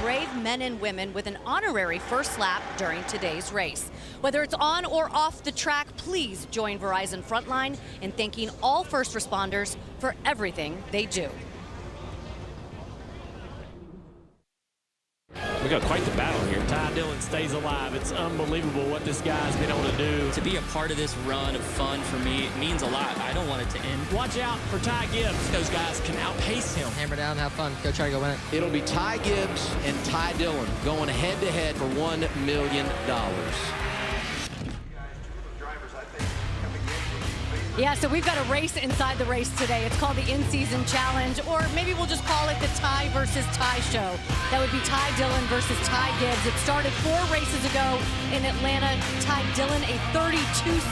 brave men and women with an honorary first lap during today's race. Whether it's on or off the track, please join Verizon Frontline in thanking all first responders for everything they do. We got quite the battle here. Ty Dillon stays alive. It's unbelievable what this guy's been able to do. To be a part of this run of fun for me, it means a lot. I don't want it to end. Watch out for Ty Gibbs. Those guys can outpace him. Hammer down, have fun. Go try to go win it. It'll be Ty Gibbs and Ty Dillon going head-to-head for $1 million. Yeah, so we've got a race inside the race today. It's called the In-Season Challenge, or maybe we'll just call it the Ty versus Ty show. That would be Ty Dillon versus Ty Gibbs. It started 4 races ago in Atlanta. Ty Dillon, a 32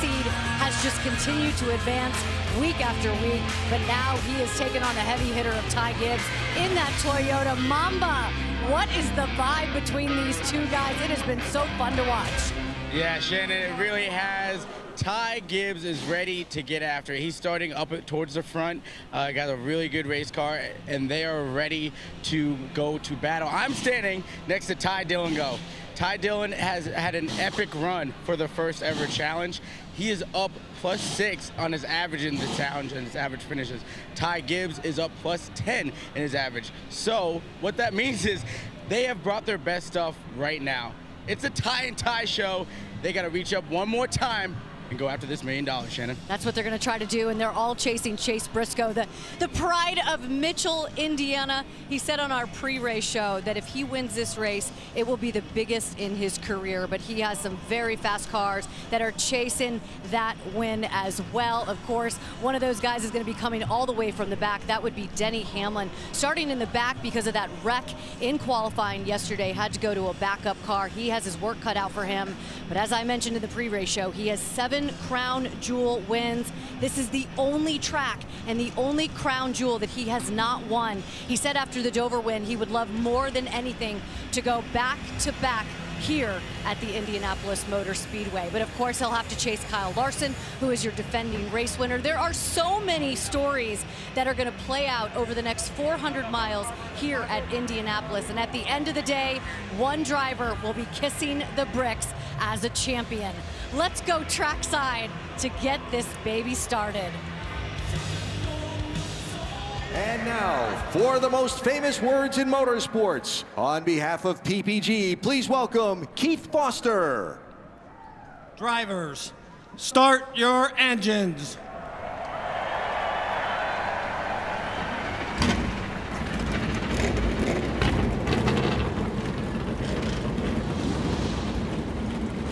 seed, has just continued to advance week after week, but now he is taking on the heavy hitter of Ty Gibbs in that Toyota Mamba. What is the vibe between these two guys? It has been so fun to watch. Yeah, Shannon, it really has. Ty Gibbs is ready to get after it. He's starting up towards the front, got a really good race car, and they are ready to go to battle. I'm standing next to Ty Dillon go. Ty Dillon has had an epic run for the first ever challenge. He is up +6 on his average in the challenge and his average finishes. Ty Gibbs is up +10 in his average. So what that means is they have brought their best stuff right now. It's a Ty and Ty show. They got to reach up one more time and go after this $1 million, Shannon. That's what they're going to try to do, and they're all chasing Chase Briscoe, the pride of Mitchell, Indiana. He said on our pre-race show that if he wins this race, it will be the biggest in his career, but he has some very fast cars that are chasing that win as well. Of course, one of those guys is going to be coming all the way from the back. That would be Denny Hamlin, starting in the back because of that wreck in qualifying yesterday, had to go to a backup car. He has his work cut out for him, but as I mentioned in the pre-race show, he has 7 crown jewel wins. This is the only track and the only crown jewel that he has not won. He said after the Dover win, he would love more than anything to go back to back here at the Indianapolis Motor Speedway. But of course, he'll have to chase Kyle Larson, who is your defending race winner. There are so many stories that are going to play out over the next 400 miles here at Indianapolis. And at the end of the day, one driver will be kissing the bricks as a champion. Let's go trackside to get this baby started. And now, for the most famous words in motorsports, on behalf of PPG, please welcome Keith Foster. Drivers, start your engines.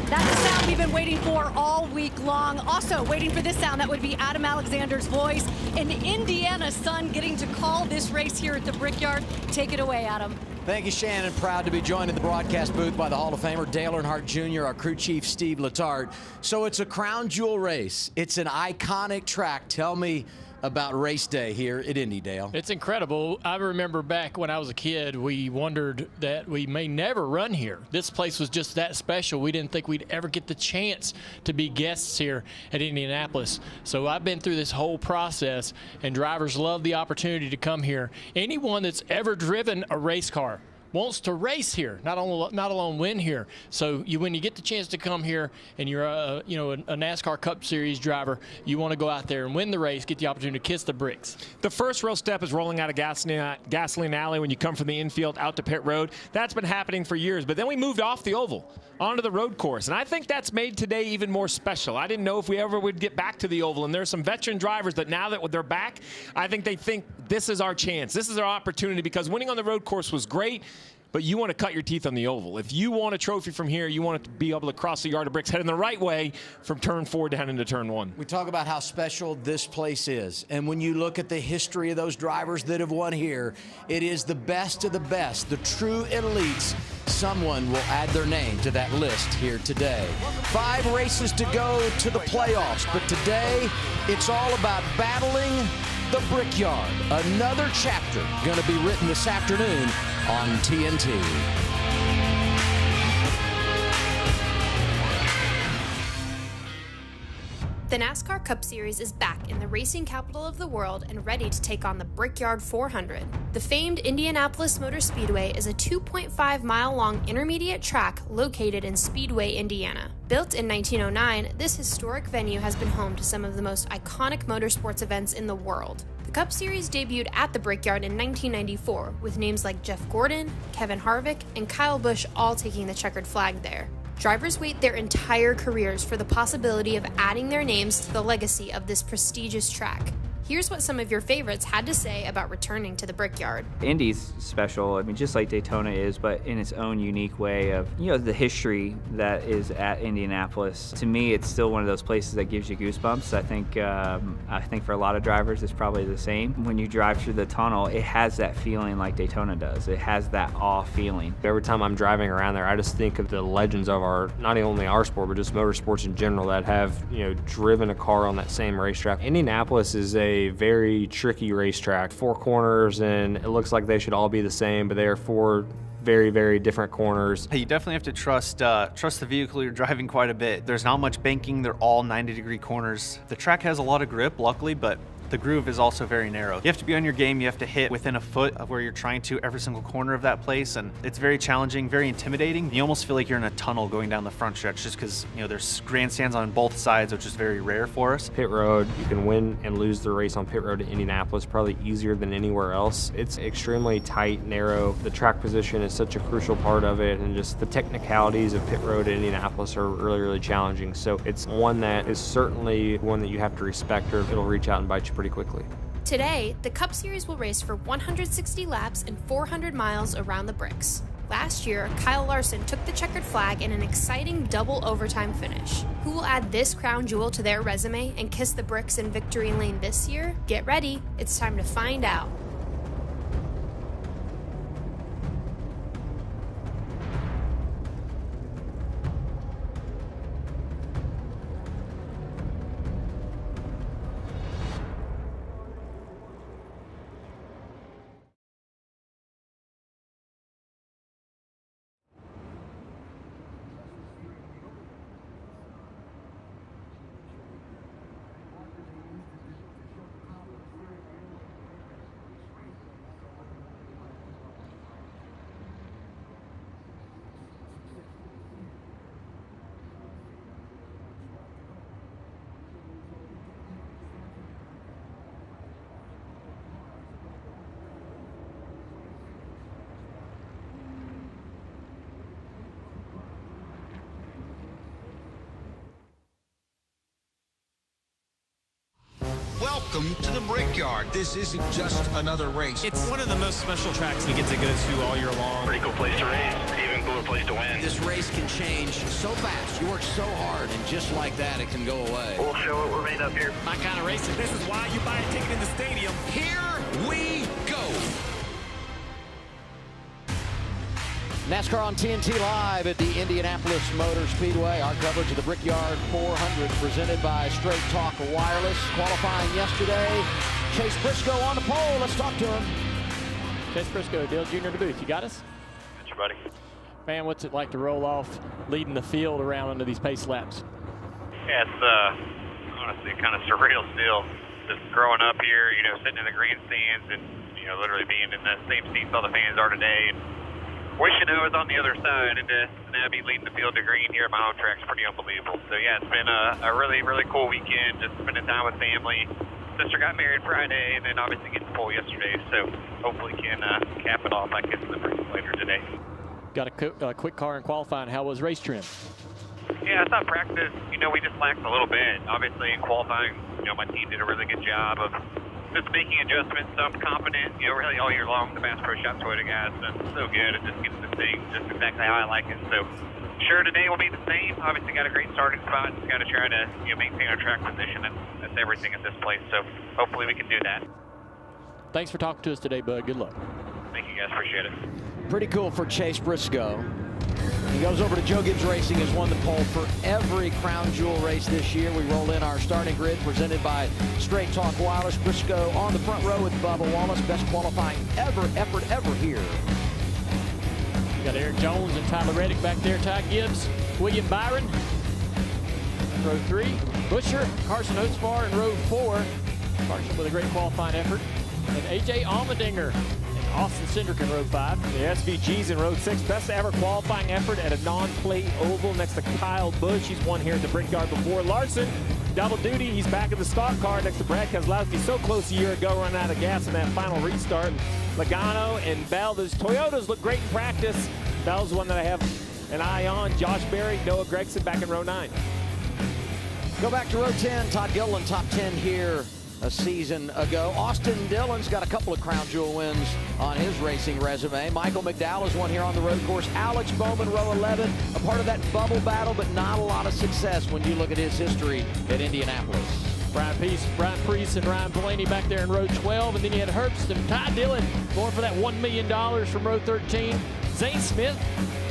That's the sound we've been waiting for all week long. Also waiting for this sound, that would be Adam Alexander's voice. An Indiana son getting to call this race here at the Brickyard. Take it away, Adam. Thank you, Shannon. Proud to be joined in the broadcast booth by the Hall of Famer Dale Earnhardt Jr., our crew chief Steve Letarte. So it's a crown jewel race. It's an iconic track. Tell me about race day here at Indy, Dale. It's incredible. I remember back when I was a kid, we wondered that we may never run here. This place was just that special. We didn't think we'd ever get the chance to be guests here at Indianapolis. So I've been through this whole process, and drivers love the opportunity to come here. Anyone that's ever driven a race car wants to race here, not alone win here. So when you get the chance to come here and you're a NASCAR Cup Series driver, you want to go out there and win the race, get the opportunity to kiss the bricks. The first real step is rolling out of gasoline alley when you come from the infield out to pit road. That's been happening for years, but then we moved off the oval onto the road course, and I think that's made today even more special. I didn't know if we ever would get back to the oval, and there's some veteran drivers that now that they're back, I think they think this is our chance. This is our opportunity, because winning on the road course was great, but you want to cut your teeth on the oval. If you want a trophy from here, you want it to be able to cross the yard of bricks heading the right way from turn 4 down into turn 1. We talk about how special this place is, and when you look at the history of those drivers that have won here, it is the best of the best, the true elites. Someone will add their name to that list here today. 5 races to go to the playoffs, but today it's all about battling the Brickyard. Another chapter going to be written this afternoon on TNT. The NASCAR Cup Series is back in the racing capital of the world and ready to take on the Brickyard 400. The famed Indianapolis Motor Speedway is a 2.5-mile-long intermediate track located in Speedway, Indiana. Built in 1909, this historic venue has been home to some of the most iconic motorsports events in the world. The Cup Series debuted at the Brickyard in 1994, with names like Jeff Gordon, Kevin Harvick, and Kyle Busch all taking the checkered flag there. Drivers wait their entire careers for the possibility of adding their names to the legacy of this prestigious track. Here's what some of your favorites had to say about returning to the Brickyard. Indy's special, I mean, just like Daytona is, but in its own unique way of, the history that is at Indianapolis. To me, it's still one of those places that gives you goosebumps. I think for a lot of drivers, it's probably the same. When you drive through the tunnel, it has that feeling like Daytona does. It has that awe feeling. Every time I'm driving around there, I just think of the legends of not only our sport, but just motorsports in general that have, driven a car on that same racetrack. Indianapolis is a very tricky racetrack. 4 corners, and it looks like they should all be the same, but they are 4 very, very different corners. You definitely have to trust the vehicle you're driving quite a bit. There's not much banking. They're all 90-degree corners. The track has a lot of grip, luckily, but the groove is also very narrow. You have to be on your game. You have to hit within a foot of where you're trying to every single corner of that place, and it's very challenging, very intimidating. You almost feel like you're in a tunnel going down the front stretch just because, there's grandstands on both sides, which is very rare for us. Pit road, you can win and lose the race on pit road at Indianapolis probably easier than anywhere else. It's extremely tight, narrow. The track position is such a crucial part of it, and just the technicalities of pit road at Indianapolis are really, really challenging. So it's one that is certainly one that you have to respect, or it'll reach out and bite you pretty quickly. Today, the Cup Series will race for 160 laps and 400 miles around the bricks. Last year, Kyle Larson took the checkered flag in an exciting double overtime finish. Who will add this crown jewel to their resume and kiss the bricks in victory lane this year? Get ready, it's time to find out. Welcome to the Brickyard. This isn't just another race. It's one of the most special tracks we get to go to all year long. Pretty cool place to race, even cooler place to win. This race can change so fast. You work so hard, and just like that, it can go away. We'll show what we're made up here. My kind of racing. This is why you buy a ticket in the stadium. Here we go. NASCAR on TNT Live at the Indianapolis Motor Speedway. Our coverage of the Brickyard 400 presented by Straight Talk Wireless. Qualifying yesterday, Chase Briscoe on the pole. Let's talk to him. Chase Briscoe, Dale Jr. to boot. You got us? Got you, buddy. Man, what's it like to roll off leading the field around under these pace laps? Yeah, it's honestly kind of surreal still. Just growing up here, sitting in the grandstands and, literally being in the same seats all the fans are today. And wishing I was on the other side, and to now be leading the field to green here at my home track is pretty unbelievable. So yeah, it's been a really, really cool weekend, just spending time with family. Sister got married Friday, and then obviously getting the pole yesterday. So hopefully can cap it off by kissing the bricks later today. Got a quick car in qualifying. How was race trim? Yeah, I thought practice, we just lacked a little bit. Obviously in qualifying, my team did a really good job of just making adjustments. So I'm confident, really all year long, the Bass Pro Shop Toyota guys done so good at just getting this thing just exactly how I like it. So sure, today will be the same. Obviously got a great starting spot. Just got to try to maintain our track position. That's everything at this place. So hopefully we can do that. Thanks for talking to us today, Bud. Good luck. Thank you, guys. Appreciate it. Pretty cool for Chase Briscoe. He goes over to Joe Gibbs Racing, has won the pole for every Crown Jewel race this year. We roll in our starting grid presented by Straight Talk Wireless. Briscoe on the front row with Bubba Wallace. Best qualifying effort ever here. You got Eric Jones and Tyler Reddick back there. Ty Gibbs, William Byron. row 3. Busher, Carson Oatsfar in row 4. Carson with a great qualifying effort. And A.J. Allmendinger and Austin Cindric in row 5. The SVG's in row 6. Best ever qualifying effort at a non-plate oval next to Kyle Busch. He's won here at the Brickyard before. Larson, double duty. He's back in the stock car next to Brad Keselowski. So close a year ago, running out of gas in that final restart. Logano and Bell. Those Toyotas look great in practice. Bell's one that I have an eye on. Josh Berry, Noah Gragson back in row 9. Go back to row 10. Todd Gilliland, top 10 here a season ago. Austin Dillon's got a couple of Crown Jewel wins on his racing resume. Michael McDowell has won here on the road course. Alex Bowman, row 11, a part of that bubble battle, but not a lot of success when you look at his history at Indianapolis. Brian Priest and Ryan Blaney back there in row 12, and then you had Herbst and Ty Dillon going for that $1 million from row 13. Zane Smith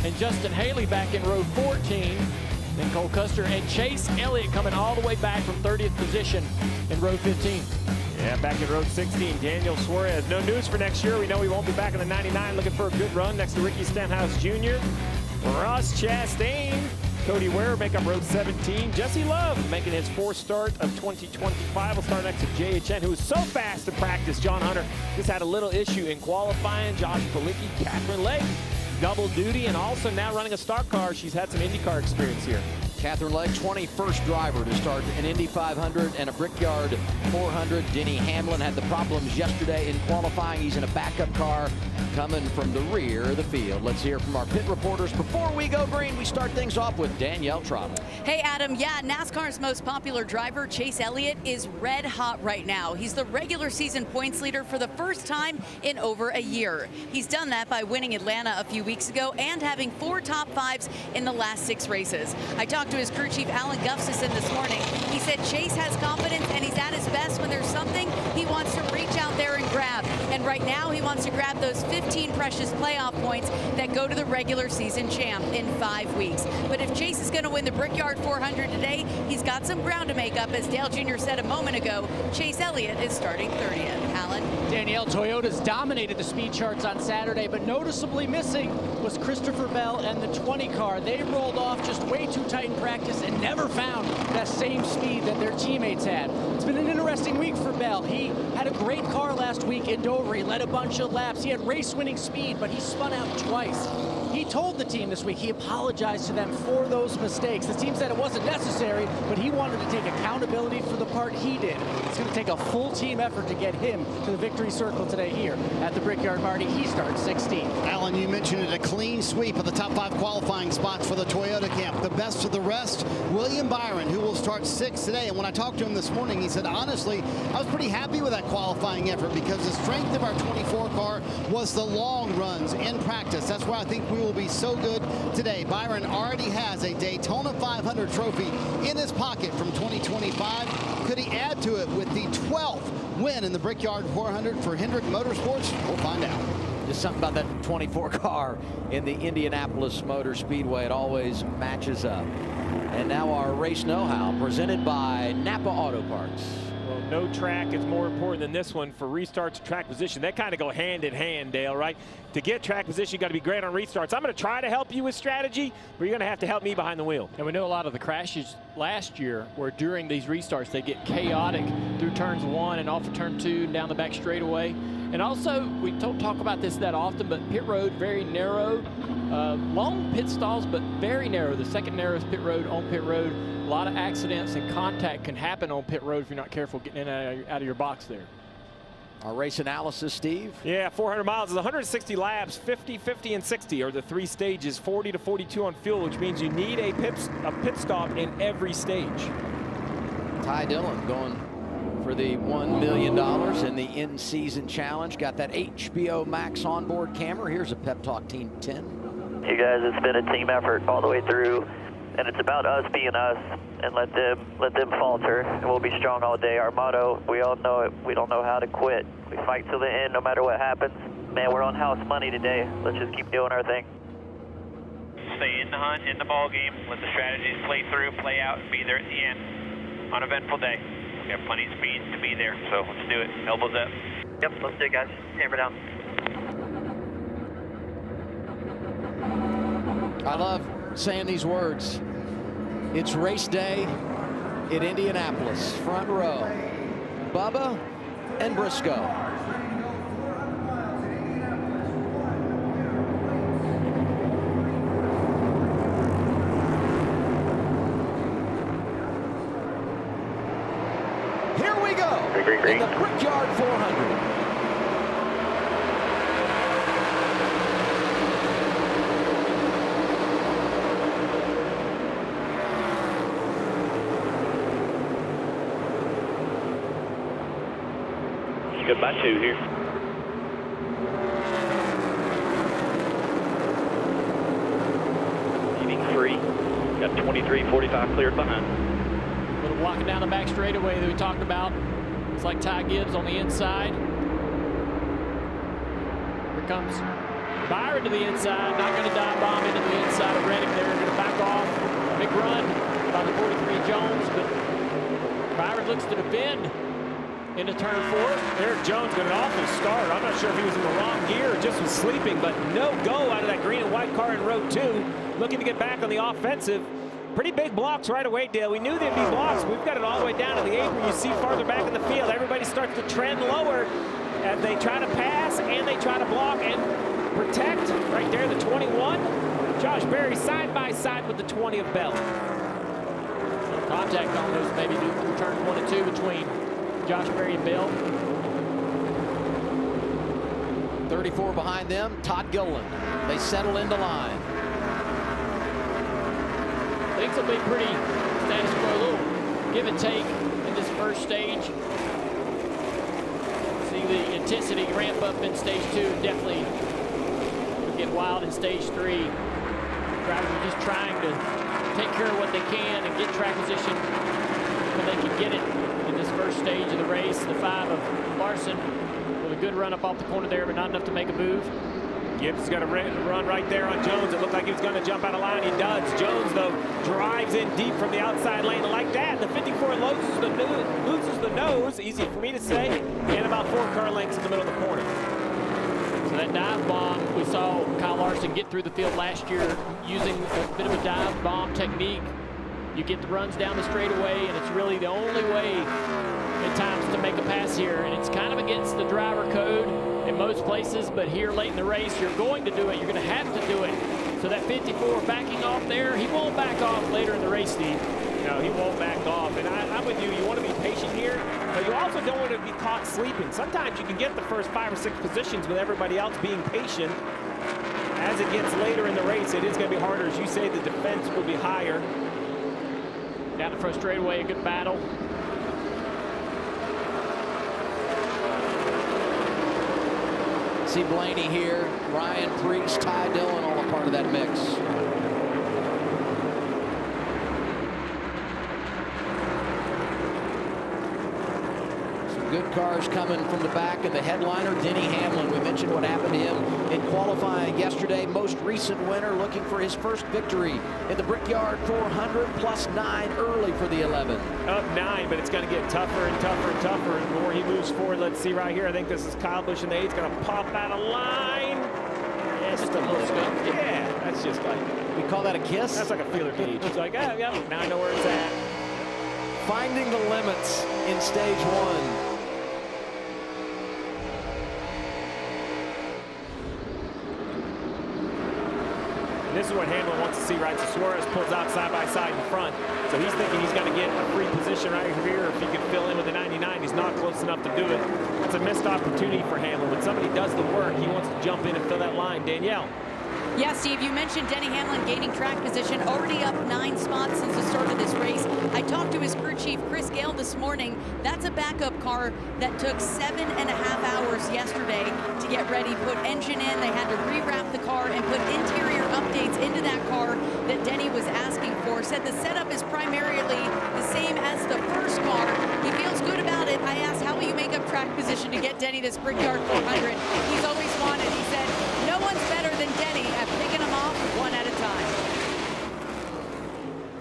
and Justin Haley back in row 14. Then Cole Custer and Chase Elliott coming all the way back from 30th position in row 15. Yeah, back in row 16, Daniel Suarez. No news for next year. We know he won't be back in the 99, looking for a good run next to Ricky Stenhouse Jr. Ross Chastain, Cody Ware make up row 17. Jesse Love making his 4th start of 2025. Will start next to JHN, who was so fast to practice. John Hunter just had a little issue in qualifying. Josh Palicki, Catherine Legg, double duty, and also now running a stock car. She's had some IndyCar experience here. Catherine Legg, 21st driver to start an Indy 500 and a Brickyard 400. Denny Hamlin had the problems yesterday in qualifying. He's in a backup car coming from the rear of the field. Let's hear from our pit reporters. Before we go green, we start things off with Danielle Trottle. Hey, Adam. Yeah, NASCAR's most popular driver, Chase Elliott, is red hot right now. He's the regular season points leader for the first time in over a year. He's done that by winning Atlanta a few weeks ago and having 4 top 5s in the last 6 races. I talked to his crew chief, Alan Gustafson, this morning. He said Chase has confidence and he's at his best when there's something he wants to reach out there and grab. And right now he wants to grab those 15 precious playoff points that go to the regular season champ in 5 weeks. But if Chase is going to win the Brickyard 400 today, he's got some ground to make up. As Dale Jr. said a moment ago, Chase Elliott is starting 30th. Alan? Danielle, Toyota's dominated the speed charts on Saturday, but noticeably missing was Christopher Bell and the 20 car. They rolled off just way too tight in practice and never found that same speed that their teammates had. It's been an interesting week for Bell. He had a great car last week in Dover. He led a bunch of laps. He had race-winning speed, but he spun out twice. He told the team this week he apologized to them for those mistakes. The team said it wasn't necessary, but he wanted to take accountability for the part he did. It's going to take a full team effort to get him to the victory circle today here at the Brickyard. Marty, he starts 16th. Alan, you mentioned it, a clean sweep of the top 5 qualifying spots for the Toyota camp. The best of the rest, William Byron, who will start 6th today. And when I talked to him this morning, he said, honestly, I was pretty happy with that qualifying effort because the strength of our 24 car was the long runs in practice. That's why I think we will be so good today. Byron already has a Daytona 500 trophy in his pocket from 2025. Could he add to it with the 12th win in the Brickyard 400 for Hendrick Motorsports? We'll find out. Just something about that 24 car in the Indianapolis Motor Speedway. It always matches up. And now our race know-how presented by Napa Auto Parts. Well, no track is more important than this one for restarts and track position. They kind of go hand in hand, Dale, right? To get track position, you got to be great on restarts. I'm going to try to help you with strategy, but you're going to have to help me behind the wheel. And we know a lot of the crashes last year were during these restarts. They get chaotic through turns 1 and off of turn 2 and down the back straightaway. And also, we don't talk about this that often, but pit road, very narrow. Long pit stalls, but very narrow. The second narrowest pit road on pit road. A lot of accidents and contact can happen on pit road if you're not careful getting in and out of your box there. Our race analysis, Steve. Yeah, 400 miles is 160 laps. 50, 50, and 60 are the 3 stages. 40 to 42 on fuel, which means you need a pit stop in every stage. Ty Dillon going for the $1 million in the in-season challenge. Got that HBO Max onboard camera. Here's a Pep Talk Team 10. You guys, it's been a team effort all the way through, and it's about us being us and let them falter, and we'll be strong all day. Our motto, we all know it, we don't know how to quit. We fight till the end no matter what happens. Man, we're on house money today. Let's just keep doing our thing. Stay in the hunt, in the ball game, let the strategies play through, play out, and be there at the end. Uneventful day. We have plenty of speed to be there, so let's do it. Elbows up. Yep, let's do it, guys. Hammer down. I love saying these words. It's race day. in Indianapolis. Front row, Bubba and Briscoe. Here we go in the Brickyard 400. Goodbye 2 here. Leaving 3. Got 23.45 cleared behind. A little walking down the back straightaway that we talked about. It's like Ty Gibbs on the inside. Here comes Byron to the inside. Not going to dive bomb into the inside of Reddick there. Going to back off. Big run by the 43 Jones, but Byron looks to defend. Into turn 4. Eric Jones got an awful start. I'm not sure if he was in the wrong gear or just was sleeping, but no go out of that green and white car in row 2. Looking to get back on the offensive. Pretty big blocks right away, Dale. We knew there'd be blocks. We've got it all the way down to the apron. You see farther back in the field. Everybody starts to trend lower as they try to pass and they try to block and protect. Right there, the 21. Josh Berry side by side with the 20 of Bell. Contact on those maybe through turns 1 and 2 between Josh Berry and Bill. 34 behind them, Todd Gilliland. They settle into line. Things will be pretty status quo, a little give and take in this first stage. See the intensity ramp up in stage 2. Definitely get wild in stage 3. Drivers are just trying to take care of what they can and get track position when they can get it. This first stage of the race, the 5 of Larson with a good run up off the corner there, but not enough to make a move. Gibbs has got a run right there on Jones. It looked like he was going to jump out of line. He does. Jones, though, drives in deep from the outside lane. And like that, the 54 loses the nose, easy for me to say, and about 4 car lengths in the middle of the corner. So that dive bomb, we saw Kyle Larson get through the field last year using a bit of a dive bomb technique. You get the runs down the straightaway, and it's really the only way at times to make a pass here. And it's kind of against the driver code in most places, but here late in the race, you're going to do it. You're going to have to do it. So that 54 backing off there, he won't back off later in the race, Steve. No, he won't back off. And I'm with you. You want to be patient here, but you also don't want to be caught sleeping. Sometimes you can get the first 5 or 6 positions with everybody else being patient. As it gets later in the race, it is going to be harder. As you say, the defense will be higher. Down the front straightaway, a good battle. See Blaney here, Ryan Priest, Ty Dillon, all a part of that mix. Some good cars coming from the back, and the headliner, Denny Hamlin. We mentioned what happened to him in qualifying yesterday. Most recent winner looking for his first victory in the Brickyard 400, plus 9 early for the 11. Up 9, but it's going to get tougher and tougher and tougher the more he moves forward. Let's see right here. I think this is Kyle Busch in the 8th. Going to pop out of line. Yeah, just a little scoop. Yeah, that's just like... We call that a kiss? That's like a feeler gauge. It's like, oh, yeah, now I know where it's at. Finding the limits in stage 1. This is what Hamlin wants to see, right? So Suarez pulls out side by side in front. So he's thinking he's going to get a free position right here. If he can fill in with the 99, he's not close enough to do it. That's a missed opportunity for Hamlin. When somebody does the work, he wants to jump in and fill that line. Danielle. Yeah, Steve, you mentioned Denny Hamlin gaining track position, already up 9 spots since the start of this race. I talked to his crew chief, Chris Gale, this morning. That's a backup car that took 7.5 hours yesterday to get ready, put engine in. They had to rewrap the car and put interior updates into that car that Denny was asking for. Said the setup is primarily the same as the first car. He feels good about it. I asked, how will you make up track position to get Denny this Brickyard 400? He's always wanted. He said, no one's better than Denny at picking them off 1 at a time.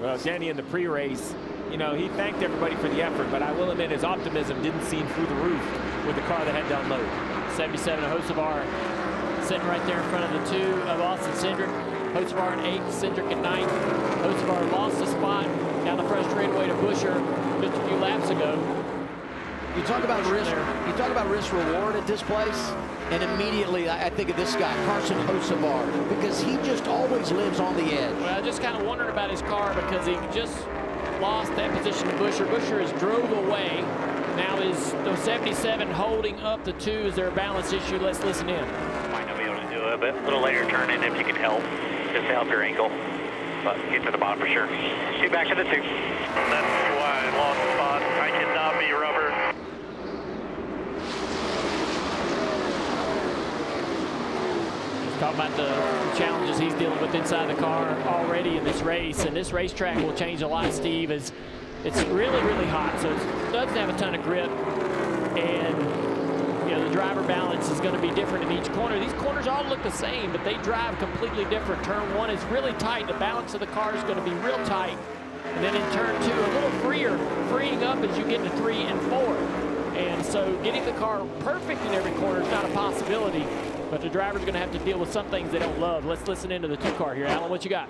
Well, Denny in the pre-race, you know, he thanked everybody for the effort, but I will admit his optimism didn't seem through the roof with the car that had to unload. 77 Hocevar sitting right there in front of the 2 of Austin Cindric. Hocevar in 8th, Cindric in 9th. Hocevar lost a spot down the front straightaway to Buscher just a few laps ago. You talk about risk reward at this place, and immediately I think of this guy, Carson Hocevar, because he just always lives on the edge. Well, I just kind of wondered about his car because he just lost that position to Buscher. Buscher has drove away. Now is the 77 holding up the 2? Is there a balance issue? Let's listen in. Might not be able to do it, but a little later turn in if you can help. Just to help your ankle. But get to the bottom for sure. Shoot back to the 2. That's too wide. Lost spot. I cannot be rubber. Talk about the challenges he's dealing with inside the car already in this race, and this racetrack will change a lot, Steve, as it's really, really hot, so it doesn't have a ton of grip, and you know the driver balance is going to be different in each corner. These corners all look the same, but they drive completely different. Turn 1 is really tight. The balance of the car is going to be real tight, and then in turn 2, a little freeing up as you get to 3 and 4, and so getting the car perfect in every corner is not a possibility. But the driver's going to have to deal with some things they don't love. Let's listen into the 2 car here. Alan, what you got?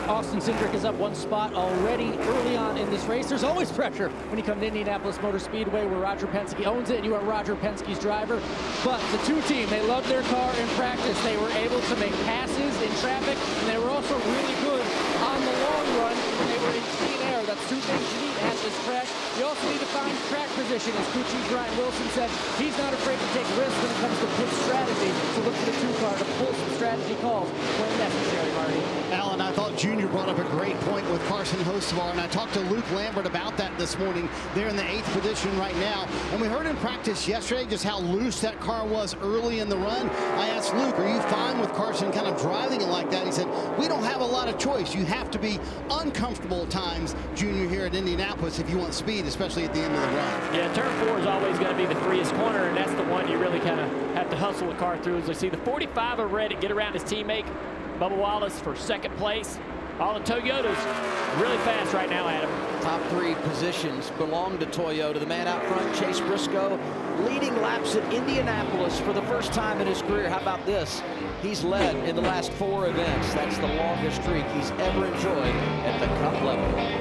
Austin Cindric is up 1 spot already early on in this race. There's always pressure when you come to Indianapolis Motor Speedway where Roger Penske owns it and you are Roger Penske's driver. But the 2 team, they love their car in practice. They were able to make passes in traffic, and they were also really good on the long run when they were in clean air. That's 2 things you need at this track. You also need to find track position. As crew chief Brian Wilson said, he's not afraid to take risks when it comes to pit strategy. So look for the 2 car to pull some strategy calls when necessary, Marty. Alan, I thought Junior brought up a great point with Carson Hocevar, and I talked to Luke Lambert about that this morning. They're in the 8th position right now, and we heard in practice yesterday just how loose that car was early in the run. I asked Luke, are you fine with Carson kind of driving it like that? He said, we don't have a lot of choice. You have to be uncomfortable at times, Junior, here at Indianapolis if you want speed, especially at the end of the run. Yeah, turn 4 is always going to be the freest corner, and that's the one you really kind of have to hustle the car through. As I see the 45 are ready to get around his teammate, Bubba Wallace, for 2nd place. All the Toyotas really fast right now, Adam. Top 3 positions belong to Toyota. The man out front, Chase Briscoe, leading laps at Indianapolis for the first time in his career. How about this? He's led in the last 4 events. That's the longest streak he's ever enjoyed at the Cup level.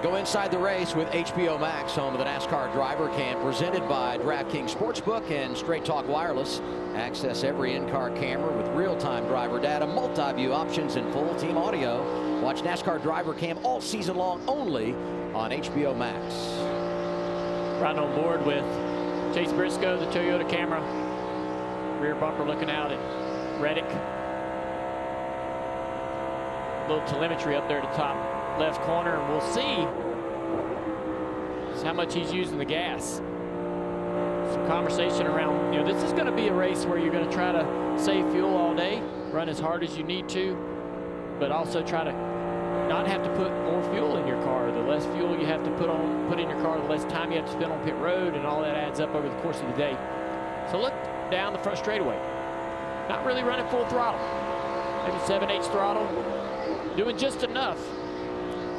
Go inside the race with HBO Max, home of the NASCAR Driver Cam, presented by DraftKings Sportsbook and Straight Talk Wireless. Access every in-car camera with real-time driver data, multi-view options, and full team audio. Watch NASCAR Driver Cam all season long only on HBO Max. Right on board with Chase Briscoe, the Toyota camera. Rear bumper looking out at Reddick. Little telemetry up there at the top left corner, and we'll see how much he's using the gas. Some conversation around, you know, this is going to be a race where you're going to try to save fuel all day, run as hard as you need to, but also try to not have to put more fuel in your car. The less fuel you have to put in your car, the less time you have to spend on pit road, and all that adds up over the course of the day. So look down the front straightaway. Not really running full throttle. Maybe 7/8 throttle. Doing just enough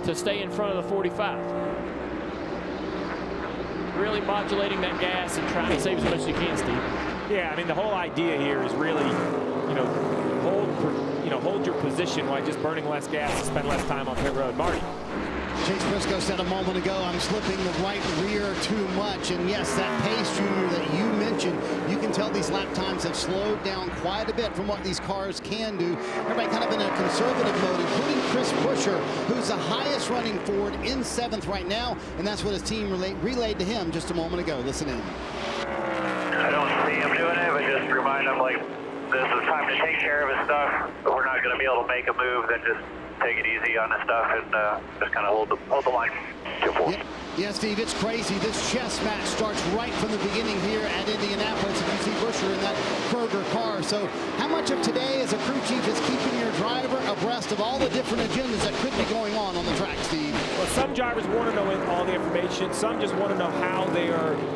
to stay in front of the 45. Really modulating that gas and trying to save as much as you can, Steve. Yeah, I mean, the whole idea here is really, hold your position while just burning less gas and spend less time on pit road. Marty. Chase Briscoe said a moment ago, I'm slipping the right rear too much. And yes, that pace, Junior, that you mentioned, you can tell these lap times have slowed down quite a bit from what these cars can do. Everybody kind of in a conservative mode, including Chris Buescher, who's the highest running Ford in 7th right now. And that's what his team relayed to him just a moment ago. Listen in. I don't see him doing it, but just remind him, like, this is time to take care of his stuff. But we're not going to be able to make a move, then just take it easy on his stuff and just kind of hold the line. Yeah, Steve, it's crazy. This chess match starts right from the beginning here at Indianapolis. And you see Buescher in that Kroger car. So how much of today as a crew chief is keeping your driver abreast of all the different agendas that could be going on the track, Steve? Well, some drivers want to know all the information. Some just want to know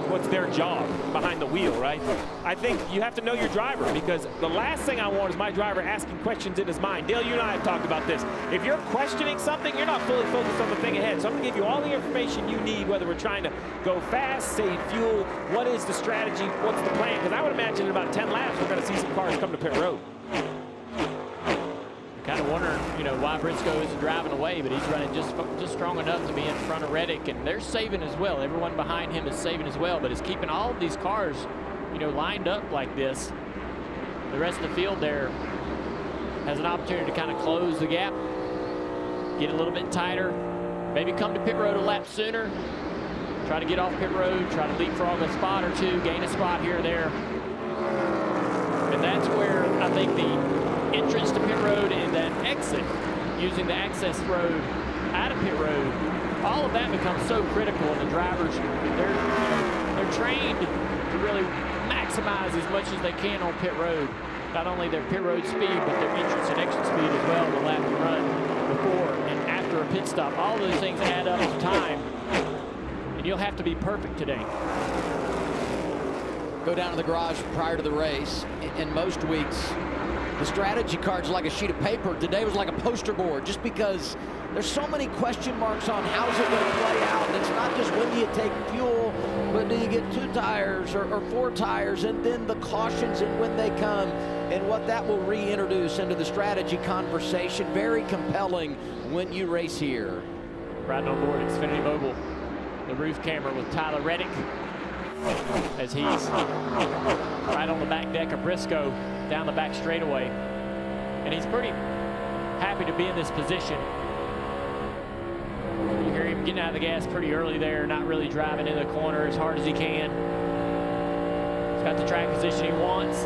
what's their job behind the wheel, right? I think you have to know your driver, because the last thing I want is my driver asking questions in his mind. Dale, you and I have talked about this. If you're questioning something, you're not fully focused on the thing ahead. So I'm going to give you all the information you need, whether we're trying to go fast, save fuel, what is the strategy, what's the plan? Because I would imagine in about 10 laps, we're going to see some cars come to pit road. Kind of wondering, why Briscoe isn't driving away, but he's running just strong enough to be in front of Reddick, and they're saving as well. Everyone behind him is saving as well, but it's keeping all of these cars, lined up like this. The rest of the field there has an opportunity to kind of close the gap, get a little bit tighter, maybe come to pit road a lap sooner, try to get off pit road, try to leapfrog a spot or two, gain a spot here or there. And that's where I think the entrance to pit road and then exit, using the access road out of pit road, all of that becomes so critical. And the drivers, they're trained to really maximize as much as they can on pit road. Not only their pit road speed, but their entrance and exit speed as well, the lap and run before and after a pit stop. All those things add up to time, and you'll have to be perfect today. Go down to the garage prior to the race. In most weeks, the strategy card's like a sheet of paper. Today was like a poster board, just because there's so many question marks on how's it going to play out. And it's not just when do you take fuel, but do you get 2 tires or 4 tires, and then the cautions and when they come, and what that will reintroduce into the strategy conversation. Very compelling when you race here. Riding on board Xfinity Mobile, the roof camera with Tyler Reddick, as he's right on the back deck of Briscoe down the back straightaway. And he's pretty happy to be in this position. You hear him getting out of the gas pretty early there, not really driving in the corner as hard as he can. He's got the track position he wants.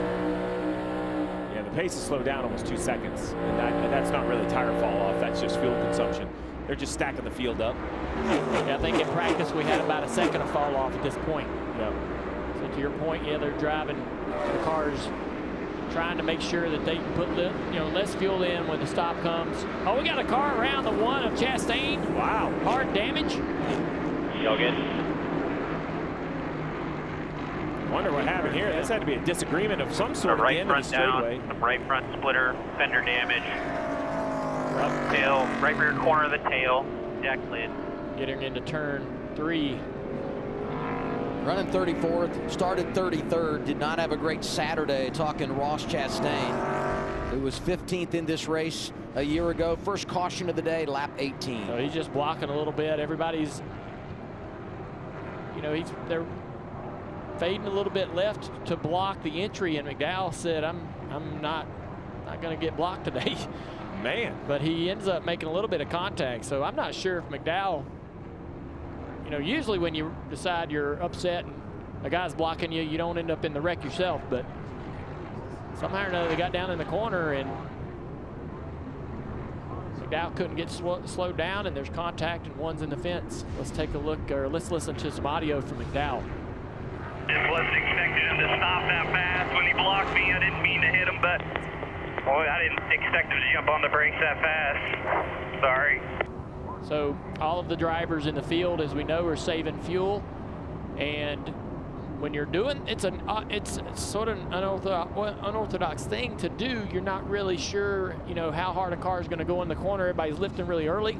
Yeah, the pace has slowed down almost 2 seconds. And that's not really tire fall off, that's just fuel consumption. They're just stacking the field up. Yeah, I think in practice we had about a second of fall off at this point. Yeah. So to your point, yeah, they're driving the cars, trying to make sure that they put less fuel in when the stop comes. Oh, we got a car around the 1 of Chastain. Wow, hard damage. Y'all good? Wonder what happened here. This had to be a disagreement of some sort right at the end of the straightaway. Down, right front splitter, fender damage. Tail, right rear corner of the tail, jack lid. Getting into turn 3. Running 34th, started 33rd, did not have a great Saturday, talking Ross Chastain. who was 15th in this race a year ago. First caution of the day, lap 18. So he's just blocking a little bit. Everybody's, you know, they're fading a little bit left to block the entry, and McDowell said, I'm not going to get blocked today. Man. But he ends up making a little bit of contact, so I'm not sure if McDowell, you know, usually when you decide you're upset and a guy's blocking you, you don't end up in the wreck yourself, but somehow or another they got down in the corner and McDowell couldn't get slowed down, and there's contact and one's in the fence. Let's take a look, or let's listen to some audio from McDowell. Just wasn't expecting him to stop that fast. When he blocked me, I didn't mean to hit him, but I didn't expect him to jump on the brakes that fast. Sorry. So all of the drivers in the field, as we know, are saving fuel, and when you're doing, it's sort of an unorthodox thing to do. You're not really sure, you know, how hard a car is going to go in the corner. Everybody's lifting really early.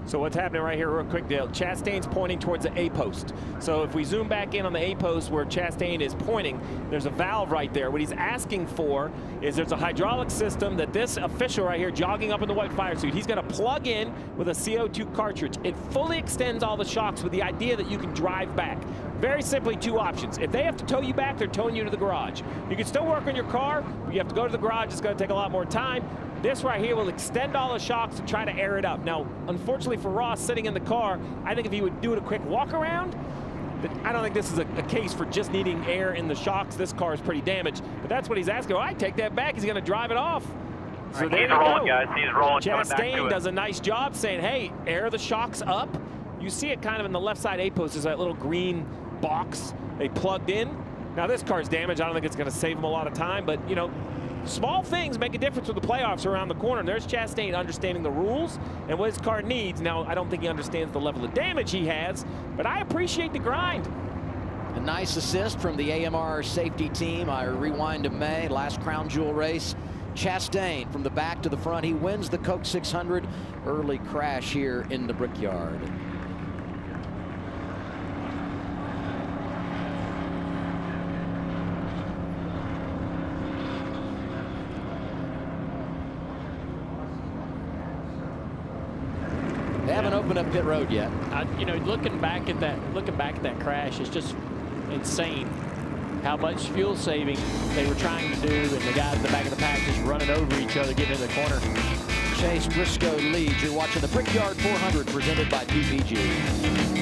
So what's happening right here real quick, Dale, Chastain's pointing towards the A-post. So if we zoom back in on the A-post where Chastain is pointing, there's a valve right there. What he's asking for is there's a hydraulic system that this official right here jogging up in the white fire suit, he's going to plug in with a CO2 cartridge. It fully extends all the shocks with the idea that you can drive back. Very simply, two options. If they have to tow you back, they're towing you to the garage. You can still work on your car, but you have to go to the garage. It's going to take a lot more time. This right here will extend all the shocks to try to air it up. Now, unfortunately for Ross sitting in the car, I think if he would do it a quick walk around, I don't think this is a case for just needing air in the shocks. This car is pretty damaged, but that's what he's asking. All right, take that back. He's going to drive it off. So there you go. Guys. He's rolling. Chastain does a nice job saying, hey, air the shocks up. You see it kind of in the left side A-post. There's that little green box they plugged in. Now, this car's damaged. I don't think it's going to save him a lot of time, but, you know, small things make a difference with the playoffs around the corner. There's Chastain understanding the rules and what his car needs. Now, I don't think he understands the level of damage he has, but I appreciate the grind. A nice assist from the AMR safety team. I rewind to May, last Crown Jewel race. Chastain from the back to the front. He wins the Coke 600. Early crash here in the Brickyard. They haven't opened up pit road yet. You know, looking back at that crash, it's just insane how much fuel saving they were trying to do, and the guys in the back of the pack just running over each other, getting in the corner. Chase Briscoe leads. You're watching the Brickyard 400 presented by PPG.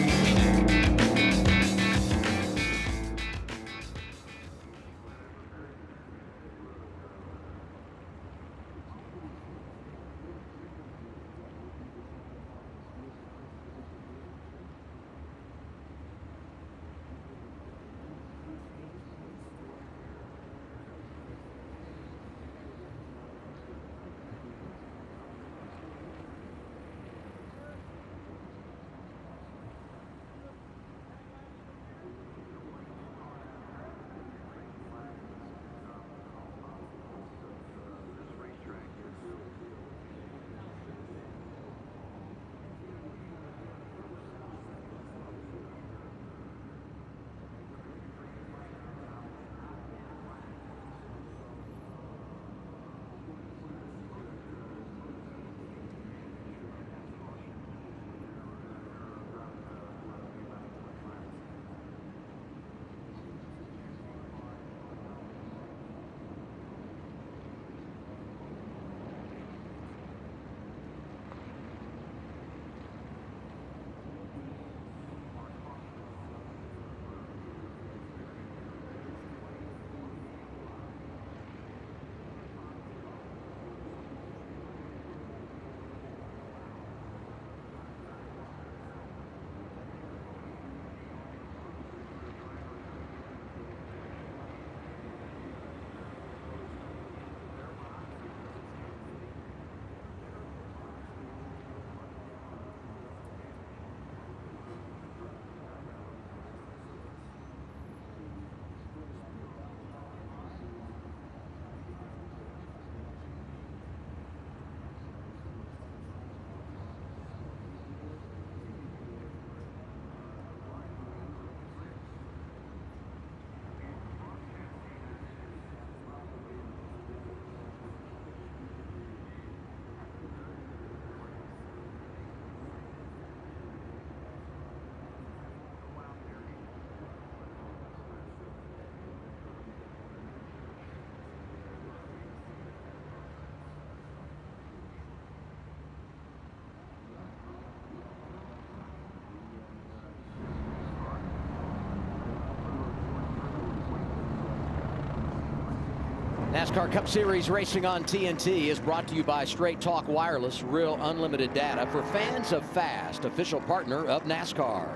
NASCAR Cup Series racing on TNT is brought to you by Straight Talk Wireless, real unlimited data for fans of fast, official partner of NASCAR.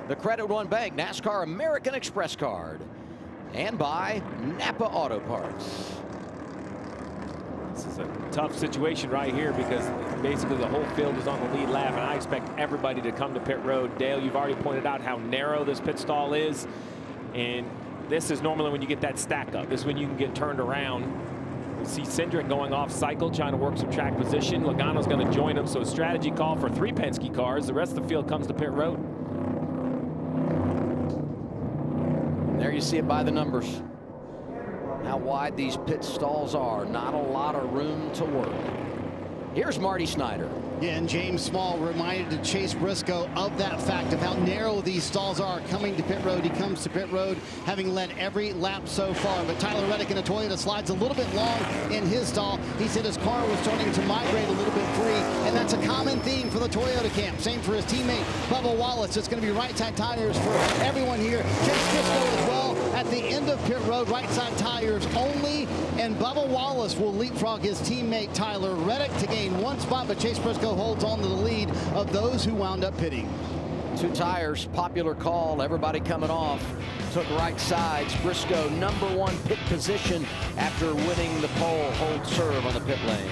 The Credit One Bank NASCAR American Express card. And by Napa Auto Parts. This is a tough situation right here because basically the whole field is on the lead lap, and I expect everybody to come to pit road. Dale, you've already pointed out how narrow this pit stall is, and this is normally when you get that stack up. This is when you can get turned around. We see Cindric going off cycle, trying to work some track position. Logano's going to join him, so a strategy call for 3 Penske cars. The rest of the field comes to pit road. There you see it by the numbers. How wide these pit stalls are. Not a lot of room to work. Here's Marty Snyder. Yeah, and James Small reminded to Chase Briscoe of that fact of how narrow these stalls are coming to pit road. He comes to pit road having led every lap so far. But Tyler Reddick in a Toyota slides a little bit long in his stall. He said his car was starting to migrate a little bit free, and that's a common theme for the Toyota camp. Same for his teammate, Bubba Wallace. It's going to be right side tires for everyone here. Chase Briscoe as well at the end of pit road, right side tires only, and Bubba Wallace will leapfrog his teammate Tyler Reddick to gain 1 spot, but Chase Briscoe holds on to the lead of those who wound up pitting. 2 tires, popular call. Everybody coming off. Took right sides. Briscoe, #1 pit position after winning the pole. Hold serve on the pit lane.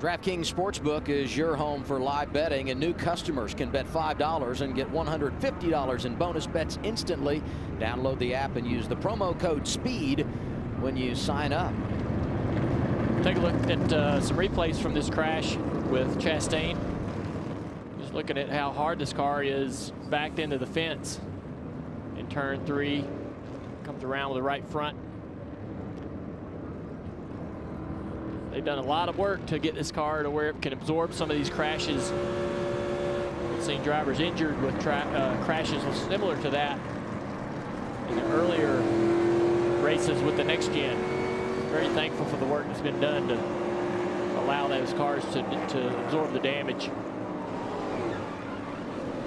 DraftKings Sportsbook is your home for live betting, and new customers can bet $5 and get $150 in bonus bets instantly. Download the app and use the promo code SPEED when you sign up. Take a look at some replays from this crash with Chastain. Just looking at how hard this car is backed into the fence in turn 3. Comes around with the right front. They've done a lot of work to get this car to where it can absorb some of these crashes. We've seen drivers injured with crashes similar to that in the earlier races with the next gen. Very thankful for the work that's been done to allow those cars to absorb the damage.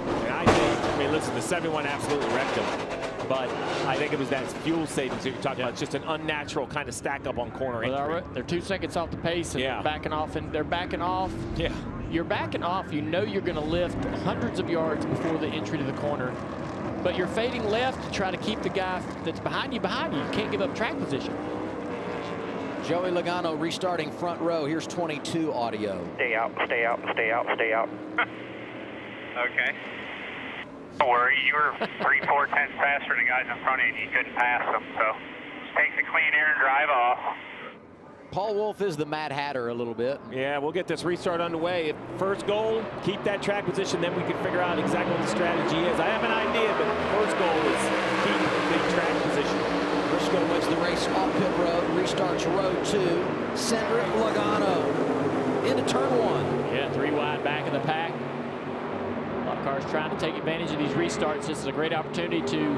And I mean, listen, the 71 absolutely wrecked him. But I think it was that fuel savings that you're talking about. It's just an unnatural kind of stack up on corner entry. They're 2 seconds off the pace, and they're backing off, and they're backing off. Yeah. You're backing off. You know you're going to lift hundreds of yards before the entry to the corner, but you're fading left to try to keep the guy that's behind you behind you. You can't give up track position. Joey Logano restarting front row. Here's 22 audio. Stay out, stay out, stay out, stay out. Okay. Don't worry, you were 3-4 tenths faster than the guys in front of you, and you couldn't pass them, so just take the clean air and drive off. Paul Wolfe is the Mad Hatter a little bit. Yeah, we'll get this restart underway. First goal, keep that track position, then we can figure out exactly what the strategy is. I have an idea, but first goal is keep the track position. Briscoe wins the race off pit road, restarts row 2. Cedric Logano into turn 1. Yeah, 3 wide back of the pack. A lot of cars trying to take advantage of these restarts. This is a great opportunity to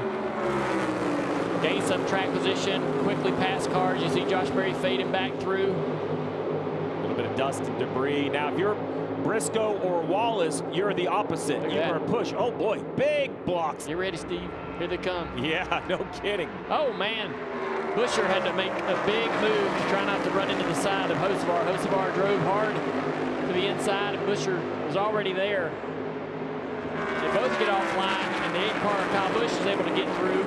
gain some track position, quickly pass cars. You see Josh Berry fading back through. A little bit of dust and debris. Now, if you're Briscoe or Wallace, you're the opposite. You're a push. Oh, boy, big blocks. Get ready, Steve. Here they come. Yeah, no kidding. Oh, man. Busher had to make a big move to try not to run into the side of Hocevar. Hocevar drove hard to the inside, and Busher was already there. They both get offline, and the 8-car Kyle Busch is able to get through.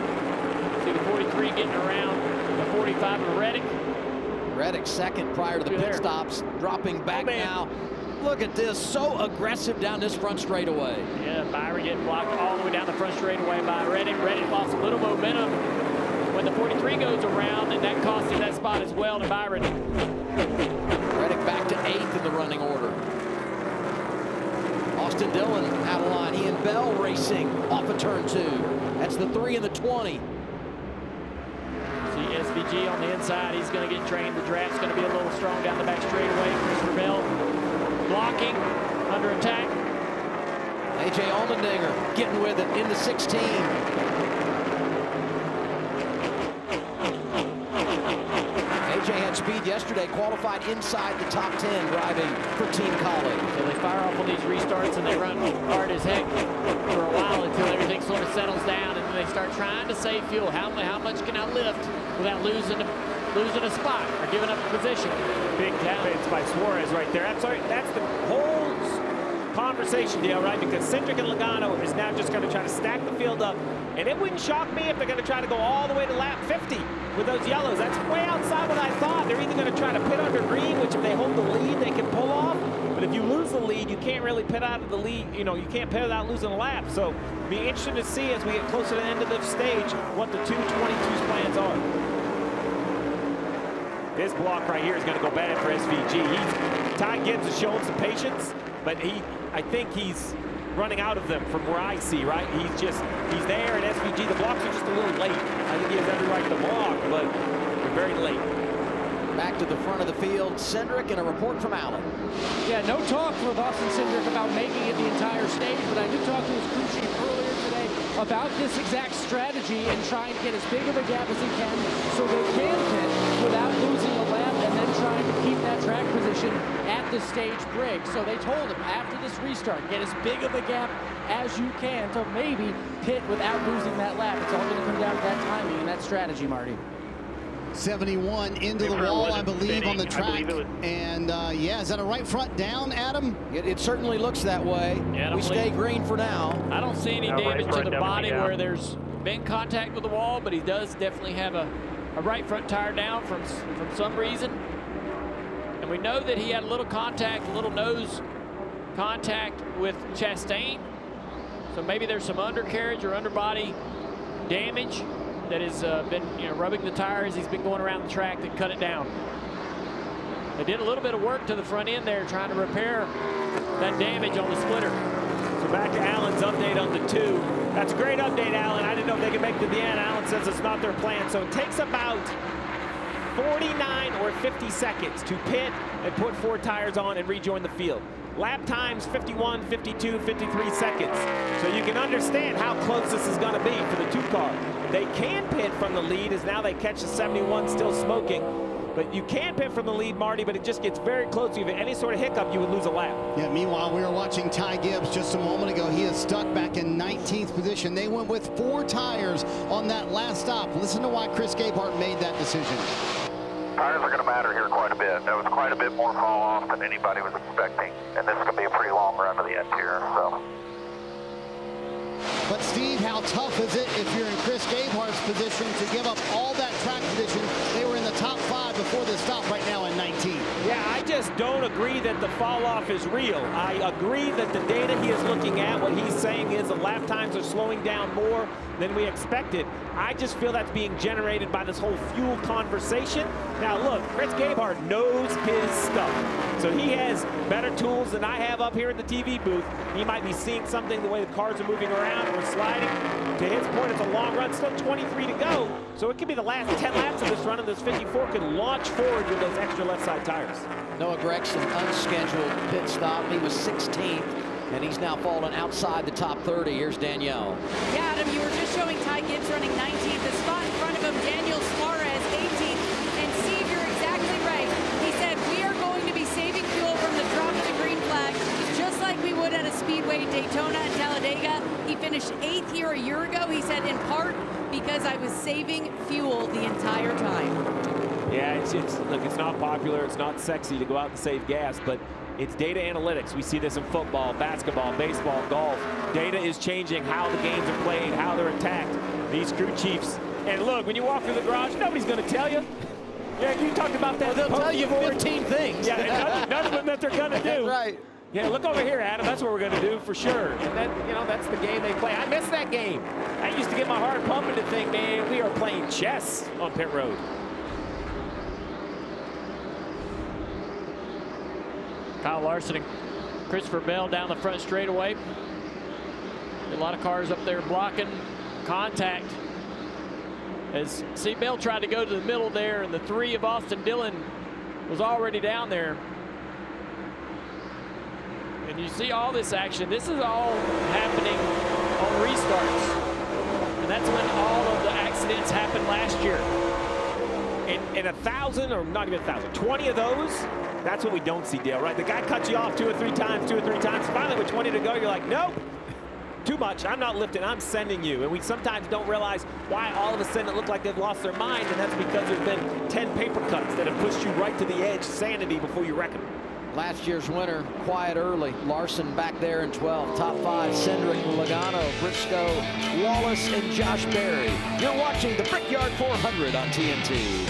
See the 43 getting around the 45 of Reddick. Reddick second prior to the pit stops, dropping back now. Look at this, so aggressive down this front straightaway. Yeah, Byron getting blocked all the way down the front straightaway by Reddick. Reddick lost a little momentum when the 43 goes around, and that cost him that spot as well to Byron. Reddick back to 8th in the running order. Austin Dillon out of line. He and Bell racing off of turn 2. That's the 3 and the 20. See SVG on the inside. He's going to get trained. The draft's going to be a little strong down the back straightaway. Christopher Bell blocking, under attack. AJ Allmendinger getting with it in the 16. AJ had speed yesterday, qualified inside the top 10 driving for Team Collie. So they fire off on these restarts and they run hard as heck for a while until everything sort of settles down, and then they start trying to save fuel. How much can I lift without losing a spot or giving up a position? Big talent by Suarez right there. I'm sorry, that's the whole conversation deal, right? Because Cedric and Logano is now just going to try to stack the field up, and it wouldn't shock me if they're going to try to go all the way to lap 50 with those yellows. That's way outside what I thought. They're either going to try to pit under green, which if they hold the lead, they can pull off. But if you lose the lead, you can't really pit out of the lead. You know, you can't pit without losing a lap. So it'll be interesting to see as we get closer to the end of the stage what the 222's plans are. This block right here is going to go bad for SVG. Ty Gibbs is showing some patience, but I think he's running out of them from where I see, right? He's there, and SVG, the blocks are just a little late. I think he has every right to block, but they're very late. Back to the front of the field, Cedric, and a report from Allen. Yeah, no talk for Austin Cindric about making it the entire stage, but I did talk to his crew chief earlier today about this exact strategy and trying to get as big of a gap as he can so they can pit without losing a lap and then trying to keep that track position at the stage break. So they told him after this restart, get as big of a gap as you can to maybe pit without losing that lap. It's all going to come down to that timing and that strategy, Marty. 71 into the wall, I believe, on the track. And yeah, is that a right front down, Adam? It certainly looks that way. Yeah, we stay green for now. I don't see any damage to the body where there's been contact with the wall, but he does definitely have a right front tire down from some reason. And we know that he had a little nose contact with Chastain. So maybe there's some undercarriage or underbody damage that has been rubbing the tire as he's been going around the track that cut it down. They did a little bit of work to the front end there trying to repair that damage on the splitter. Back to Allen's update on the 2. That's a great update, Allen. I didn't know if they could make it to the end. Allen says it's not their plan. So it takes about 49 or 50 seconds to pit and put 4 tires on and rejoin the field. Lap times 51, 52, 53 seconds. So you can understand how close this is going to be for the 2 car. They can pit from the lead as now they catch the 71 still smoking. But you can pit from the lead, Marty, but it just gets very close. If you have any sort of hiccup, you would lose a lap. Yeah, meanwhile, we were watching Ty Gibbs just a moment ago. He is stuck back in 19th position. They went with 4 tires on that last stop. Listen to why Chris Gabehart made that decision. Tires are going to matter here quite a bit. That was quite a bit more fall off than anybody was expecting. And this is going to be a pretty long run to the end here, so. But Steve, how tough is it if you're in Chris Gabehart's position to give up all that track position? They were in the top 5 before this stop right now in 19. Yeah, I just don't agree that the fall off is real. I agree that the data he is looking at, what he's saying is the lap times are slowing down more than we expected. I just feel that's being generated by this whole fuel conversation. Now look, Chris Gabehart knows his stuff. So he has better tools than I have up here in the TV booth. He might be seeing something the way the cars are moving around or sliding. To his point, it's a long run, still 23 to go. So it could be the last 10 laps of this run, and this 54 could launch forward with those extra left side tires. Noah Gregson, unscheduled pit stop. He was 16th, and he's now fallen outside the top 30. Here's Danielle. Yeah, Adam, you were just showing Ty Gibbs running 19th. The spot in front of him, Daniel Suarez, 18th. And Steve, you're exactly right. He said, we are going to be saving fuel from the drop of the green flag, just like we would at a speedway, Daytona and Talladega. He finished 8th here a year ago. He said, in part, because I was saving fuel the entire time. Yeah, look, it's not popular, it's not sexy to go out and save gas, but it's data analytics. We see this in football, basketball, baseball, golf. Data is changing how the games are played, how they're attacked. These crew chiefs. And look, when you walk through the garage, nobody's going to tell you. Yeah, you talked about that. Well, they'll tell you 15 things. Yeah, and none of them that they're going to do. That's right. Yeah, look over here, Adam. That's what we're going to do for sure. And that, that's the game they play. I miss that game. I used to get my heart pumping to think, man, we are playing chess on pit road. Kyle Larson and Christopher Bell down the front straightaway. A lot of cars up there blocking contact. As Bell tried to go to the middle there, and the 3 of Austin Dillon was already down there. And you see all this action. This is all happening on restarts. And that's when all of the accidents happened last year. In 1,000, or not even 1,000, 20 of those, that's what we don't see, Dale, right? The guy cuts you off 2 or 3 times. Finally, with 20 to go, you're like, nope, too much. I'm not lifting. I'm sending you. And we sometimes don't realize why all of a sudden it looked like they've lost their mind, and that's because there's been 10 paper cuts that have pushed you right to the edge, sanity, before you reckon. Last year's winner, quiet early. Larson back there in 12. Top 5, Cindric, Logano, Briscoe, Wallace, and Josh Berry. You're watching the Brickyard 400 on TNT.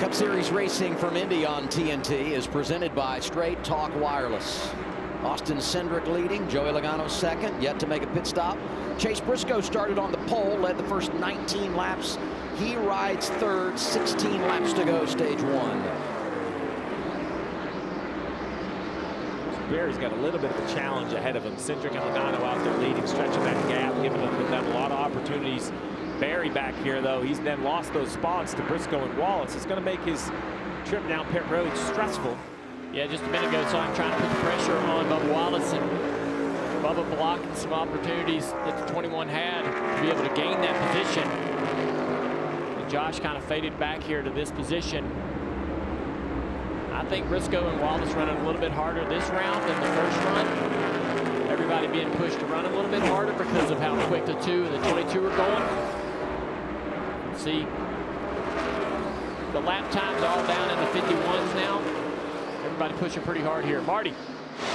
Cup Series racing from Indy on TNT is presented by Straight Talk Wireless. Austin Cindric leading, Joey Logano second, yet to make a pit stop. Chase Briscoe started on the pole, led the first 19 laps. He rides third, 16 laps to go, stage one. Barry's got a little bit of a challenge ahead of him. Cindric and Logano out there leading, stretching that gap, giving them a lot of opportunities. Barry back here, though, he's then lost those spots to Briscoe and Wallace. It's going to make his trip down pit road stressful. Yeah, just a minute ago, saw him trying to put the pressure on Bubba Wallace, and Bubba blocking some opportunities that the 21 had to be able to gain that position. And Josh kind of faded back here to this position. I think Briscoe and Wallace running a little bit harder this round than the first run. Everybody being pushed to run a little bit harder because of how quick the 2 and the 22 are going. See, the lap times all down in the 51s now. Everybody pushing pretty hard here. Marty.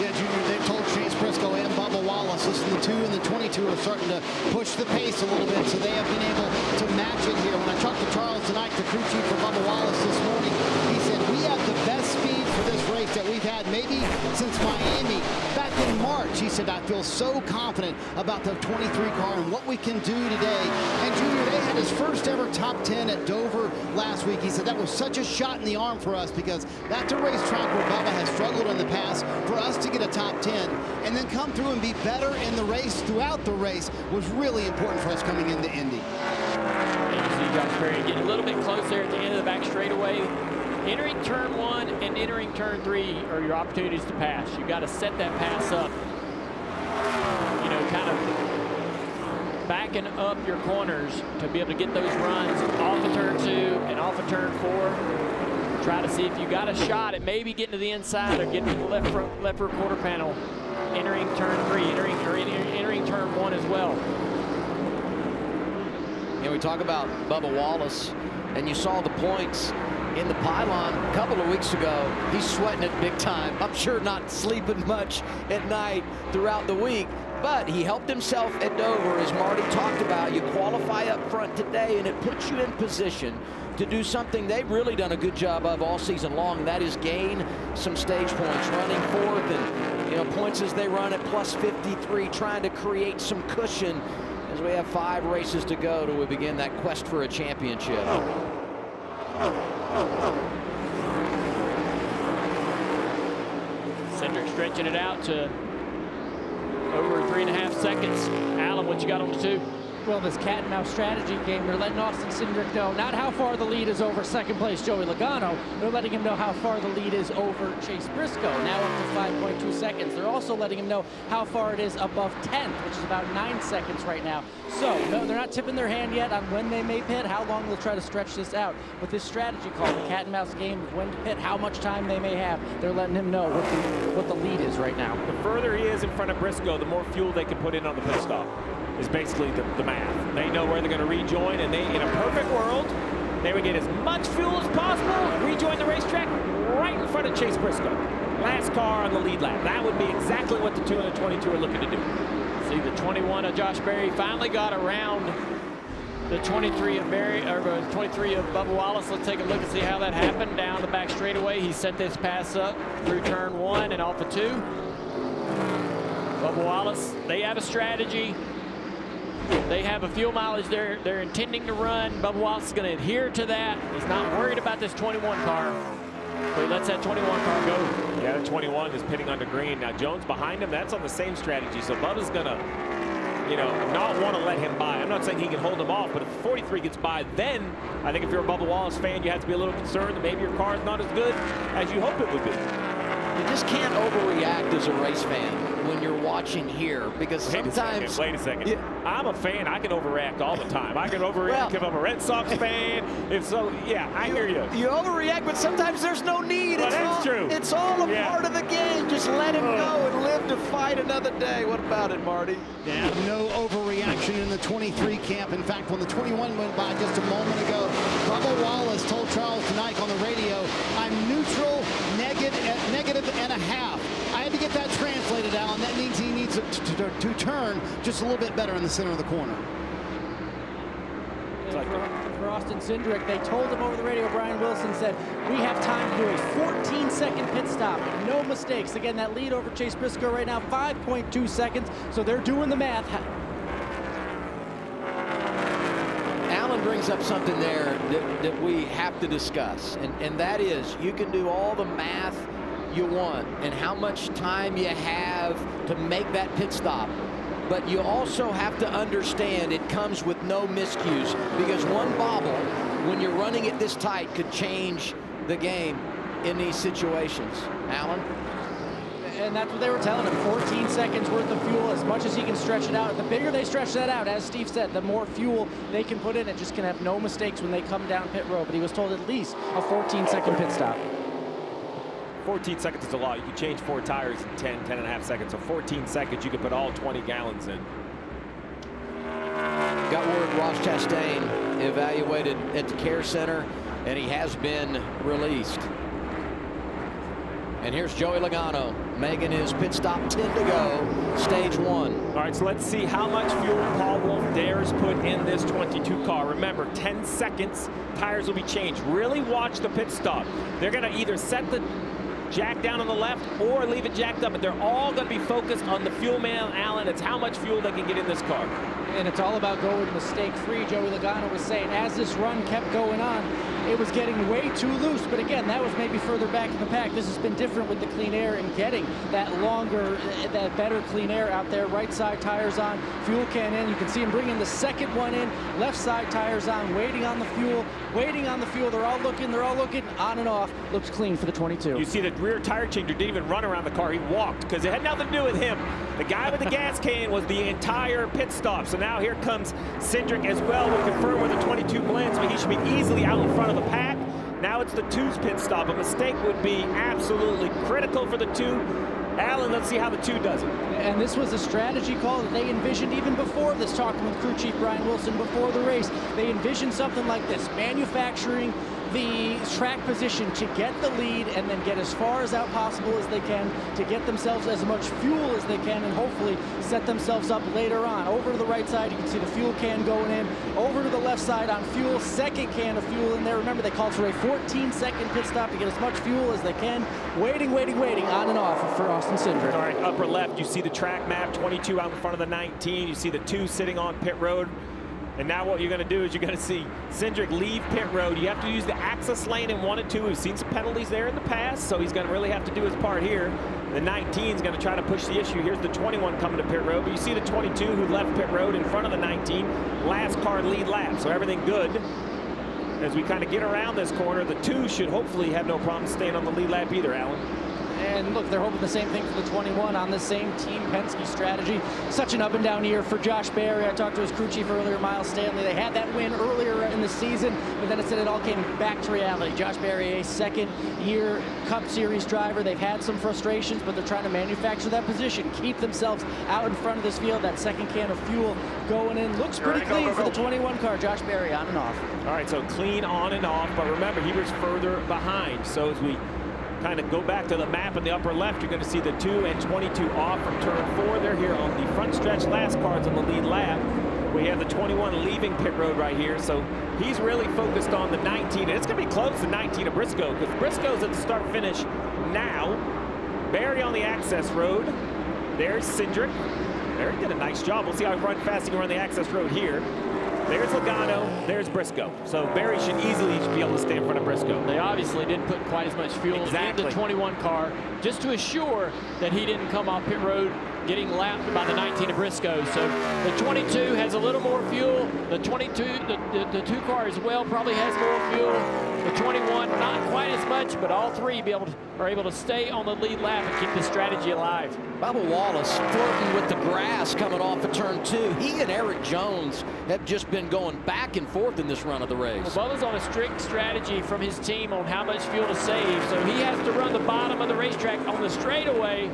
Yeah, Junior, they've told Chase Briscoe and Bubba Wallace, listen, the 2 and the 22 are starting to push the pace a little bit, so they have been able to match it here. When I talked to Charles tonight, the crew chief for Bubba Wallace this morning, he said, we have the best speed for this race that we've had maybe since Miami. Back in March, he said, I feel so confident about the 23 car and what we can do today. And Junior, they had his first ever top 10 at Dover last week. He said that was such a shot in the arm for us because that's a racetrack where Bubba has struggled in the past. For us to get a top 10 and then come through and be better in the race throughout the race was really important for us coming into Indy. And you see Josh Berry getting a little bit close there at the end of the back straightaway. Entering turn 1 and entering turn 3 are your opportunities to pass. You got to set that pass up. You know, kind of backing up your corners to be able to get those runs off of turn 2 and off of turn 4. Try to see if you got a shot at maybe getting to the inside or getting to the left rear quarter panel, entering turn 3, entering turn 1 as well. And we talk about Bubba Wallace, and you saw the points in the pylon a couple of weeks ago. He's sweating it big time. I'm sure not sleeping much at night throughout the week, but he helped himself at Dover, as Marty talked about. You qualify up front today, and it puts you in position to do something they've really done a good job of all season long, and that is gain some stage points, running fourth, and you know, points as they run at plus 53, trying to create some cushion as we have 5 races to go till we begin that quest for a championship. Cindric stretching it out to over 3.5 seconds. Alan, what you got on the 2? Well, this cat and mouse strategy game, they're letting Austin Cindric know not how far the lead is over second place Joey Logano. They're letting him know how far the lead is over Chase Briscoe, now up to 5.2 seconds. They're also letting him know how far it is above 10th, which is about 9 seconds right now. So, no, they're not tipping their hand yet on when they may pit, how long they'll try to stretch this out. But this strategy called the cat and mouse game of when to pit, how much time they may have, they're letting him know what the lead is right now. The further he is in front of Briscoe, the more fuel they can put in on the pit stop. Is basically the math. They know where they're going to rejoin, and they, in a perfect world, they would get as much fuel as possible, rejoin the racetrack right in front of Chase Briscoe. Last car on the lead lap. That would be exactly what the 2 and the 22 are looking to do. See, the 21 of Josh Berry finally got around the 23 of Berry, or 23 of Bubba Wallace. Let's take a look and see how that happened. Down the back straightaway, he set this pass up through turn 1 and off of 2. Bubba Wallace, they have a strategy. They have a fuel mileage they're intending to run. Bubba Wallace is going to adhere to that. He's not worried about this 21 car. So he lets that 21 car go. Yeah, the 21 is pitting under green. Now Jones behind him, that's on the same strategy. So Bubba's going to, you know, not want to let him by. I'm not saying he can hold him off, but if 43 gets by, then I think if you're a Bubba Wallace fan, you have to be a little concerned that maybe your car is not as good as you hope it would be. You just can't overreact as a race fan when you're watching here, because sometimes... Wait a second. Yeah. I'm a fan. I can overreact all the time. I can overreact if I'm a Red Sox fan. If so, yeah, I hear you. You overreact, but sometimes there's no need. Well, that's true. It's all a part of the game. Just let him go and live to fight another day. What about it, Marty? Yeah, no overreaction in the 23 camp. In fact, when the 21 went by just a moment ago, Bubba Wallace told Charles tonight on the radio, I'm neutral, negative and a half. I had to get that translated out, and that means he needs to turn just a little bit better in the center of the corner. It's like for Austin Cindric. They told him over the radio, Brian Wilson said, we have time to do a 14-second pit stop. No mistakes. Again, that lead over Chase Briscoe right now, 5.2 seconds. So they're doing the math. Alan brings up something there that we have to discuss, and that is you can do all the math you want and how much time you have to make that pit stop, but you also have to understand it comes with no miscues, because one bobble when you're running it this tight could change the game in these situations. Alan? And that's what they were telling him, 14 seconds worth of fuel, as much as he can stretch it out. The bigger they stretch that out, as Steve said, the more fuel they can put in. It just can have no mistakes when they come down pit road. But he was told at least a 14-second pit stop. 14 seconds is a lot. You can change 4 tires in 10.5 seconds. So 14 seconds, you can put all 20 gallons in. Got word Ross Chastain evaluated at the care center, and he has been released. And here's Joey Logano making his pit stop, 10 to go, stage 1. All right, so let's see how much fuel Paul Wolfe dares put in this 22 car. Remember, 10 seconds, tires will be changed. Really watch the pit stop. They're going to either set the jack down on the left or leave it jacked up, but they're all going to be focused on the fuel man, Allen. It's how much fuel they can get in this car. And it's all about going mistake-free. Joey Logano was saying as this run kept going on, it was getting way too loose. But again, that was maybe further back in the pack. This has been different with the clean air and getting that longer, that better clean air out there. Right side tires on, fuel can in. You can see him bringing the second one in. Left side tires on, waiting on the fuel, waiting on the fuel. They're all looking on and off. Looks clean for the 22. You see the rear tire changer didn't even run around the car. He walked because it had nothing to do with him. The guy with the gas can was the entire pit stop. So now here comes Cindric as well. We'll confirm where the 22 blends, but he should be easily out in front of the pack. Now it's the 2's pit stop. A mistake would be absolutely critical for the 2. Alan, let's see how the 2 does it. And this was a strategy call that they envisioned even before this, talking with crew chief Brian Wilson before the race. They envisioned something like this, manufacturing the track position to get the lead and then get as far as out possible as they can to get themselves as much fuel as they can and hopefully set themselves up later on. Over to the right side, you can see the fuel can going in. Over to the left side on fuel, second can of fuel in there. Remember, they called for a 14-second pit stop to get as much fuel as they can. Waiting on and off for Austin Cindric. All right, upper left, you see the track map, 22 out in front of the 19. You see the 2 sitting on pit road. And now what you're going to do is you're going to see Cindric leave pit road. You have to use the access lane in 1 and 2. We've seen some penalties there in the past, so he's going to really have to do his part here. The 19 is going to try to push the issue. Here's the 21 coming to pit road, but you see the 22 who left pit road in front of the 19. Last car lead lap, so everything good. As we kind of get around this corner, the 2 should hopefully have no problem staying on the lead lap either, Alan. And look, they're hoping the same thing for the 21 on the same Team Penske strategy. Such an up-and-down year for Josh Berry. I talked to his crew chief earlier, Miles Stanley. They had that win earlier in the season, but then it said it all came back to reality. Josh Berry, a second-year Cup Series driver. They've had some frustrations, but they're trying to manufacture that position, keep themselves out in front of this field. That second can of fuel going in. Looks pretty clean for the 21 car. Josh Berry on and off. All right, so clean on and off, but remember, he was further behind. So as we kind of go back to the map in the upper left, you're going to see the 2 and 22 off from turn 4. They're here on the front stretch. Last car's on the lead lap. We have the 21 leaving pit road right here. So he's really focused on the 19. And it's going to be close to 19 of Briscoe, because Briscoe's at the start finish now. Berry on the access road. There's Cindric. Berry did a nice job. We'll see how fast he can run the access road here. There's Logano, there's Briscoe. So Berry should easily be able to stay in front of Briscoe. They obviously didn't put quite as much fuel in the 21 car just to assure that he didn't come off pit road getting lapped by the 19 of Briscoe. So the 22 has a little more fuel. The 22, the 2 car as well probably has more fuel. The 21 not quite as much, but all 3 are able to stay on the lead lap and keep the strategy alive. Bubba Wallace flirting with the grass coming off of turn 2. He and Eric Jones have just been going back and forth in this run of the race. Well, Bubba's on a strict strategy from his team on how much fuel to save, so he has to run the bottom of the racetrack on the straightaway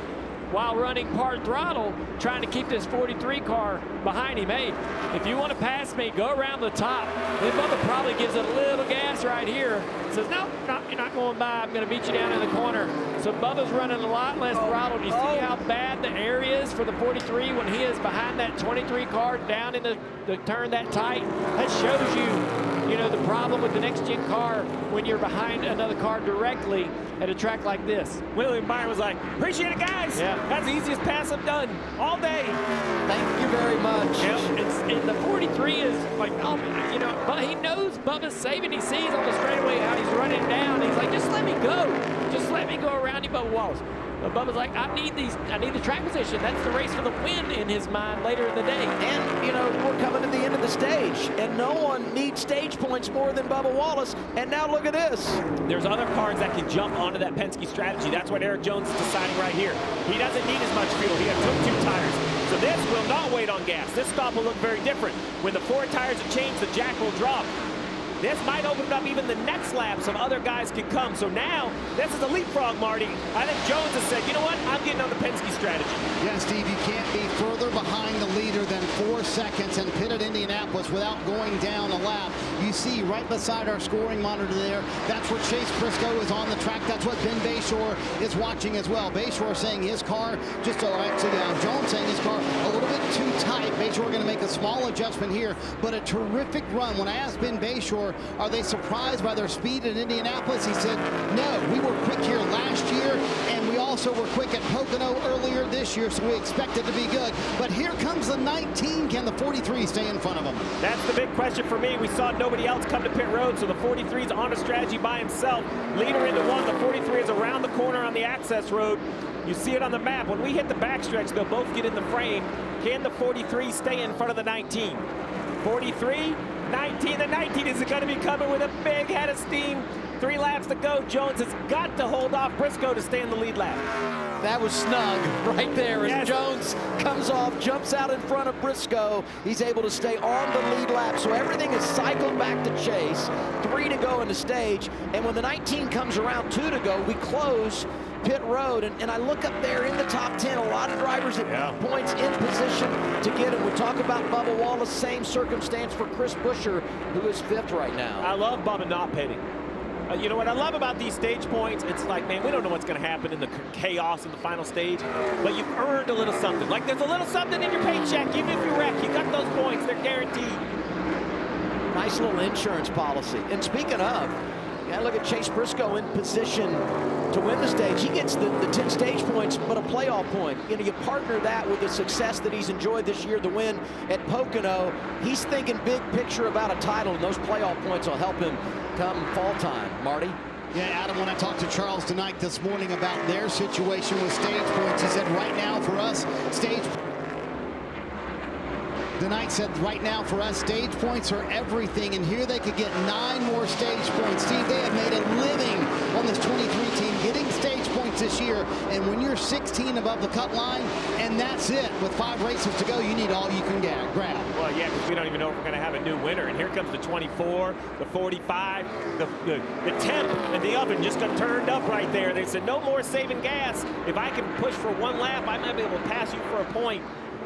while running part throttle, trying to keep this 43 car behind him. Hey, if you want to pass me, go around the top. Then Bubba probably gives it a little gas right here. Says, no, you're not going by. I'm going to beat you down in the corner. So Bubba's running a lot less throttle. Do you see how bad the air is for the 43 when he is behind that 23 car down in the turn that tight? That shows you You know, the problem with the next-gen car when you're behind another car directly at a track like this. William Byron was like, appreciate it, guys. Yeah. That's the easiest pass I've done all day. Thank you very much. Yep. And the 43 is like, oh, you know, but he knows Bubba's saving. He sees on the straightaway how he's running down. He's like, just let me go. Just let me go around you, Bubba Wallace. But Bubba's like, I need the track position. That's the race for the win in his mind later in the day. And, you know, we're coming to the end of the stage, and no one needs stage points more than Bubba Wallace. And now look at this. There's other cars that can jump onto that Penske strategy. That's what Eric Jones is deciding right here. He doesn't need as much fuel. He took 2 tires. So this will not wait on gas. This stop will look very different. When the 4 tires have changed, the jack will drop. This might open up even the next lap so other guys can come. So now, this is a leapfrog, Marty. I think Jones has said, you know what, I'm getting on the Penske strategy. Yeah, Steve, you can't be further behind the leader than 4 seconds and pit at Indianapolis without going down a lap. You see right beside our scoring monitor there, that's where Chase Briscoe is on the track. That's what Ben Bayshore is watching as well. Bayshore saying his car, Jones saying his car a little bit too tight. Bayshore going to make a small adjustment here, but a terrific run. When I asked Ben Bayshore, are they surprised by their speed in Indianapolis? He said, no, we were quick here last year, and we also were quick at Pocono earlier this year, so we expect it to be good. But here comes the 19. Can the 43 stay in front of them? That's the big question for me. We saw nobody else come to pit road, so the 43 is on a strategy by himself. Leader into 1, the 43 is around the corner on the access road. You see it on the map. When we hit the backstretch, they'll both get in the frame. Can the 43 stay in front of the 19? 43, 19. The 19 is going to be coming with a big head of steam. 3 laps to go. Jones has got to hold off Briscoe to stay in the lead lap. That was snug right there as Jones comes off, jumps out in front of Briscoe. He's able to stay on the lead lap, so everything is cycled back to Chase. 3 to go in the stage, and when the 19 comes around, 2 to go, we close pit road, and I look up there in the top 10, a lot of drivers at points in position to get him. We talk about Bubba Wallace, same circumstance for Chris Buescher, who is 5th right now. I love Bubba not pitting. You know what I love about these stage points? It's like, man, we don't know what's going to happen in the chaos in the final stage, but you've earned a little something. Like, there's a little something in your paycheck. Even if you wreck, you got those points. They're guaranteed. Nice little insurance policy. And speaking of, you gotta look at Chase Briscoe in position to win the stage. He gets the 10 stage points, but a playoff point. You know, you partner that with the success that he's enjoyed this year, the win at Pocono. He's thinking big picture about a title, and those playoff points will help him come fall time. Marty? Yeah, Adam, when I talked to Charles tonight this morning about their situation with stage points, he said right now for us, Tonight said right now for us, stage points are everything, and here they could get 9 more stage points. Steve, they have made a living on this 23 team getting stage points this year, and when you're 16 above the cut line, and that's it, with 5 races to go, you need all you can grab. Well, yeah, because we don't even know if we're going to have a new winner, and here comes the 24, the 45, the temp and the oven just got turned up right there. They said, no more saving gas. If I can push for 1 lap, I might be able to pass you for a point.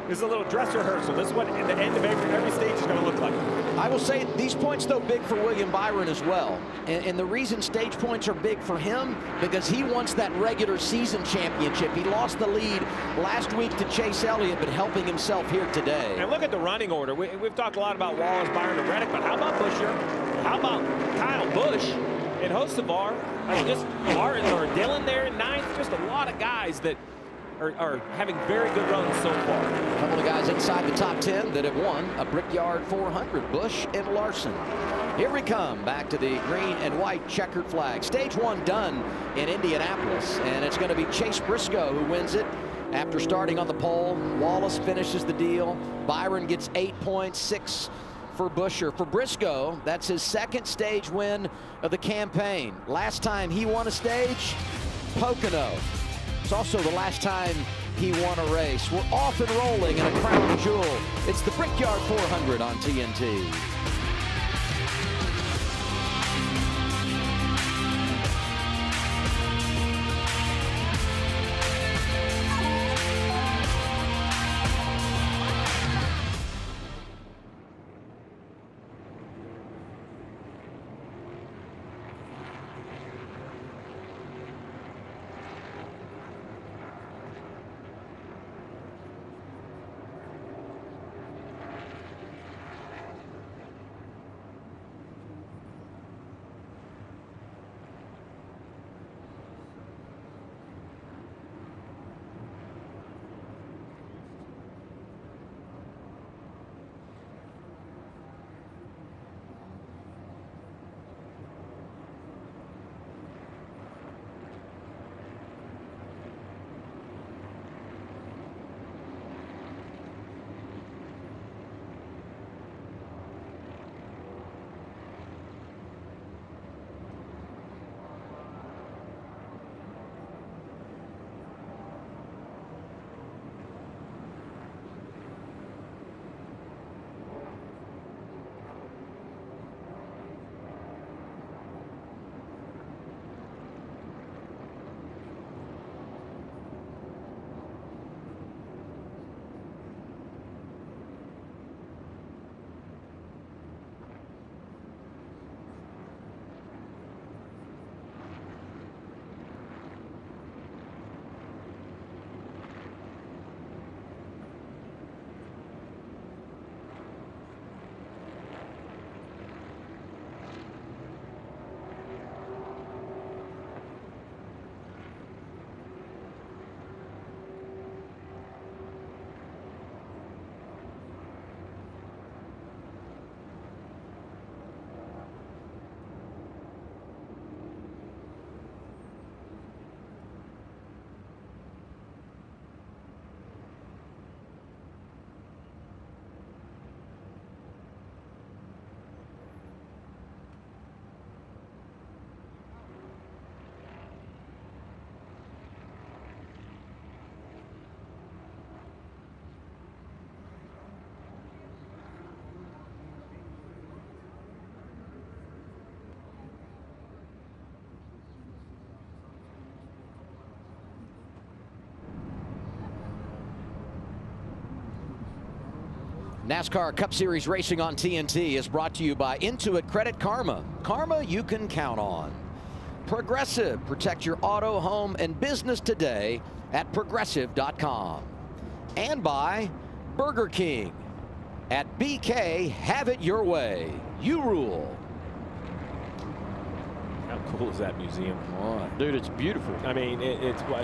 This is a little dress rehearsal. This is what at the end of every stage is going to look like. I will say these points, though, big for William Byron as well. And the reason stage points are big for him, because he wants that regular season championship. He lost the lead last week to Chase Elliott, but helping himself here today. And look at the running order. We've talked a lot about Wallace, Byron, and Reddick, but how about Buescher? How about Kyle Busch and Hocevar? I mean, just Martin or Dillon there in 9th. Just a lot of guys that are having very good runs so far. A couple of guys inside the top 10 that have won a Brickyard 400, Busch and Larson. Here we come back to the green and white checkered flag. Stage 1 done in Indianapolis, and it's going to be Chase Briscoe who wins it after starting on the pole. Wallace finishes the deal. Byron gets 8 points, 6 for Buescher. For Briscoe, that's his 2nd stage win of the campaign. Last time he won a stage, Pocono. It's also the last time he won a race. We're off and rolling in a crown jewel. It's the Brickyard 400 on TNT. NASCAR Cup Series racing on TNT is brought to you by Intuit Credit Karma. Karma you can count on. Progressive, protect your auto, home, and business today at progressive.com. And by Burger King. At BK, have it your way. You rule. How cool is that museum? Oh, dude, it's beautiful. I mean,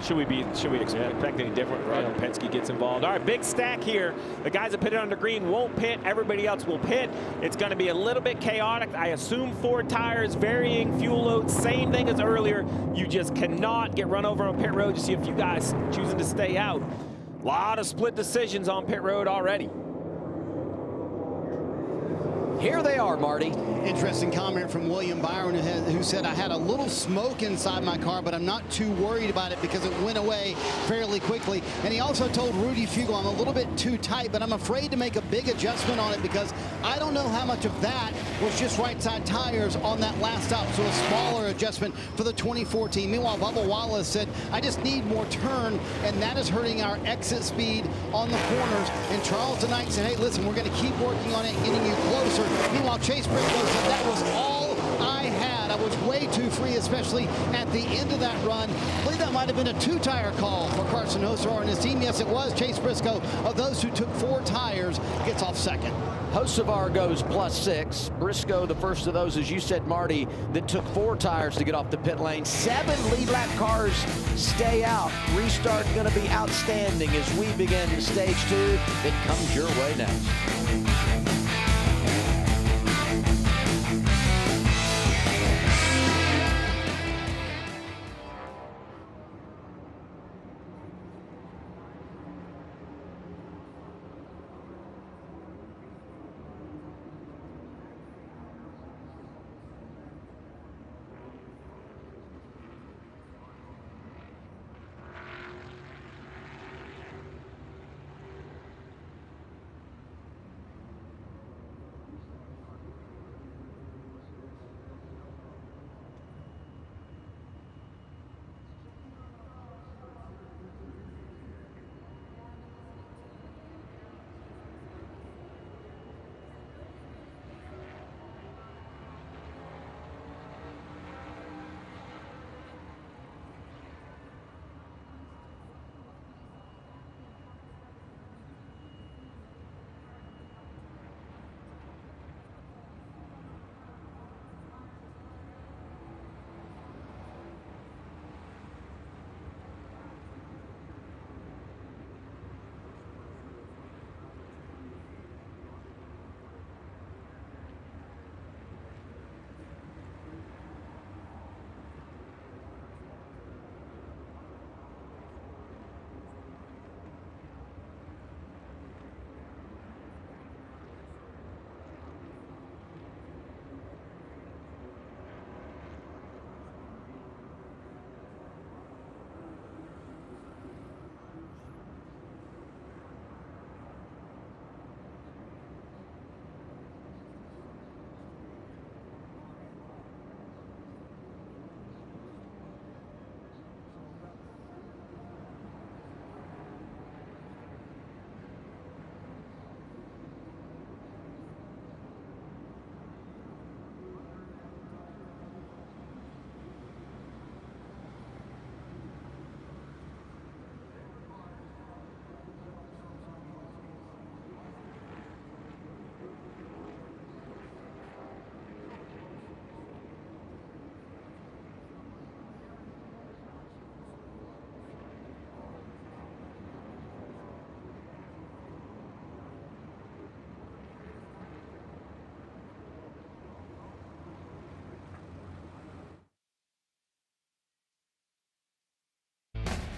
should we expect any different? Right. Penske gets involved. All right, big stack here. The guys that pitted under green won't pit. Everybody else will pit. It's going to be a little bit chaotic. I assume 4 tires, varying fuel loads, same thing as earlier. You just cannot get run over on pit road. You see a few guys choosing to stay out. A lot of split decisions on pit road already. Here they are, Marty. Interesting comment from William Byron, who said, I had a little smoke inside my car, but I'm not too worried about it because it went away fairly quickly. And he also told Rudy Fugle, I'm a little bit too tight, but I'm afraid to make a big adjustment on it because I don't know how much of that was just right side tires on that last stop. So a smaller adjustment for the 2014. Meanwhile, Bubba Wallace said, I just need more turn, and that is hurting our exit speed on the corners. And Charles tonight said, hey, listen, we're going to keep working on it, getting you closer. Meanwhile, Chase Briscoe said that was all I had. I was way too free, especially at the end of that run. I believe that might have been a 2-tire call for Carson Hocevar and his team. Yes, it was. Chase Briscoe, of those who took 4 tires, gets off second. Hocevar goes +6. Briscoe, the first of those, as you said, Marty, that took 4 tires to get off the pit lane. 7 lead lap cars stay out. Restart going to be outstanding as we begin stage 2. It comes your way next.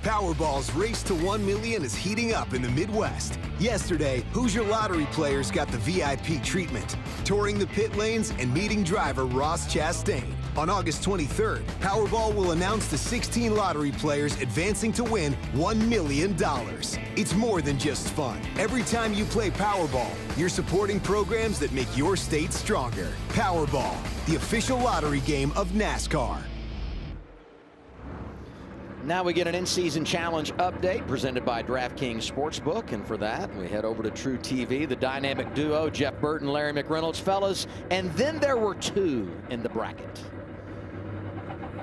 Powerball's race to $1 million is heating up in the Midwest. Yesterday, Hoosier Lottery players got the VIP treatment, touring the pit lanes and meeting driver Ross Chastain. On August 23rd, Powerball will announce the 16 lottery players advancing to win $1 million. It's more than just fun. Every time you play Powerball, you're supporting programs that make your state stronger. Powerball, the official lottery game of NASCAR. Now we get an in-season challenge update presented by DraftKings Sportsbook. And for that, we head over to True TV, the dynamic duo, Jeff Burton, Larry McReynolds, fellas. And then there were two in the bracket.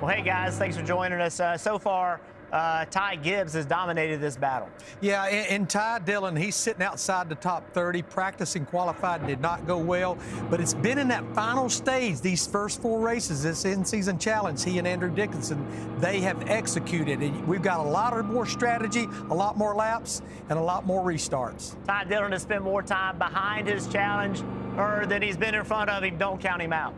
Well, hey, guys, thanks for joining us. So far, Ty Gibbs has dominated this battle. Yeah, and Ty Dillon, he's sitting outside the top 30. Practicing qualified did not go well, but it's been in that final stage, these first 4 races, this in-season challenge. He and Andrew Dickinson, they have executed. We've got a lot more strategy, a lot more laps, and a lot more restarts. Ty Dillon has spent more time behind his challenger than he's been in front of him. Don't count him out.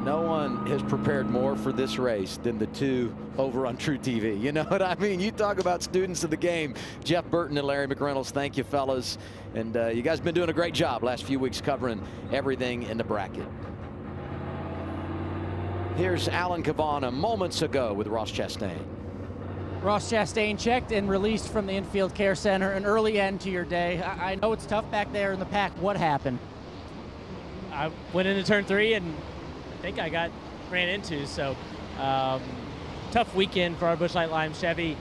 No one has prepared more for this race than the two over on True TV. You know what I mean? You talk about students of the game. Jeff Burton and Larry McReynolds, thank you, fellas. And you guys have been doing a great job last few weeks covering everything in the bracket. Here's Alan Cavana moments ago with Ross Chastain. Ross Chastain checked and released from the infield care center. An early end to your day. I know it's tough back there in the pack. What happened? I went into turn 3 and I think I got ran into, so tough weekend for our Busch Light Lime Chevy,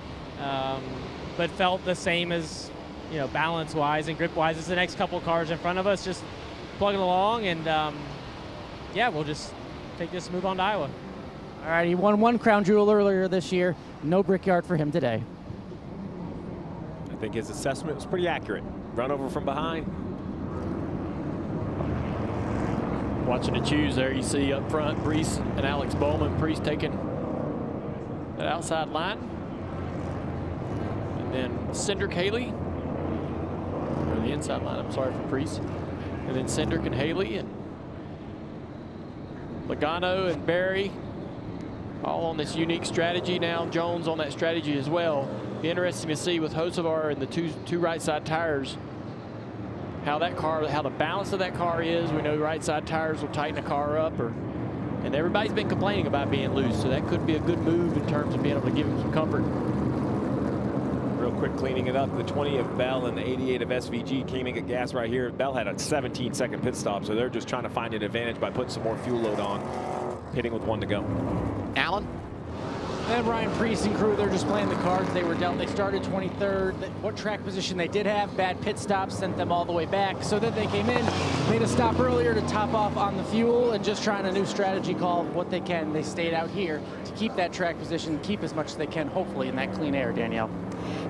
but felt the same as, you know, balance-wise and grip-wise. It's the next couple cars in front of us, just plugging along, and yeah, we'll just take this and move on to Iowa. All right, he won 1 crown jewel earlier this year. No Brickyard for him today. I think his assessment was pretty accurate. Run over from behind. Watching the choose there, you see up front, Preece and Alex Bowman. Preece taking that outside line. And then Cindric Haley, or the inside line, I'm sorry, for Preece. And then Cindric and Haley and Logano and Barry, all on this unique strategy now. Jones on that strategy as well. Be interesting to see with Hocevar and the two right side tires, how the balance of that car is. We know right side tires will tighten the car up, and everybody's been complaining about being loose, so that could be a good move in terms of being able to give him some comfort. Real quick cleaning it up, the 20 of Bell and the 88 of SVG came in at gas right here. Bell had a 17-second pit stop, so they're just trying to find an advantage by putting some more fuel load on, pitting with 1 to go. Alan? And Ryan Preece and crew, they're just playing the cards they were dealt. They started 23rd. What track position they did have, bad pit stops sent them all the way back. So then they came in, made a stop earlier to top off on the fuel, and just trying a new strategy call of what they can. They stayed out here to keep that track position, keep as much as they can, hopefully, in that clean air, Danielle.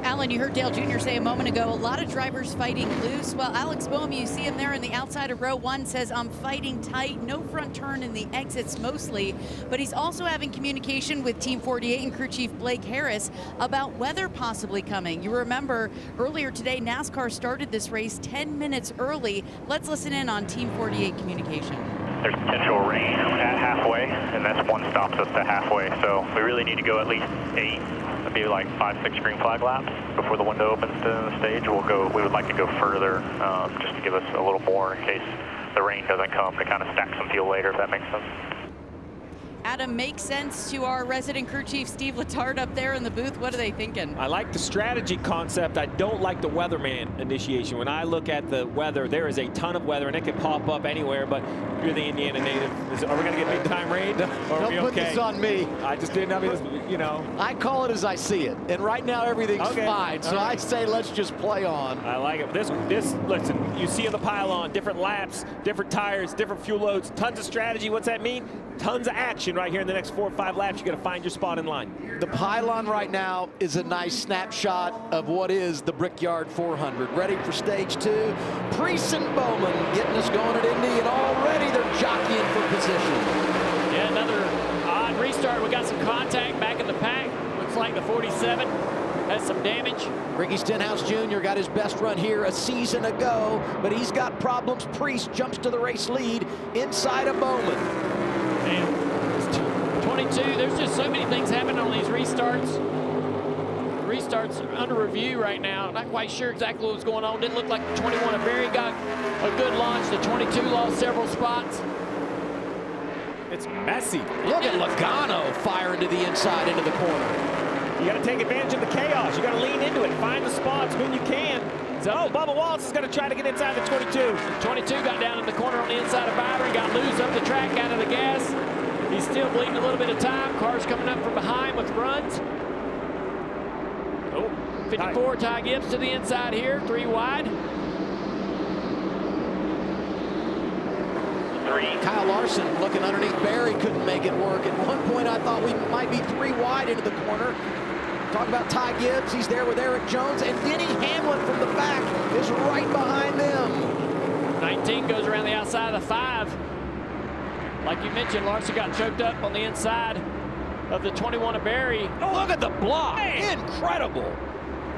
Alan, you heard Dale Jr. say a moment ago, a lot of drivers fighting loose. Well, Alex Bowman, you see him there in the outside of row 1, says, I'm fighting tight, no front turn in the exits mostly. But he's also having communication with Team 48 and crew chief Blake Harris about weather possibly coming. You remember earlier today, NASCAR started this race 10 minutes early. Let's listen in on Team 48 communication. There's potential rain at halfway, and that's 1 stops us to halfway. So we really need to go at least 8, maybe like 5, 6 green flag laps before the window opens to the stage. We would like to go further, just to give us a little more in case the rain doesn't come, to kind of stack some fuel later, if that makes sense. Adam, makes sense to our resident crew chief, Steve Letarte, up there in the booth. What are they thinking? I like the strategy concept. I don't like the weatherman initiation. When I look at the weather, there is a ton of weather, and it can pop up anywhere, but you're the Indiana native. Are we going to get big time rain? Don't put this on me. I just didn't, you know. I call it as I see it, and right now everything's fine, so I say let's just play on. I like it. This, listen, you see in the pylon, different laps, different tires, different fuel loads, tons of strategy. What's that mean? Tons of action right here in the next 4 or 5 laps. You got to find your spot in line. The pylon right now is a nice snapshot of what is the Brickyard 400. Ready for stage 2. Preece and Bowman getting us going at Indy, and already they're jockeying for position. Yeah, another odd restart. We got some contact back in the pack. Looks like the 47 has some damage. Ricky Stenhouse Jr. got his best run here a season ago, but he's got problems. Preece jumps to the race lead inside of Bowman. And 22, there's just so many things happening on these restarts. The restarts are under review right now. Not quite sure exactly what was going on. Didn't look like the 21 of Barry got a good launch. The 22 lost several spots. It's messy. Look at Logano firing to the inside into the corner. You got to take advantage of the chaos. You got to lean into it. Find the spots when you can. He's up. Oh, Bubba Wallace is going to try to get inside the 22. 22 got down in the corner on the inside of Byron, got loose up the track out of the gas. He's still bleeding a little bit of time. Cars coming up from behind with runs. Oh, 54, Ty Gibbs to the inside here, 3 wide. 3. Kyle Larson looking underneath Barry, couldn't make it work. At one point, I thought we might be 3 wide into the corner. Talk about Ty Gibbs, he's there with Eric Jones, and Denny Hamlin from the back is right behind them. 19 goes around the outside of the 5. Like you mentioned, Larson got choked up on the inside of the 21 of Barry. Oh, look at the block. Incredible.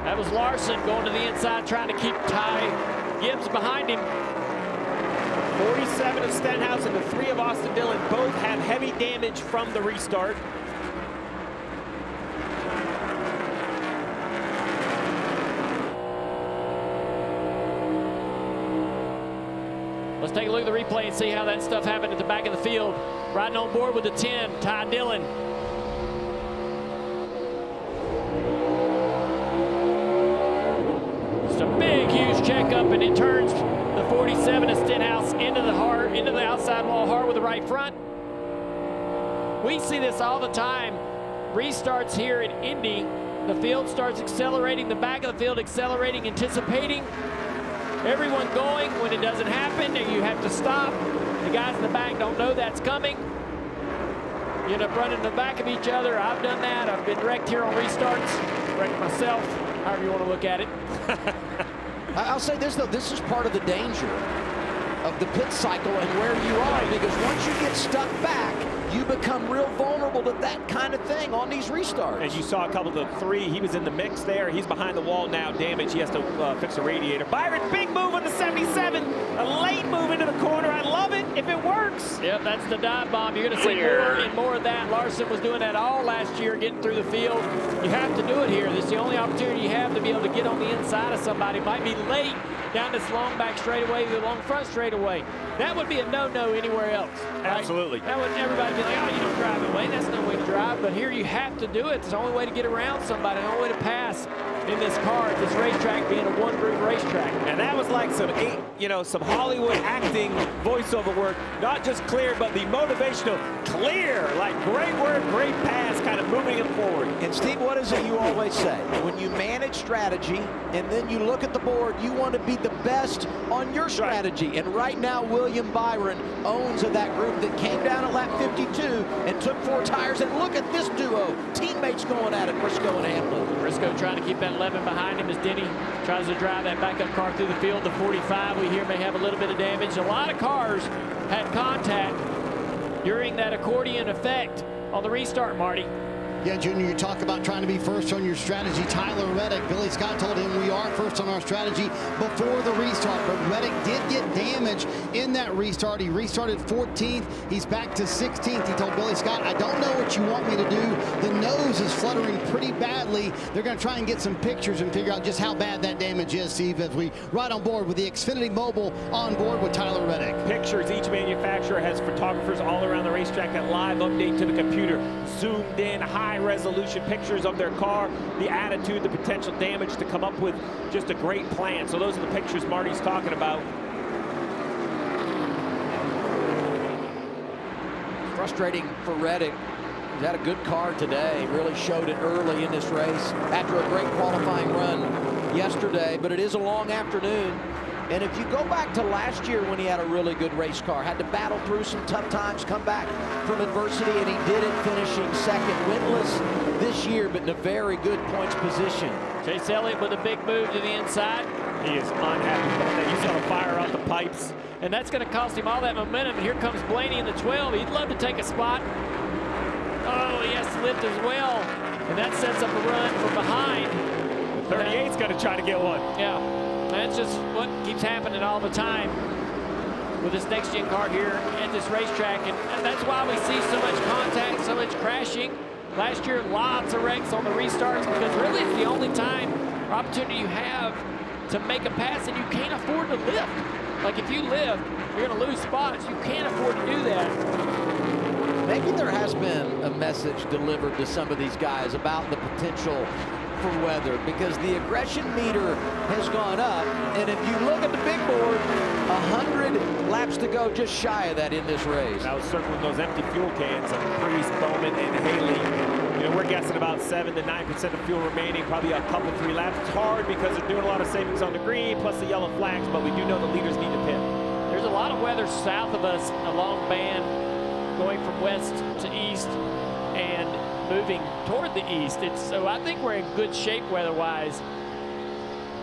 That was Larson going to the inside, trying to keep Ty Gibbs behind him. 47 of Stenhouse and the 3 of Austin Dillon both have heavy damage from the restart. Let's take a look at the replay and see how that stuff happened at the back of the field. Riding on board with the 10, Ty Dillon. Just a big, huge checkup, and it turns the 47 of Stenhouse into the outside wall hard with the right front. We see this all the time. Restarts here at Indy. The field starts accelerating, the back of the field accelerating, anticipating. Everyone going. When it doesn't happen, you have to stop. The guys in the back don't know that's coming. You end up running in the back of each other. I've done that. I've been wrecked here on restarts. Wrecked myself, however you want to look at it. I'll say this, though. This is part of the danger of the pit cycle and where you are, because once you get stuck back, you become real vulnerable to that kind of thing on these restarts. As you saw a couple of the 3, he was in the mix there. He's behind the wall now, damaged. He has to fix a radiator. Byron, big move on the 77. A late move into the corner. I love it if it works. Yep, that's the dive bomb. You're going to see more and more of that. Larson was doing that all last year, getting through the field. You have to do it here. This is the only opportunity you have to be able to get on the inside of somebody. Might be late down this long back straightaway, the long front straightaway. That would be a no-no anywhere else. Right? Absolutely. That would everybody be like, oh, you don't drive away. That's no way to drive. But here you have to do it. It's the only way to get around somebody, the only way to pass in this car at this racetrack, being a one-group racetrack. And that was like some Hollywood acting voiceover work. Not just clear, but the motivational clear. Like great work, great pass, kind of moving him forward. And Steve, what is it you always say? When you manage strategy and then you look at the board, you want to be the best on your strategy. Right. And right now, William Byron owns of that group that came down at lap 52 and took 4 tires. And look at this duo. Teammates going at it, Briscoe and Hamlin. Briscoe trying to keep that 11 behind him as Denny tries to drive that backup car through the field. The 45 we hear may have a little bit of damage. A lot of cars had contact during that accordion effect on the restart, Marty. Yeah, Junior, you talk about trying to be first on your strategy. Tyler Reddick, Billy Scott told him we are first on our strategy before the restart, but Reddick did get damage in that restart. He restarted 14th. He's back to 16th. He told Billy Scott, I don't know what you want me to do. The nose is fluttering pretty badly. They're going to try and get some pictures and figure out just how bad that damage is, Steve, as we ride on board with the Xfinity Mobile on board with Tyler Reddick. Pictures. Each manufacturer has photographers all around the racetrack that live update to the computer. Zoomed in, high-resolution pictures of their car, the attitude, the potential damage, to come up with just a great plan. So those are the pictures Marty's talking about. Frustrating for Reddick. He's had a good car today. Really showed it early in this race after a great qualifying run yesterday, but it is a long afternoon. And if you go back to last year when he had a really good race car, had to battle through some tough times, come back from adversity, and he did it, finishing second, winless this year, but in a very good points position. Chase Elliott with a big move to the inside. He is unhappy about that. You saw the fire out the pipes. And that's going to cost him all that momentum. And here comes Blaney in the 12. He'd love to take a spot. Oh, he has to lift as well. And that sets up a run from behind. 38's going to try to get one. Yeah. That's just what keeps happening all the time with this next-gen car here at this racetrack. And that's why we see so much contact, so much crashing. Last year, lots of wrecks on the restarts, because really it's the only time or opportunity you have to make a pass, and you can't afford to lift. Like if you lift, you're going to lose spots. You can't afford to do that. Maybe there has been a message delivered to some of these guys about the potential for weather because the aggression meter has gone up. And if you look at the big board, 100 laps to go, just shy of that in this race. I was circling those empty fuel cans of Priest, Bowman, and Haley. You know, we're guessing about 7 to 9% of fuel remaining, probably a couple, 3 laps. It's hard because they're doing a lot of savings on the green, plus the yellow flags, but we do know the leaders need to pit. There's a lot of weather south of us along band, going from west to east and moving toward the east. So I think we're in good shape weather-wise.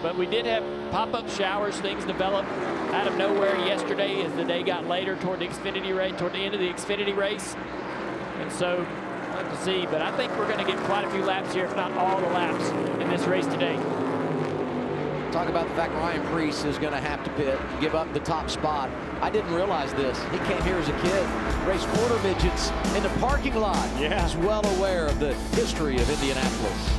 But we did have pop-up showers. Things developed out of nowhere yesterday as the day got later toward the Xfinity race, toward the end of the Xfinity race. And so we'll have to see. But I think we're going to get quite a few laps here, if not all the laps in this race today. Talk about the fact Ryan Preece is going to have to pit, give up the top spot. I didn't realize this. He came here as a kid, raced quarter midgets in the parking lot. Yeah. He's well aware of the history of Indianapolis.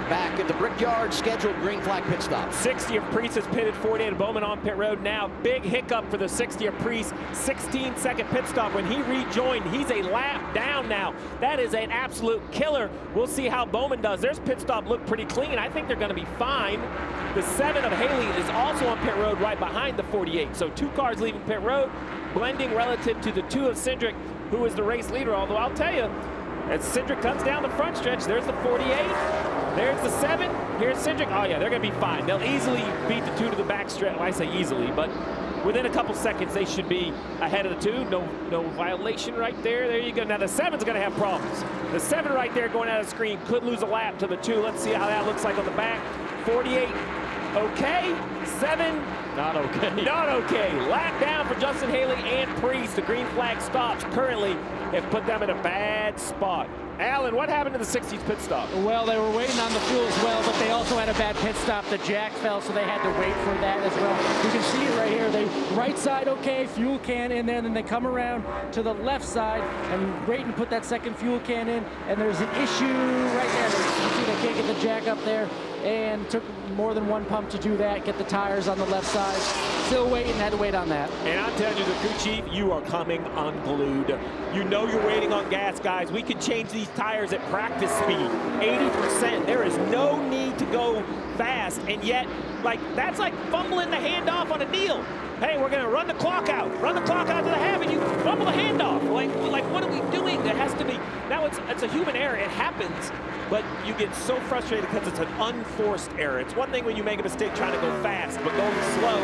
Back at the Brickyard scheduled green flag pit stop. 60 of Priest has pitted, 48 of Bowman on pit road now. Big hiccup for the 60 of Priest. 16-second pit stop when he rejoined. He's a lap down now. That is an absolute killer. We'll see how Bowman does. Their pit stop looked pretty clean. I think they're going to be fine. The 7 of Haley is also on pit road right behind the 48. So 2 cars leaving pit road, blending relative to the 2 of Cindric, who is the race leader. Although I'll tell you, as Cindric comes down the front stretch, there's the 48. There's the 7. Here's Cindric. Oh, yeah, they're going to be fine. They'll easily beat the 2 to the back stretch. Well, I say easily, but within a couple seconds, they should be ahead of the 2. No violation right there. There you go. Now, the 7's going to have problems. The 7 right there going out of the screen could lose a lap to the 2. Let's see how that looks like on the back. 48 Okay, 7. Not okay. Not okay. Lap down for Justin Haley and Priest. The green flag stops currently have put them in a bad spot. Alan, what happened to the 60s pit stop? Well, they were waiting on the fuel as well, but they also had a bad pit stop. The jack fell, so they had to wait for that as well. You can see it right here. They right side, okay, fuel can in there, and then they come around to the left side, and Brayton put that second fuel can in, and there's an issue right there. You see they can't get the jack up there, and took more than one pump to do that, get the tires on the left side. Still waiting, had to wait on that. And I'm telling you, the crew chief, you are coming unglued. You know you're waiting on gas, guys. We could change these tires at practice speed, 80%. There is no need to go fast, and yet, like, that's like fumbling the handoff on a deal. Hey, we're gonna run the clock out. Run the clock out to the half, and you fumble the handoff. Like what are we doing? There has to be, now it's a human error, it happens, but you get so frustrated because it's an unforced error. It's one thing when you make a mistake trying to go fast, but going slow,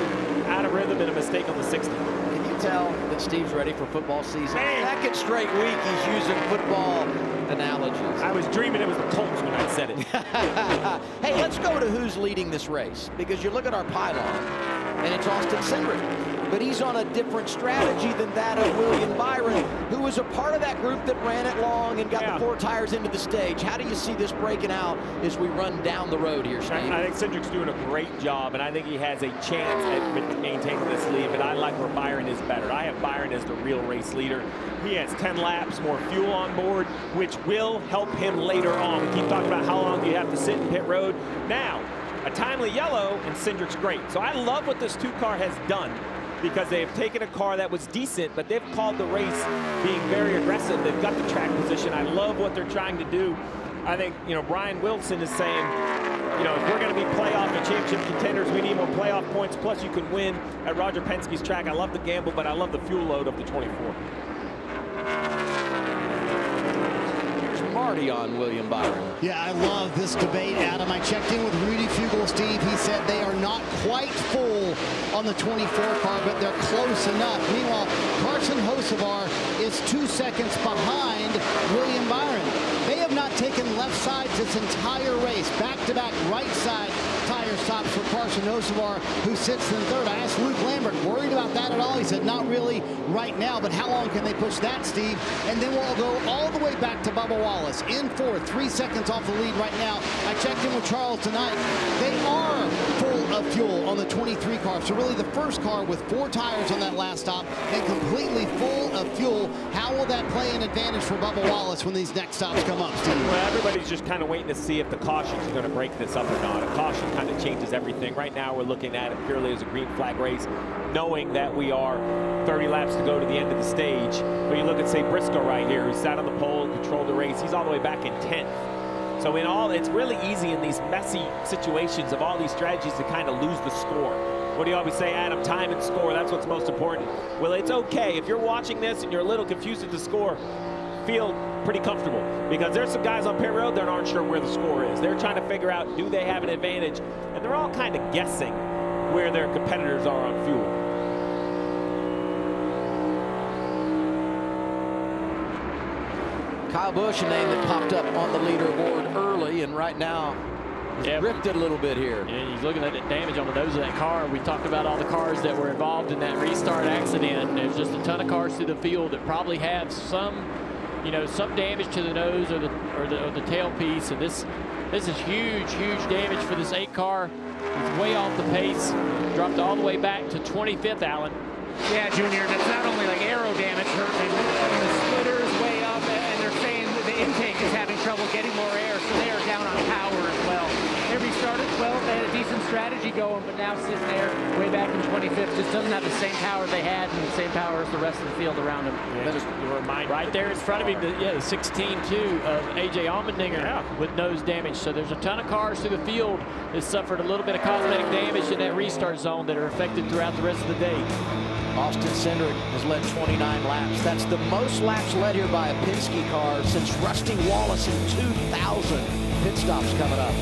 out of rhythm, and a mistake on the 60. Can you tell that Steve's ready for football season? Second straight week he's using football analogies. I was dreaming it was the Colts when I said it. Hey, let's go to who's leading this race, because you look at our pylon, and it's Austin Cindric, but he's on a different strategy than that of William Byron, who was a part of that group that ran it long and got the 4 tires into the stage. How do you see this breaking out as we run down the road here, Steve? I think Cindric's doing a great job, and I think he has a chance at maintaining this lead, but I like where Byron is better. I have Byron as the real race leader. He has 10 laps more fuel on board, which will help him later on. We keep talking about how long you have to sit in pit road. Now, a timely yellow, and Cindric's great. So I love what this 2 car has done, because they have taken a car that was decent, but they've called the race being very aggressive. They've got the track position. I love what they're trying to do. I think, you know, Brian Wilson is saying, you know, if we're going to be playoff and championship contenders, we need more playoff points, plus you can win at Roger Penske's track. I love the gamble, but I love the fuel load of the 24. Marty on William Byron. Yeah, I love this debate, Adam. I checked in with Rudy Fugel, Steve. He said they are not quite full on the 24 car, but they're close enough. Meanwhile, Carson Hocevar is 2 seconds behind William Byron. They have not taken left sides this entire race. Back-to-back right side tire stops for Carson Hocevar, who sits in third. I asked Luke Lambert, worried about that at all? He said, not really right now, but how long can they push that, Steve? And then we'll go all the way back to Bubba Wallace in fourth, 3 seconds off the lead right now. I checked in with Charles tonight. They are full of fuel on the 23 car. So really the first car with 4 tires on that last stop and completely full of fuel. How will that play an advantage for Bubba Wallace when these next stops come up, Steve? Well, everybody's just kind of waiting to see if the cautions are going to break this up or not. A caution kind of changes everything. Right now we're looking at it purely as a green flag race, knowing that we are 30 laps to go to the end of the stage. But you look at, say, Briscoe right here, who sat on the pole and controlled the race. He's all the way back in 10th. So in all, it's really easy in these messy situations of all these strategies to kind of lose the score. What do you always say, Adam? Time and score, that's what's most important. Well, it's okay. If you're watching this and you're a little confused at the score, feel pretty comfortable, because there's some guys on pit road that aren't sure where the score is. They're trying to figure out, do they have an advantage? And they're all kind of guessing where their competitors are on fuel. Kyle Busch, a name that popped up on the leaderboard early, and right now he's drifted a little bit here. Yeah, he's looking at the damage on the nose of that car. We talked about all the cars that were involved in that restart accident. There's just a ton of cars through the field that probably have some, you know, some damage to the nose or the tailpiece. And this is huge damage for this 8 car. He's way off the pace. Dropped all the way back to 25th, Alan. Yeah, Junior, that's not only like aero damage, the splitter is way up, and they're saying that the intake is having trouble getting more air, so they are down on power as well. They restarted 12, they had a decent strategy going, but now sitting there way back in 25th, just doesn't have the same power they had and the same power as the rest of the field around him. Yeah, just a reminder. Right there in front of him, the 16-2 of A.J. Allmendinger with nose damage. So there's a ton of cars through the field that suffered a little bit of cosmetic damage in that restart zone that are affected throughout the rest of the day. Austin Cindric has led 29 laps. That's the most laps led here by a Penske car since Rusty Wallace in 2000. Pit stops coming up.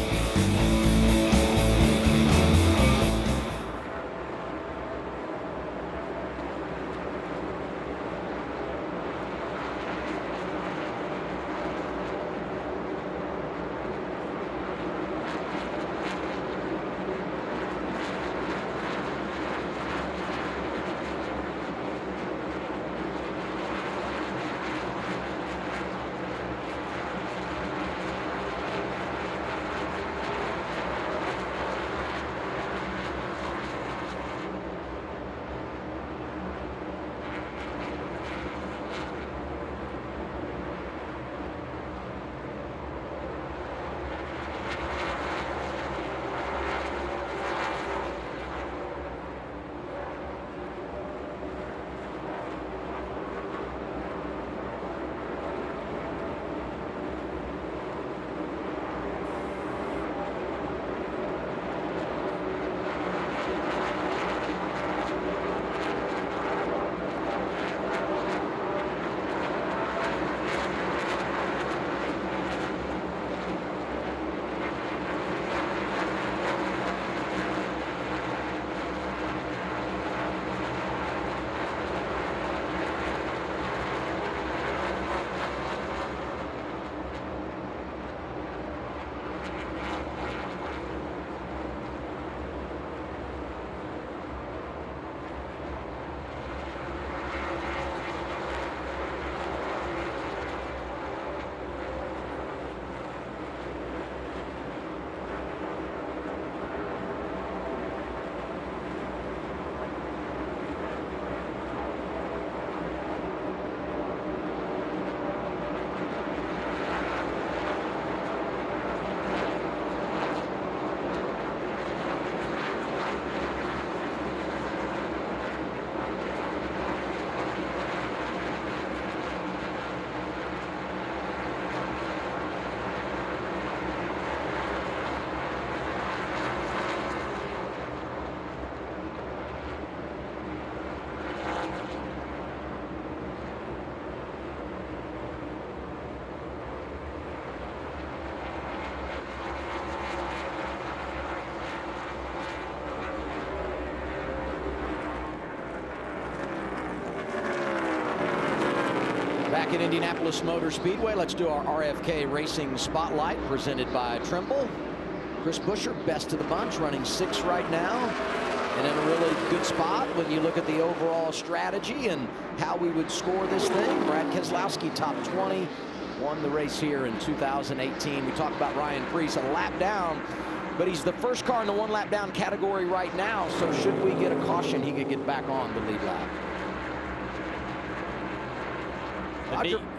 Back at Indianapolis Motor Speedway, let's do our RFK Racing Spotlight presented by Trimble. Chris Buescher, best of the bunch, running 6th right now, and in a really good spot when you look at the overall strategy and how we would score this thing. Brad Keselowski, top 20, won the race here in 2018. We talked about Ryan Preece, a lap down, but he's the first car in the 1 lap down category right now, so should we get a caution, he could get back on the lead lap.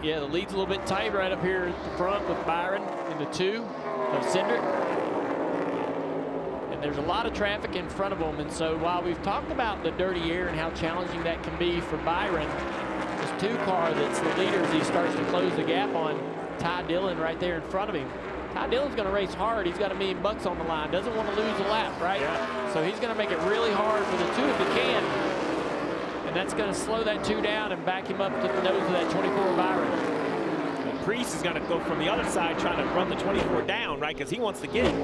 Yeah, the lead's a little bit tight right up here at the front with Byron in the 2 of Cindric. And there's a lot of traffic in front of them. And so while we've talked about the dirty air and how challenging that can be for Byron, this 2 car that's the leader as he starts to close the gap on Ty Dillon right there in front of him. Ty Dillon's going to race hard. He's got $1 million on the line. Doesn't want to lose a lap, right? Yeah. So he's going to make it really hard for the 2 if he can. And that's going to slow that 2 down and back him up to the nose of that 24 Byron. And Preece is going to go from the other side trying to run the 24 down, right? Because he wants to get it.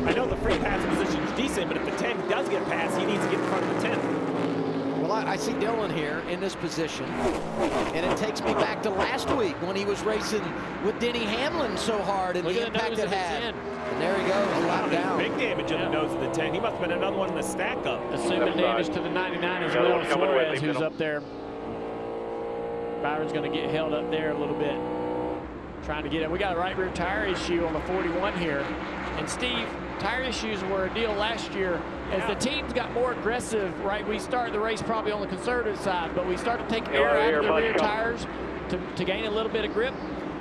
I know the free pass position is decent, but if the 10 does get past, he needs to get in front of the 10. Well, I see Dillon here in this position, and it takes me back to last week when he was racing with Denny Hamlin so hard and the impact it had. And there he goes, a lap down. Big damage on the nose of the 10. He must have been another one in the stack up. Assuming damage to the 99 as well. Suarez, who's up there. Byron's going to get held up there a little bit. Trying to get it. We got a right rear tire issue on the 41 here. And Steve, tire issues were a deal last year. As the teams got more aggressive, right, we started the race probably on the conservative side, but we started to take air out of the rear tires to gain a little bit of grip.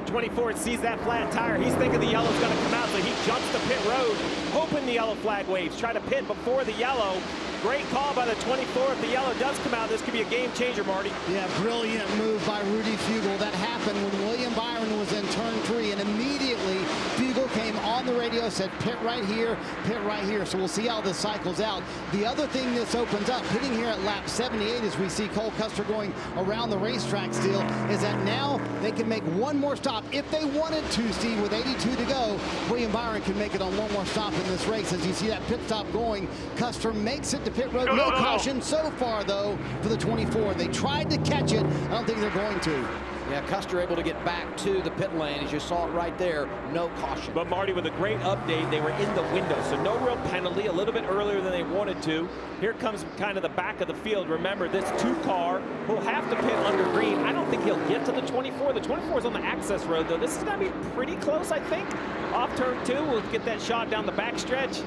24 sees that flat tire. He's thinking the yellow's going to come out, so he jumps to pit road, hoping the yellow flag waves. Try to pit before the yellow. Great call by the 24. If the yellow does come out, this could be a game changer, Marty. Yeah, brilliant move by Rudy Fugle. That happened when William Byron was in turn 3, and immediately Fugle came on the radio, said pit right here, pit right here. So we'll see how this cycles out. The other thing this opens up, hitting here at lap 78 as we see Cole Custer going around the racetrack still, is that now they can make one more stop. If they wanted to, Steve, with 82 to go, William Byron can make it on one more stop in this race. As you see that pit stop going, Custer makes it to pit road. No caution so far, though, for the 24. They tried to catch it. I don't think they're going to. Yeah, Custer able to get back to the pit lane. As you saw it right there, no caution. But Marty, with a great update, they were in the window, so no real penalty, a little bit earlier than they wanted to. Here comes kind of the back of the field. Remember, this 2 car will have to pit under green. I don't think he'll get to the 24. The 24 is on the access road, though. This is going to be pretty close, I think. Off turn 2, we'll get that shot down the back stretch.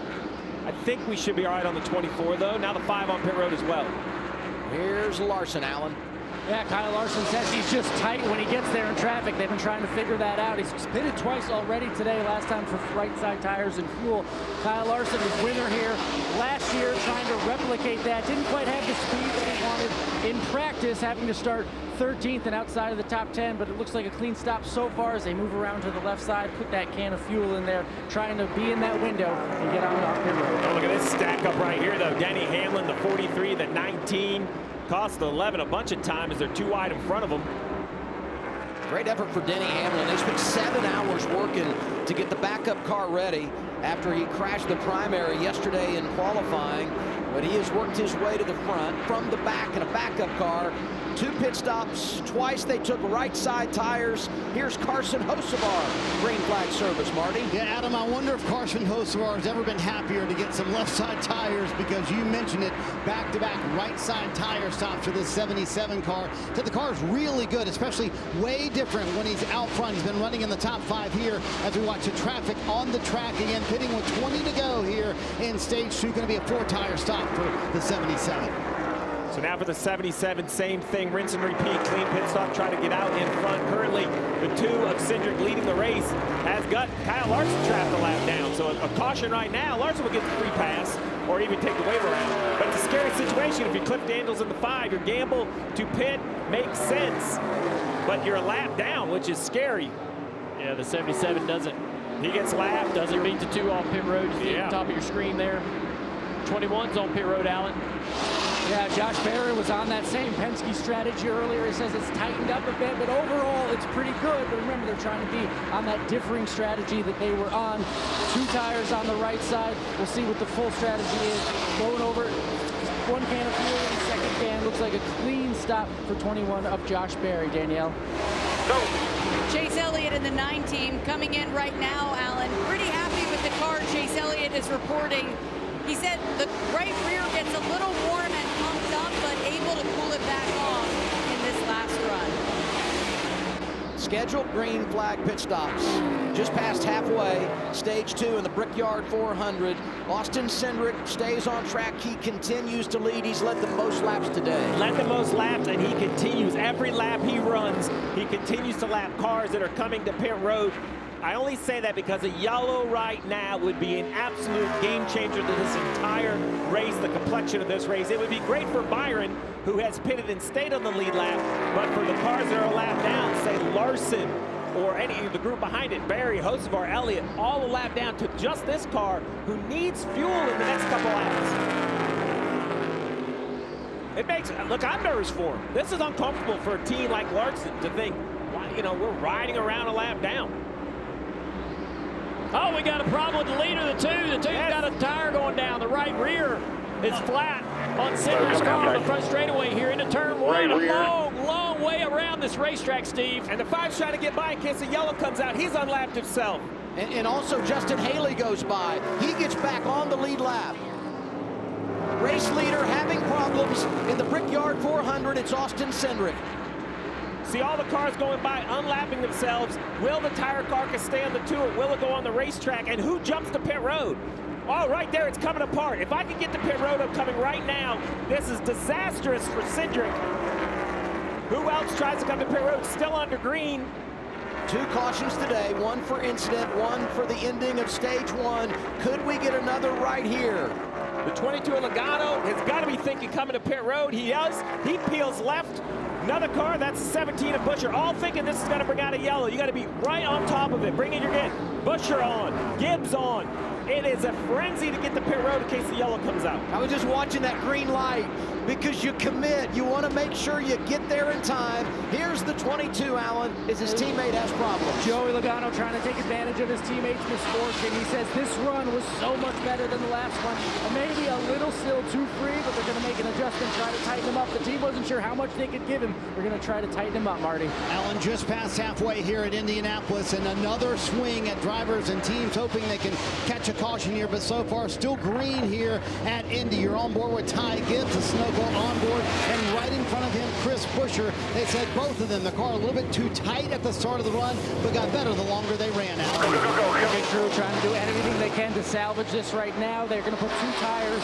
I think we should be all right on the 24, though. Now the 5 on pit road as well. Here's Larson, Allen. Yeah, Kyle Larson says he's just tight when he gets there in traffic. They've been trying to figure that out. He's pitted twice already today, last time for right side tires and fuel. Kyle Larson is winner here last year, trying to replicate that. Didn't quite have the speed that he wanted in practice, having to start 13th and outside of the top 10, but it looks like a clean stop so far as they move around to the left side, put that can of fuel in there, trying to be in that window and get on the pit road. Oh, look at this stack up right here, though. Denny Hamlin, the 43, the 19. Cost the 11 a bunch of time as they're 2 wide in front of them. Great effort for Denny Hamlin. They spent 7 hours working to get the backup car ready after he crashed the primary yesterday in qualifying. But he has worked his way to the front from the back in a backup car. 2 pit stops, twice they took right side tires. Here's Carson Hocevar, green flag service, Marty. Yeah, Adam, I wonder if Carson Hocevar has ever been happier to get some left side tires, because you mentioned it, back-to-back right side tire stops for this 77 car. So the car is really good, especially way different when he's out front. He's been running in the top 5 here as we watch the traffic on the track again, pitting with 20 to go here in stage 2. Going to be a 4 tire stop for the 77. So now for the 77, same thing, rinse and repeat, clean pit stop, trying to get out in front. Currently, the 2 of Cindric leading the race has got Kyle Larson trapped a lap down. So a caution right now. Larson will get the free pass or even take the wave around. But it's a scary situation. If you Cliff Daniels in the 5, your gamble to pit makes sense. But you're a lap down, which is scary. Yeah, the 77 doesn't. He gets lapped. Doesn't beat the 2 off pit road. You see at the top of your screen there. 21's on pit road, Allen. Yeah, Josh Berry was on that same Penske strategy earlier. He says it's tightened up a bit, but overall it's pretty good. But remember, they're trying to be on that differing strategy that they were on. 2 tires on the right side. We'll see what the full strategy is. Going over 1 can of fuel in the second can. Looks like a clean stop for 21 of Josh Berry, Danielle. Go. Chase Elliott in the 9 team coming in right now, Alan. Pretty happy with the car. Chase Elliott is reporting. He said the right rear gets a little warm and pumped up, but able to cool it back off in this last run. Scheduled green flag pit stops. Just past halfway, stage 2 in the Brickyard 400. Austin Cindric stays on track. He continues to lead. He's led the most laps today. Led the most laps, and he continues. Every lap he runs, he continues to lap cars that are coming to pit road. I only say that because a yellow right now would be an absolute game changer to this entire race, the complexion of this race. It would be great for Byron, who has pitted and stayed on the lead lap, but for the cars that are a lap down, say Larson or any of the group behind it, Barry, Hocevar, Elliott, all a lap down to just this car, who needs fuel in the next couple laps. It makes, look, I'm nervous for him. This is uncomfortable for a team like Larson to think, well, you know, we're riding around a lap down. Oh, we got a problem with the leader of the two. The two's got a tire going down. The right rear is flat on Cindric's car on the front straightaway here into turn 1. A long way around this racetrack, Steve. And the 5's trying to get by in case the yellow comes out. He's unlapped himself. And also Justin Haley goes by. He gets back on the lead lap. Race leader having problems in the Brickyard 400. It's Austin Cindric. See all the cars going by, unlapping themselves. Will the tire carcass stay on the 2 or will it go on the racetrack? And who jumps to pit road? Oh, right there, it's coming apart. If I can get to pit road, I'm coming right now. This is disastrous for Cindric. Who else tries to come to pit road? Still under green. 2 cautions today, 1 for incident, 1 for the ending of stage 1. Could we get another right here? The 22 Logano has got to be thinking coming to pit road. He does. He peels left. Another car, that's 17 of Buscher, all thinking this is going to bring out a yellow. You got to be right on top of it. Bring in your get. Buscher on, Gibbs on. It is a frenzy to get the pit road in case the yellow comes out. I was just watching that green light because you commit. You want to make sure you get there in time. Here's the 22, Alan, as his teammate has problems. Joey Logano trying to take advantage of his teammate's misfortune. He says this run was so much better than the last one. Maybe a little still too free, but they're going to make an adjustment, try to tighten him up. The team wasn't sure how much they could give him. We're going to try to tighten him up, Marty. Alan, just past halfway here at Indianapolis, and another swing at drivers and teams hoping they can catch a caution here, but so far still green here at Indy. You're on board with Ty Gibbs, the Sunoco on board, and right in front of him, Chris Buscher. They said both of them, the car a little bit too tight at the start of the run, but got better the longer they ran out. Big crew trying to do everything they can to salvage this right now. They're going to put 2 tires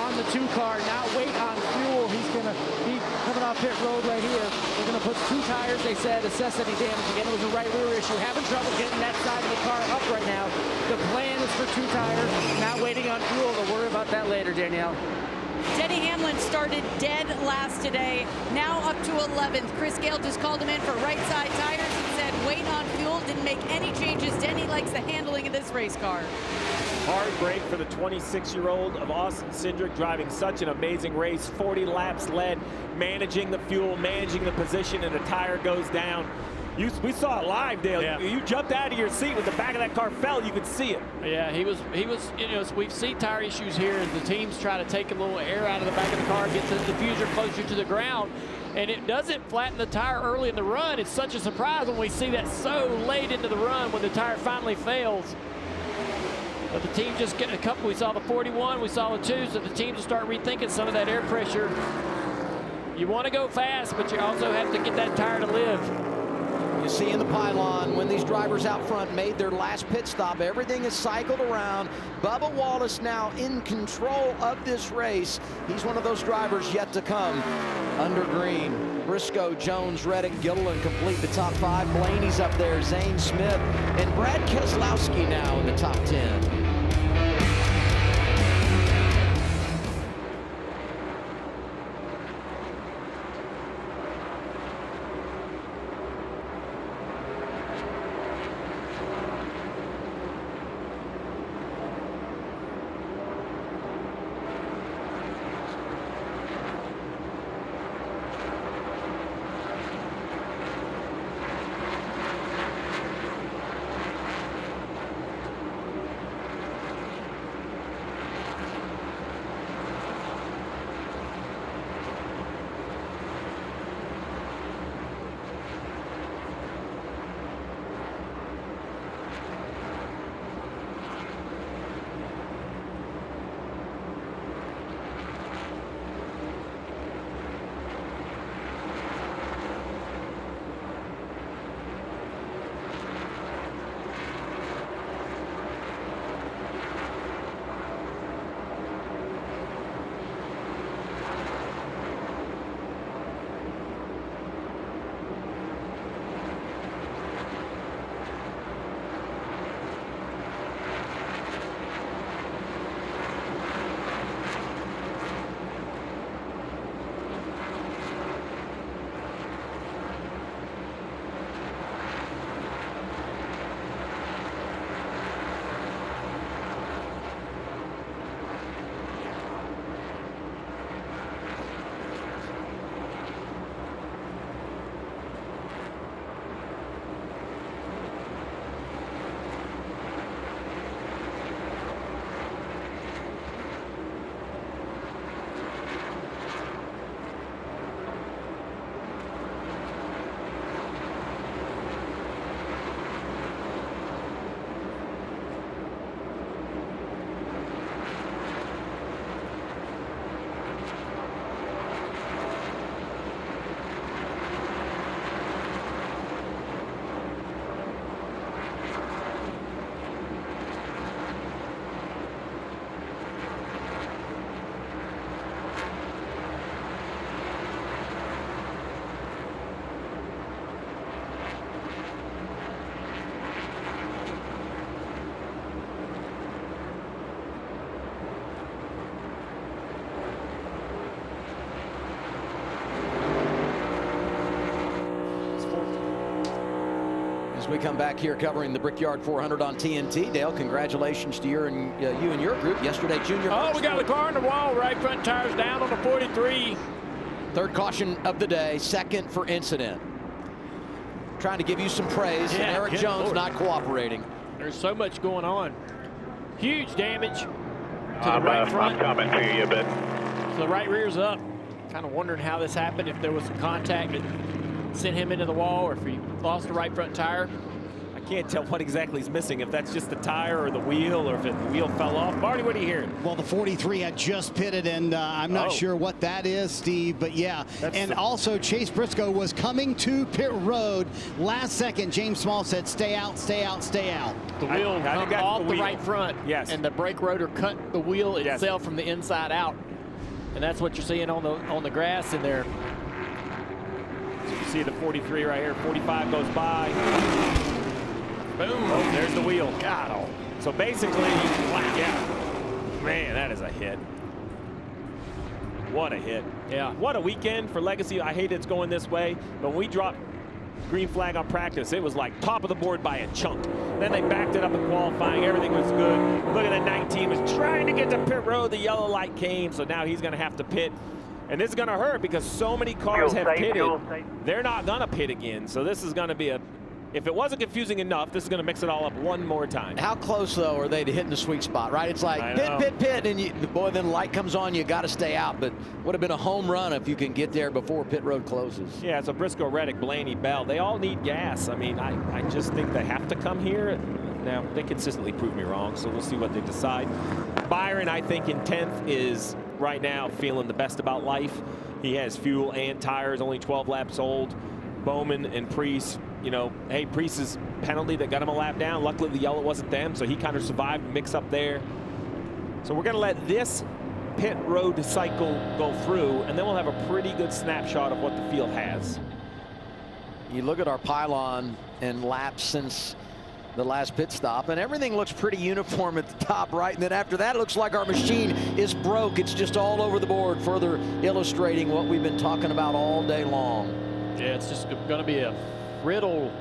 on the 2 car, not wait on fuel. He's going to be coming off pit road right here. They're going to put 2 tires, they said, assess any damage. Again, it was a right rear issue. Having trouble getting that side of the car up right now. The plan is for 2 tires, not waiting on fuel. They'll worry about that later, Danielle. Denny Hamlin started dead last today, now up to 11th. Chris Gale just called him in for right side tires and said wait on fuel, didn't make any changes. Denny likes the handling of this race car. Hard break for the 26-year-old of Austin Cindric, driving such an amazing race. 40 laps led, managing the fuel, managing the position, and the tire goes down. We saw it live, Dale. Yeah. You jumped out of your seat when the back of that car fell. You could see it. Yeah, he was. You know, we've seen tire issues here as the teams try to take a little air out of the back of the car, get the diffuser closer to the ground, and it doesn't flatten the tire early in the run. It's such a surprise when we see that so late into the run when the tire finally fails. But the team just getting a couple. We saw the 41, we saw the 2, so the teams will start rethinking some of that air pressure. You want to go fast, but you also have to get that tire to live. You see in the pylon when these drivers out front made their last pit stop, everything is cycled around. Bubba Wallace now in control of this race. He's one of those drivers yet to come. Under green, Briscoe, Jones, Reddick, Gilliland complete the top 5. Blaney's up there, Zane Smith, and Brad Keselowski now in the top 10. as we come back here covering the Brickyard 400 on TNT. Dale, congratulations to you and your group. Yesterday, Junior. Oh, we got the car on the wall. Right front tire's down on the 43. Third caution of the day, second for incident. Trying to give you some praise, and Eric Jones Lord. not cooperating. There's so much going on. Huge damage to the right front. I'm coming to you, but So the right rear's up. Kind of wondering how this happened, if there was some contact that sent him into the wall, or if he lost the right front tire. I can't tell what exactly is missing, if that's just the tire or the wheel, or if the wheel fell off. Marty, what are you hearing? Well, the 43 had just pitted, and I'm not sure what that is, Steve, but yeah. And also, Chase Briscoe was coming to pit road. Last second, James Small said, stay out, stay out, stay out. The wheel come off the right front, yes, and the brake rotor cut the wheel itself from the inside out. And that's what you're seeing on the grass in there. So you see the 43 right here, 45 goes by. Boom, oh, there's the wheel. God, oh. So basically, wow, yeah. Man, that is a hit. What a hit. Yeah. What a weekend for Legacy. I hate it's going this way, but when we dropped green flag on practice, it was like top of the board by a chunk. Then they backed it up in qualifying. Everything was good. Look at the 19 was trying to get to pit road. The yellow light came, so now he's going to have to pit. And this is going to hurt because so many cars have pitted. They're not going to pit again. So this is going to be a, if it wasn't confusing enough, this is going to mix it all up one more time. How close, though, are they to hitting the sweet spot, right? It's like pit, and boy, then the light comes on, you got to stay out. But would have been a home run if you can get there before pit road closes. Yeah, so Briscoe, Reddick, Blaney, Bell, they all need gas. I mean, I just think they have to come here. Now, they consistently prove me wrong, so we'll see what they decide. Byron, I think, in 10th is right now feeling the best about life. He has fuel and tires, only 12 laps old. Bowman and Priest, you know, hey, Priest's penalty that got him a lap down. Luckily, the yellow wasn't them, so he kind of survived the mix up there. So we're going to let this pit road cycle go through, and then we'll have a pretty good snapshot of what the field has. You look at our pylon and laps since the last pit stop, and everything looks pretty uniform at the top, right? And then after that, it looks like our machine is broke. It's just all over the board, further illustrating what we've been talking about all day long. Yeah, it's just going to be a riddle,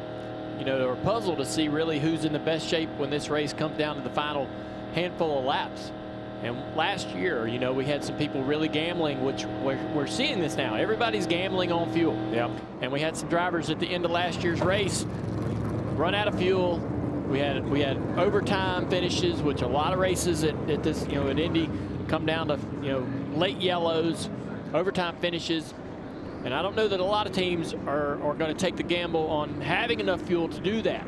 you know, or a puzzle to see really who's in the best shape when this race comes down to the final handful of laps. And last year, you know, we had some people really gambling, which we're seeing this now. Everybody's gambling on fuel. Yeah. And we had some drivers at the end of last year's race run out of fuel. We had overtime finishes, which a lot of races at this, you know, at Indy come down to, you know, late yellows, overtime finishes. And I don't know that a lot of teams are going to take the gamble on having enough fuel to do that.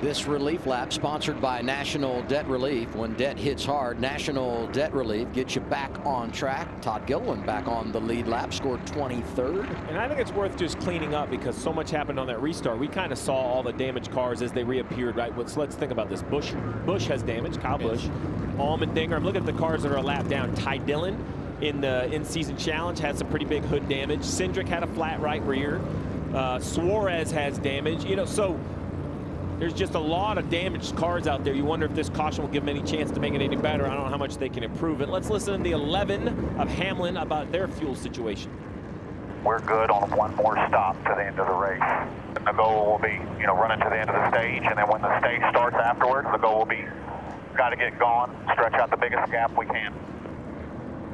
This relief lap sponsored by National Debt Relief. When debt hits hard, National Debt Relief gets you back on track. Todd Gilliland back on the lead lap, scored 23rd. And I think it's worth just cleaning up because so much happened on that restart. We kind of saw all the damaged cars as they reappeared, right? So let's think about this. Busch has damage, Kyle Busch. Allmendinger, I'm looking at the cars that are a lap down. Ty Dillon in the in-season challenge had some pretty big hood damage. Cindric had a flat right rear. Suarez has damage. You know, so there's just a lot of damaged cars out there. You wonder if this caution will give them any chance to make it any better. I don't know how much they can improve it. Let's listen to the 11 of Hamlin about their fuel situation. we're good on one more stop to the end of the race. And the goal will be, you know, running to the end of the stage, and then when the stage starts afterwards, the goal will be, got to get going, stretch out the biggest gap we can.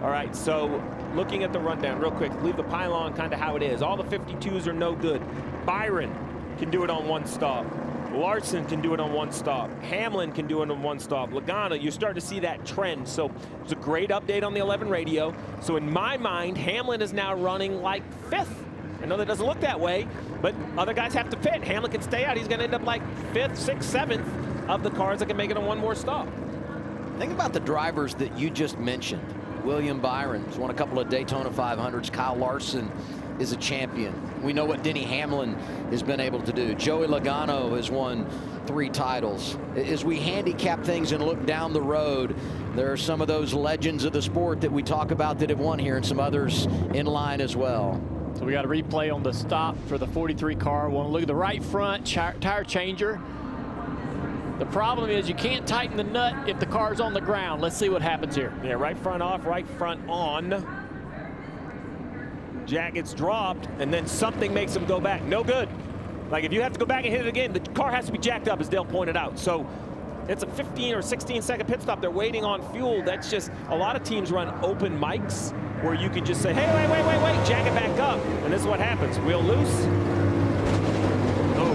All right, so looking at the rundown real quick, leave the pylon kind of how it is. All the 52s are no good. Byron can do it on one stop. Larson can do it on one stop. Hamlin can do it on one stop. Logano, you're starting to see that trend. So it's a great update on the 11 radio. So in my mind, Hamlin is now running like 5th. I know that doesn't look that way, but other guys have to pit. Hamlin can stay out. He's going to end up like 5th, 6th, 7th of the cars that can make it on one more stop. Think about the drivers that you just mentioned. William Byron's won a couple of Daytona 500s. Kyle Larson is a champion. We know what Denny Hamlin has been able to do. Joey Logano has won 3 titles. As we handicap things and look down the road, there are some of those legends of the sport that we talk about that have won here, and some others in line as well. So we got a replay on the stop for the 43 car. Want to look at the right front tire changer. The problem is you can't tighten the nut if the car's on the ground. Let's see what happens here. Yeah, right front off, right front on. Jack gets dropped, and then something makes him go back. No good. Like, if you have to go back and hit it again, the car has to be jacked up, as Dale pointed out. So it's a 15 or 16-second pit stop. They're waiting on fuel. That's just, a lot of teams run open mics where you can just say, hey, wait, jack it back up. And this is what happens. Wheel loose. Oh.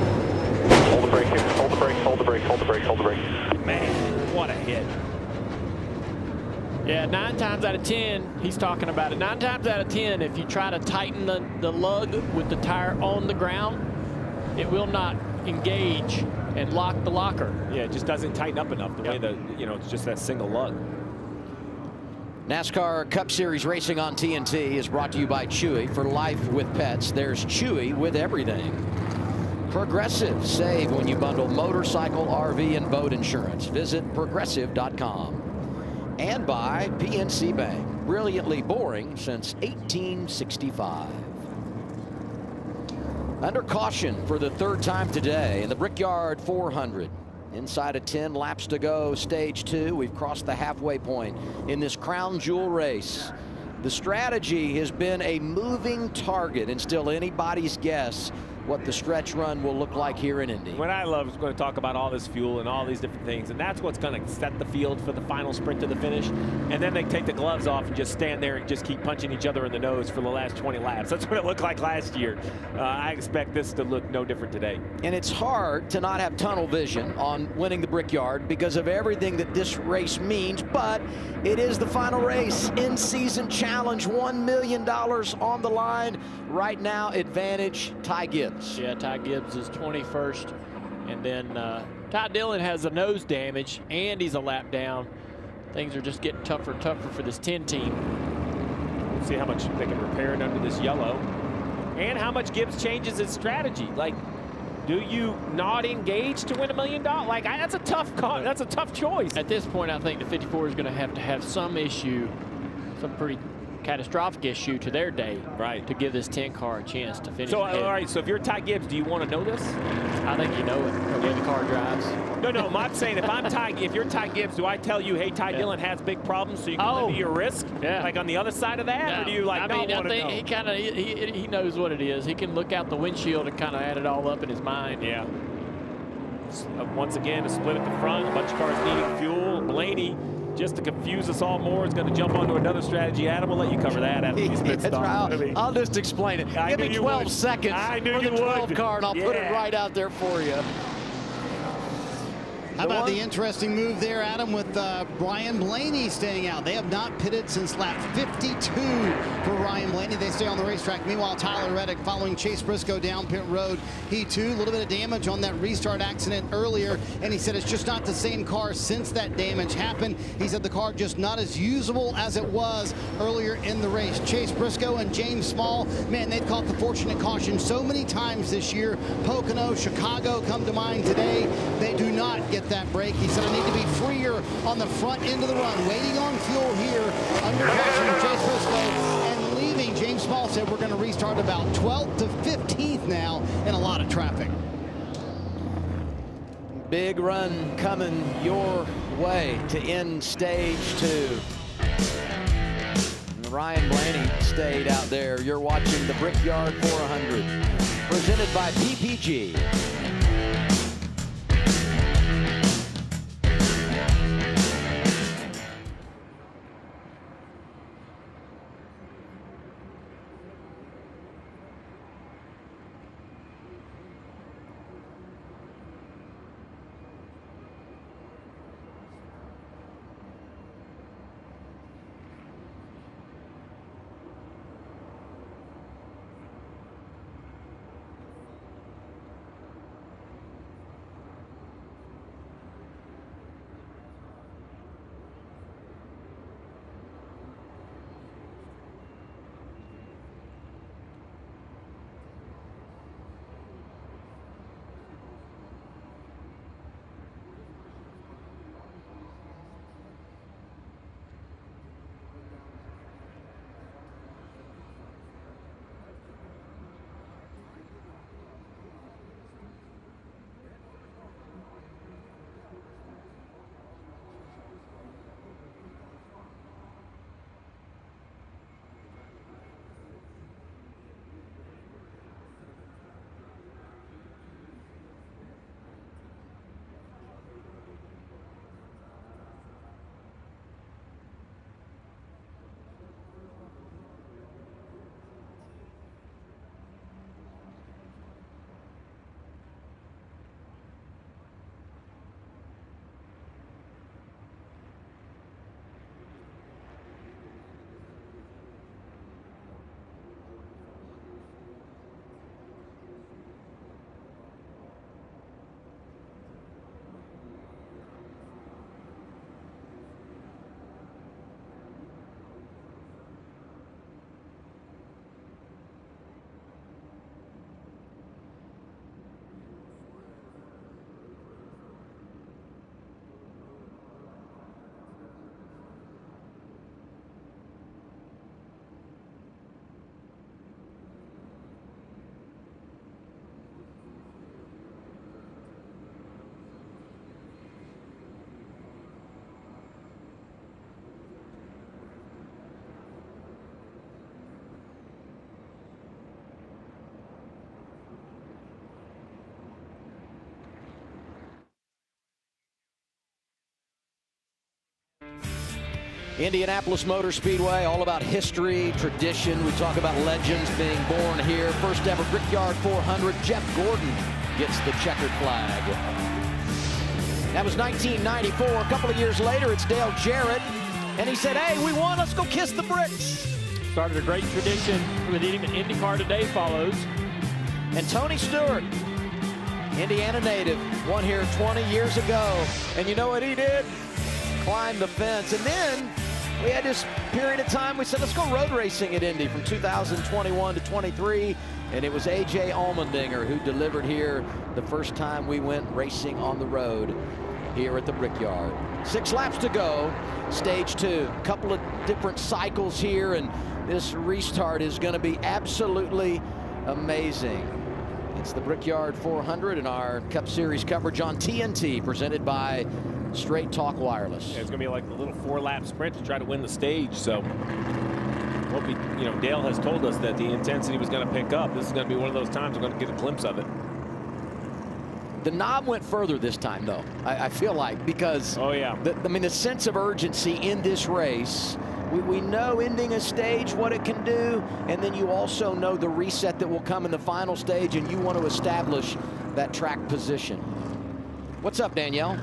Hold the brake here. Hold the brake, hold the brake, hold the brake, hold the brake. Man, what a hit. Yeah, 9 times out of 10, he's talking about it. 9 times out of 10, if you try to tighten the lug with the tire on the ground, it will not engage and lock the locker. Yeah, it just doesn't tighten up enough the way that, it's just that single lug. NASCAR Cup Series racing on TNT is brought to you by Chewy. For life with pets, there's Chewy with everything. Progressive. Save when you bundle motorcycle, RV, and boat insurance. Visit progressive.com. And by PNC Bank. Brilliantly boring since 1865. Under caution for the 3rd time today in the Brickyard 400. Inside of 10 laps to go, stage 2. We've crossed the halfway point in this crown jewel race. The strategy has been a moving target and still anybody's guess what the stretch run will look like here in Indy. What I love is going to talk about all this fuel and all these different things, and that's what's going to set the field for the final sprint to the finish. And then they take the gloves off and just stand there and just keep punching each other in the nose for the last 20 laps. That's what it looked like last year. I expect this to look no different today. And it's hard to not have tunnel vision on winning the Brickyard because of everything that this race means, but it is the final race, in-season challenge, $1 million on the line. Right now, advantage Ty Gibbs. Yeah, Ty Gibbs is 21st. And then Ty Dillon has a nose damage, and he's a lap down. Things are just getting tougher and tougher for this 10 team. We'll see how much they can repair it under this yellow. And how much Gibbs changes his strategy. Like, do you not engage to win $1 million? Like, that's a tough choice. At this point, I think the 54 is going to have some issue, some pretty catastrophic issue to their day, right, to give this 10 car a chance to finish. So, ahead. all right, so if you're Ty Gibbs, do you want to know this? I think you know it, the way the car drives. No, I'm saying if you're Ty Gibbs, do I tell you, hey, Ty Dillon has big problems, so you can limit your risk? Yeah. Like on the other side of that? No. Or do you like I not mean, want to know? He kind of he knows what it is. He can look out the windshield and kind of add it all up in his mind. Yeah. Once again, a split at the front, a bunch of cars needing fuel. Blaney, just to confuse us all more, is going to jump onto another strategy. Adam, we'll let you cover that after these pit stops. I'll just explain it. Give me 12 seconds for the 12 car, and I'll put it right out there for you. How about the interesting move there, Adam, with Ryan Blaney staying out? They have not pitted since lap 52 for Ryan Blaney. They stay on the racetrack. Meanwhile, Tyler Reddick following Chase Briscoe down pit road. He, too, a little bit of damage on that restart accident earlier, and he said it's just not the same car since that damage happened. He said the car just not as usable as it was earlier in the race. Chase Briscoe and James Small, man, they've caught the fortunate caution so many times this year. Pocono, Chicago come to mind today. They do not get that break. He said, I need to be freer on the front end of the run. Waiting on fuel here under caution, Chase Briscoe, and leaving. James Small said we're going to restart about 12th to 15th now in a lot of traffic. Big run coming your way to end stage 2. And Ryan Blaney stayed out there. You're watching the Brickyard 400, presented by PPG. Indianapolis Motor Speedway, all about history, tradition. We talk about legends being born here. First ever Brickyard 400. Jeff Gordon gets the checkered flag. That was 1994. A couple of years later, it's Dale Jarrett. And he said, hey, we won. Let's go kiss the bricks. Started a great tradition with even IndyCar today follows. And Tony Stewart, Indiana native, won here 20 years ago. And you know what he did? Climbed the fence. And then we had this period of time, we said, let's go road racing at Indy from 2021 to 23. And it was A.J. Allmendinger who delivered here the first time we went racing on the road here at the Brickyard. 6 laps to go, stage 2. A couple of different cycles here, and this restart is going to be absolutely amazing. It's the Brickyard 400 and our Cup Series coverage on TNT, presented by Straight Talk Wireless. Yeah, it's going to be like a little 4-lap sprint to try to win the stage. So, what Dale has told us that the intensity was going to pick up. This is going to be one of those times we're going to get a glimpse of it. The knob went further this time, though. I feel like, because the sense of urgency in this race. We know ending a stage, what it can do, and then you also know the reset that will come in the final stage, and you want to establish that track position. What's up, Danielle?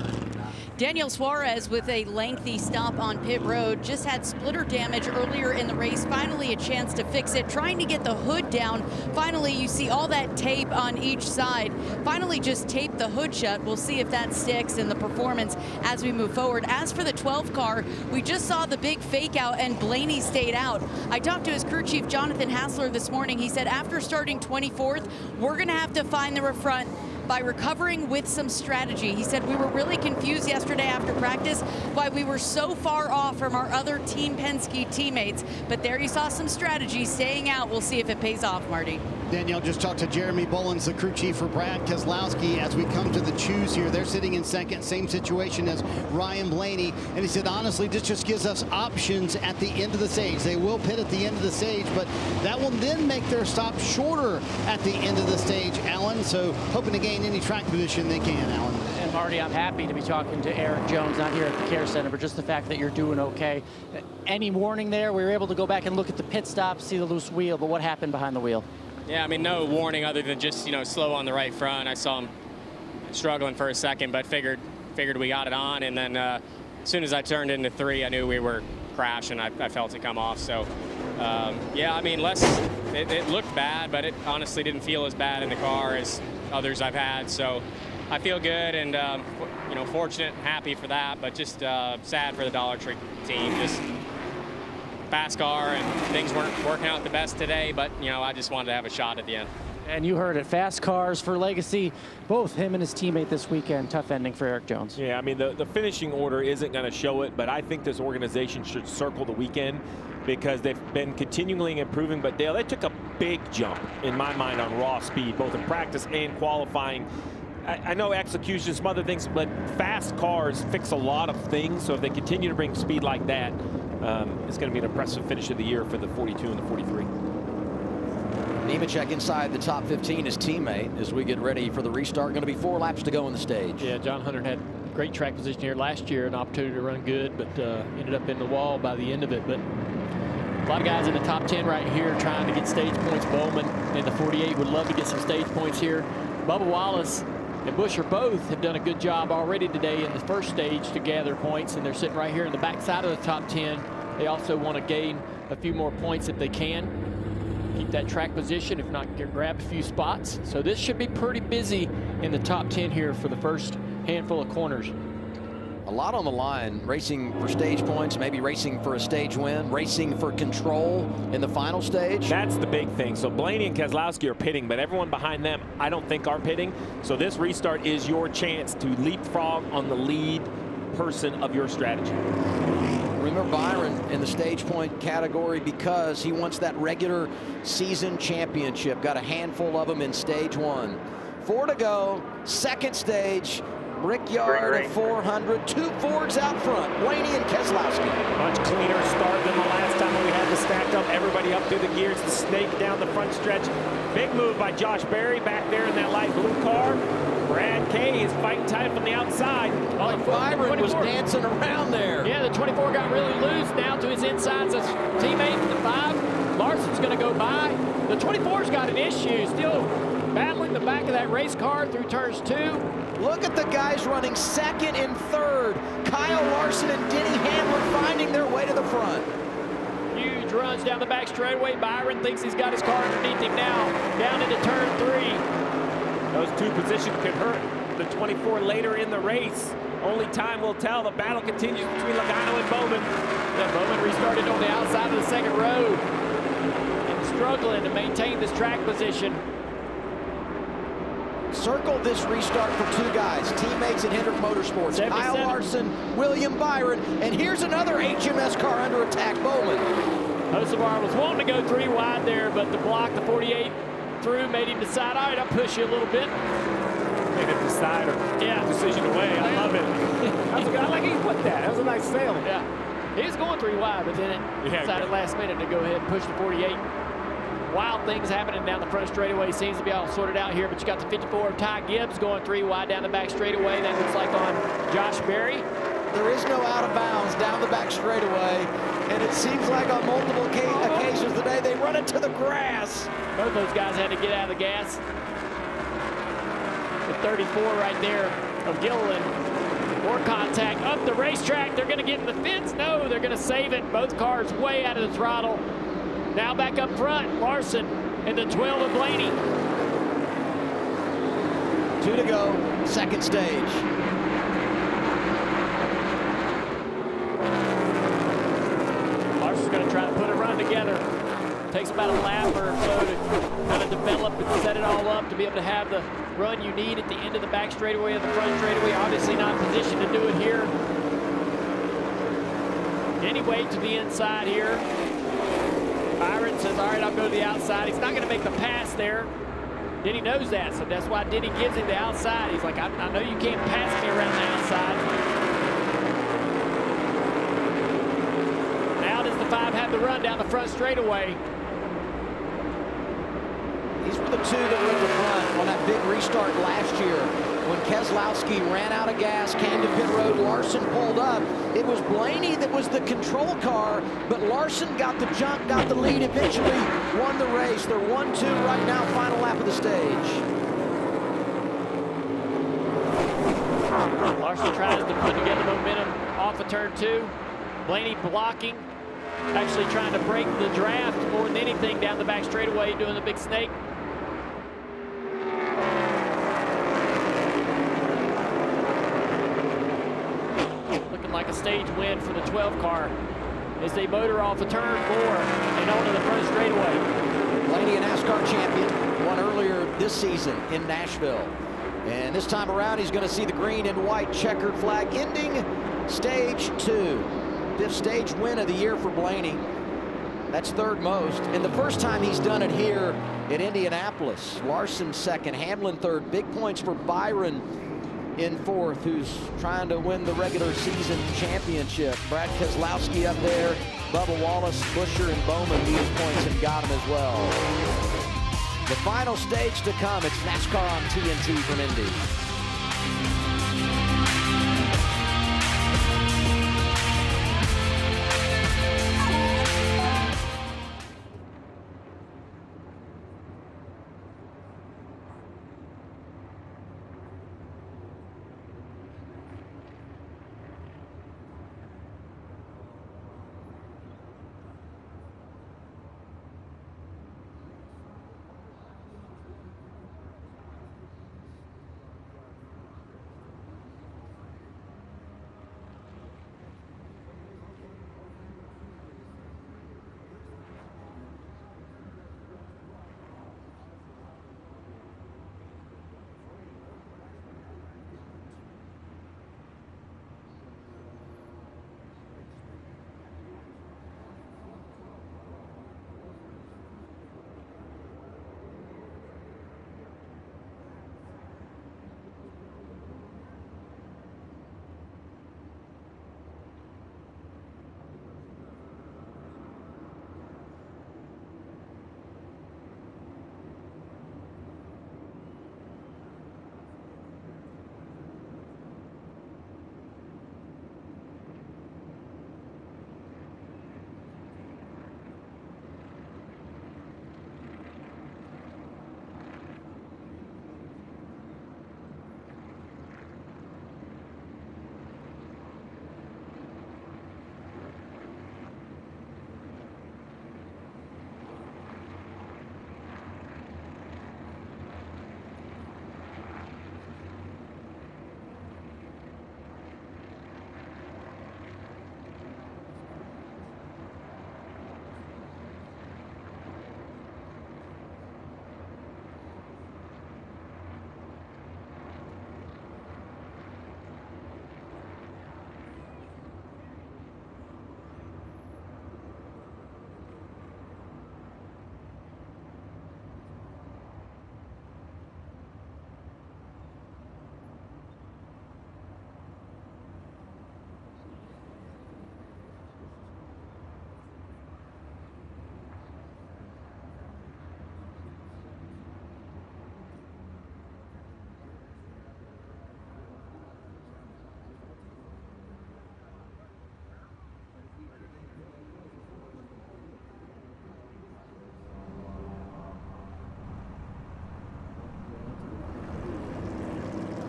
Daniel Suarez with a lengthy stop on pit road. Just had splitter damage earlier in the race. Finally a chance to fix it. Trying to get the hood down. Finally you see all that tape on each side. Finally just tape the hood shut. We'll see if that sticks in the performance as we move forward. As for the 12 car, we just saw the big fake out and Blaney stayed out. I talked to his crew chief Jonathan Hassler this morning. He said after starting 24th, we're going to have to find the front by recovering with some strategy. He said we were really confused yesterday after practice why we were so far off from our other Team Penske teammates. But there you saw some strategy staying out. We'll see if it pays off, Marty. Danielle just talked to Jeremy Bullins, the crew chief for Brad Keselowski. As we come to the choose here, they're sitting in second, same situation as Ryan Blaney. And he said, honestly, this just gives us options at the end of the stage. They will pit at the end of the stage, but that will then make their stop shorter at the end of the stage, Alan. So hoping to gain any track position they can, Alan. And Marty, I'm happy to be talking to Eric Jones, not here at the Care Center, but just the fact that you're doing okay. Any warning there? We were able to go back and look at the pit stop, see the loose wheel, but what happened behind the wheel? Yeah, I mean, no warning other than just, slow on the right front. I saw him struggling for a second, but figured we got it on. And then as soon as I turned into 3, I knew we were crashing. I felt it come off. So, yeah, I mean, it looked bad, but it honestly didn't feel as bad in the car as others I've had. So I feel good and, fortunate and happy for that, but just sad for the Dollar Tree team. Just fast car and things weren't working out the best today, but I just wanted to have a shot at the end. And you heard it, fast cars for Legacy, both him and his teammate this weekend. Tough ending for Eric Jones. Yeah, I mean the finishing order isn't going to show it, but I think this organization should circle the weekend because they've been continually improving. But Dale, they took a big jump in my mind on raw speed, both in practice and qualifying. I know execution, some other things, but fast cars fix a lot of things. So if they continue to bring speed like that, it's going to be an impressive finish of the year for the 42 and the 43. Nemechek inside the top 15, his teammate, as we get ready for the restart. Going to be 4 laps to go on the stage. Yeah, John Hunter had great track position here last year, an opportunity to run good, but ended up in the wall by the end of it. But a lot of guys in the top 10 right here trying to get stage points. Bowman in the 48 would love to get some stage points here. Bubba Wallace and Buescher both have done a good job already today in the first stage to gather points, and they're sitting right here in the backside of the top 10. They also want to gain a few more points if they can. Keep that track position, if not grab a few spots. So this should be pretty busy in the top 10 here for the first handful of corners. A lot on the line, racing for stage points, maybe racing for a stage win, racing for control in the final stage. That's the big thing. So Blaney and Keselowski are pitting, but everyone behind them I don't think are pitting. So this restart is your chance to leapfrog on the lead person of your strategy. Remember Byron in the stage point category because he wants that regular season championship. Got a handful of them in stage 1. 4 to go, second stage. Brickyard at 400, 2 Fords out front, Blaney and Keselowski. Much cleaner start than the last time when we had to stack up everybody up through the gears, the snake down the front stretch. Big move by Josh Berry back there in that light blue car. Brad Kay is fighting tight from the outside. Oh, Byron was dancing around there. Yeah, the 24 got really loose. Now inside's a teammate in the 5. Larson's going to go by. The 24's got an issue, still battling the back of that race car through turns 2. Look at the guys running second and third. Kyle Larson and Denny Hamlin finding their way to the front. Huge runs down the back straightaway. Byron thinks he's got his car underneath him now. Down into turn 3. Those two positions could hurt the 24 later in the race. Only time will tell. The battle continues between Logano and Bowman. Yeah, Bowman restarted on the outside of the second row and struggling to maintain this track position. Circle this restart for 2 guys, teammates at Hendrick Motorsports. 77. Kyle Larson, William Byron, and here's another HMS car under attack, Bowman. Hocevar was wanting to go 3 wide there, but the block, the 48 through, made him decide, all right, I'll push you a little bit. Made him decide or decision away. I love it. I like he put that. That was a nice sail. Yeah. He was going 3 wide, but then it decided last minute to go ahead and push the 48. Wild things happening down the front straightaway. Seems to be all sorted out here, but you got the 54 of Ty Gibbs going 3 wide down the back straightaway. That looks like on Josh Berry. There is no out of bounds down the back straightaway, and it seems like on multiple occasions today they run it to the grass. Both those guys had to get out of the gas. The 34 right there of Gilliland. More contact up the racetrack. They're going to get in the fence. No, they're going to save it. Both cars way out of the throttle. Now back up front, Larson and the 12 of Blaney. 2 to go, second stage. Larson's going to try to put a run together. Takes about a lap or so to kind of develop and set it all up to be able to have the run you need at the end of the back straightaway or the front straightaway. Obviously not in position to do it here. Anyway, to the inside here. Byron says, all right, I'll go to the outside. He's not going to make the pass there. Denny knows that, so that's why Denny gives him the outside. He's like, I know you can't pass me around the outside. Now does the 5 have the run down the front straightaway? These were the 2 that were at the front on that big restart last year. When Keselowski ran out of gas, came to pit road, Larson pulled up. It was Blaney that was the control car, but Larson got the jump, got the lead, eventually won the race. They're 1-2 right now, final lap of the stage. Larson tries to put together momentum off of turn 2. Blaney blocking, actually trying to break the draft more than anything down the back straightaway, doing the big snake. Like a stage win for the 12 car as they motor off of turn 4 and onto the front straightaway. Blaney, a NASCAR champion, won earlier this season in Nashville. And this time around, he's going to see the green and white checkered flag ending stage 2. 5th stage win of the year for Blaney. That's 3rd most. And the first time he's done it here at Indianapolis. Larson 2nd, Hamlin 3rd. Big points for Byron in 4th, who's trying to win the regular season championship. Brad Keselowski up there, Bubba Wallace, Buscher, and Bowman needed points and got them as well. The final stage to come, it's NASCAR on TNT from Indy.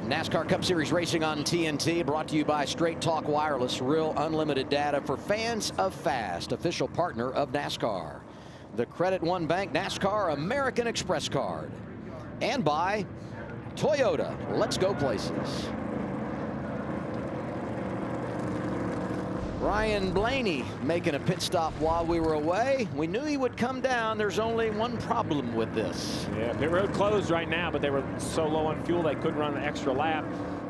NASCAR Cup Series racing on TNT, brought to you by Straight Talk Wireless, real unlimited data for fans of fast, official partner of NASCAR. The Credit One Bank NASCAR American Express card. And by Toyota. Let's go places. Ryan Blaney making a pit stop while we were away. We knew he would come down. There's only one problem with this. Yeah, pit road closed right now, but they were so low on fuel they couldn't run an extra lap.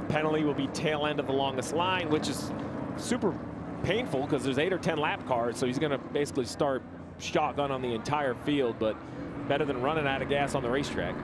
Penalty will be tail end of the longest line, which is super painful because there's 8 or 10 lap cars, so he's going to basically start shotgun on the entire field, but better than running out of gas on the racetrack.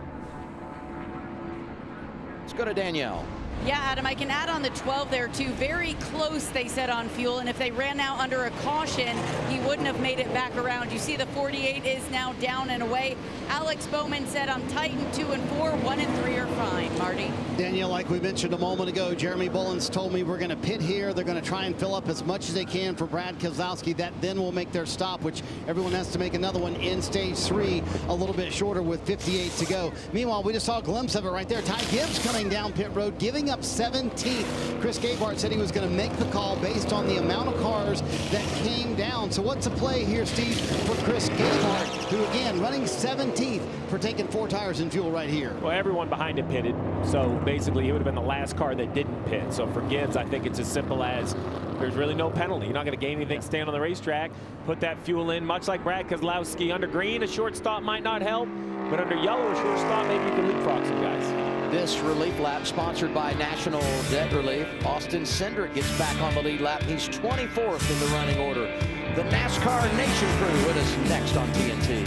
Let's go to Danielle. Yeah, Adam, I can add on the 12 there too. Very close, they said, on fuel, and if they ran out under a caution, he wouldn't have made it back around. You see the 48 is now down and away. Alex Bowman said on Titan 2 and 4, 1 and 3 are fine. Marty? Danielle, like we mentioned a moment ago, Jeremy Bullins told me we're going to pit here. They're going to try and fill up as much as they can for Brad Keselowski. That then will make their stop, which everyone has to make another one in stage 3, a little bit shorter with 58 to go. Meanwhile, we just saw a glimpse of it right there. Ty Gibbs coming down pit road, giving up 17th. Chris Gabehart said he was going to make the call based on the amount of cars that came down. So what's the play here, Steve, for Chris Gabehart, who again running 17th for taking 4 tires in fuel right here? Well, everyone behind him pitted, so basically he would have been the last car that didn't pit. So for Gibbs, I think it's as simple as there's really no penalty. You're not going to gain anything staying on the racetrack. Put that fuel in, much like Brad Keselowski. Under green, a short stop might not help, but under yellow, a short stop, maybe you can leapfrog some guys. This relief lap sponsored by National Debt Relief. Austin Cindric gets back on the lead lap. He's 24th in the running order. The NASCAR Nation crew with us next on TNT.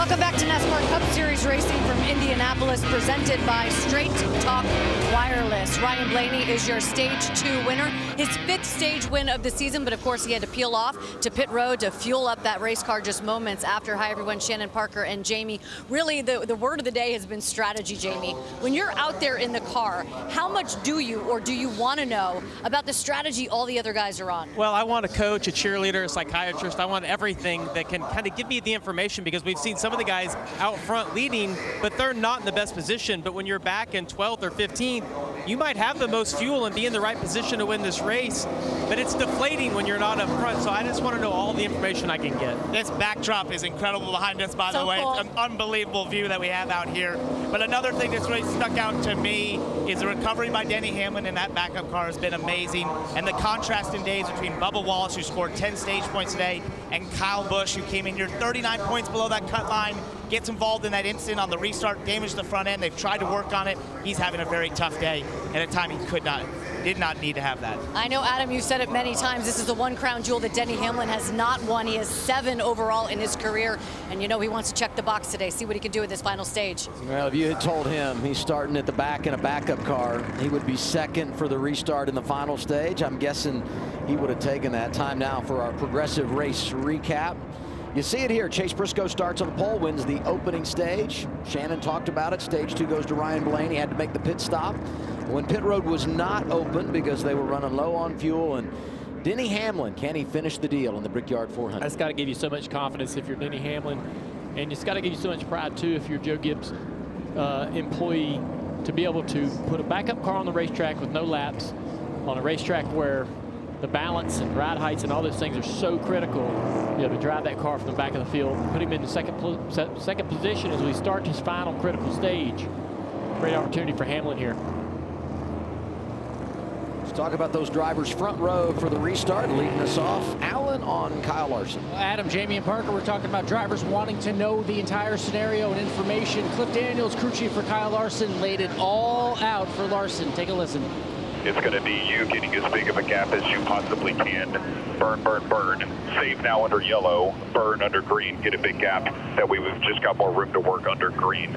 Welcome back to NASCAR Cup Series racing from Indianapolis, presented by Straight Talk Wireless. Ryan Blaney is your Stage 2 winner, his 5th stage win of the season, but of course he had to peel off to pit road to fuel up that race car just moments after. Hi everyone, Shannon, Parker, and Jamie. Really, the word of the day has been strategy, Jamie. When you're out there in the car, how much do you want to know about the strategy all the other guys are on? Well, I want a coach, a cheerleader, a psychiatrist. I want everything that can kind of give me the information, because we've seen some of the guys out front leading, but they're not in the best position. But when you're back in 12th or 15th, you might have the most fuel and be in the right position to win this race, but it's deflating when you're not up front. So I just want to know all the information I can get. This backdrop is incredible behind us, by the way. Cool. It's an unbelievable view that we have out here. But another thing that's really stuck out to me is the recovery by Denny Hamlin in that backup car has been amazing. And the contrast in days between Bubba Wallace, who scored 10 stage points today, and Kyle Busch, who came in here 39 points below that cut line, gets involved in that incident on the restart, damaged the front end. They've tried to work on it. He's having a very tough day, and at time he did not need to have that. I know, Adam, you've said it many times. This is the one crown jewel that Denny Hamlin has not won. He has 7 overall in his career, and you know he wants to check the box today, see what he can do in this final stage. Well, if you had told him he's starting at the back in a backup car, he would be second for the restart in the final stage. I'm guessing he would have taken that. Time now for our progressive race recap. You see it here. Chase Briscoe starts on the pole, wins the opening stage. Shannon talked about it. Stage 2 goes to Ryan Blaney. He had to make the pit stop when pit road was not open because they were running low on fuel. And Denny Hamlin, can he finish the deal in the Brickyard 400? That's got to give you so much confidence if you're Denny Hamlin, and it's got to give you so much pride too if you're Joe Gibbs' employee, to be able to put a backup car on the racetrack with no laps on a racetrack where the balance and ride heights and all those things are so critical. You know, to drive that car from the back of the field, put him in the second position as we start his final critical stage. Great opportunity for Hamlin here. Let's talk about those drivers front row for the restart. Leading us off, Allen on Kyle Larson. Adam, Jamie, and Parker, we're talking about drivers wanting to know the entire scenario and information. Cliff Daniels, crew chief for Kyle Larson, laid it all out for Larson. Take a listen. It's going to be you getting as big of a gap as you possibly can. Burn, burn, burn. Save now under yellow. Burn under green. Get a big gap. That way we've just got more room to work under green.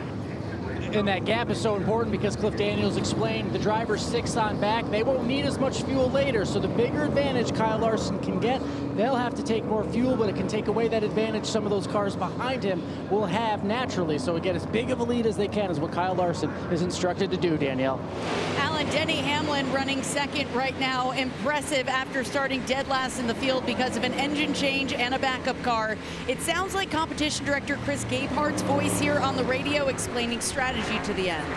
And that gap is so important because Cliff Daniels explained the drivers 6 on back, they won't need as much fuel later. So the bigger advantage Kyle Larson can get, they'll have to take more fuel, but it can take away that advantage some of those cars behind him will have naturally. So again, as big of a lead as they can is what Kyle Larson is instructed to do, Danielle. Alan, Denny Hamlin running second right now. Impressive after starting dead last in the field because of an engine change and a backup car. It sounds like competition director Chris Gabehart's voice here on the radio explaining strategy to the end.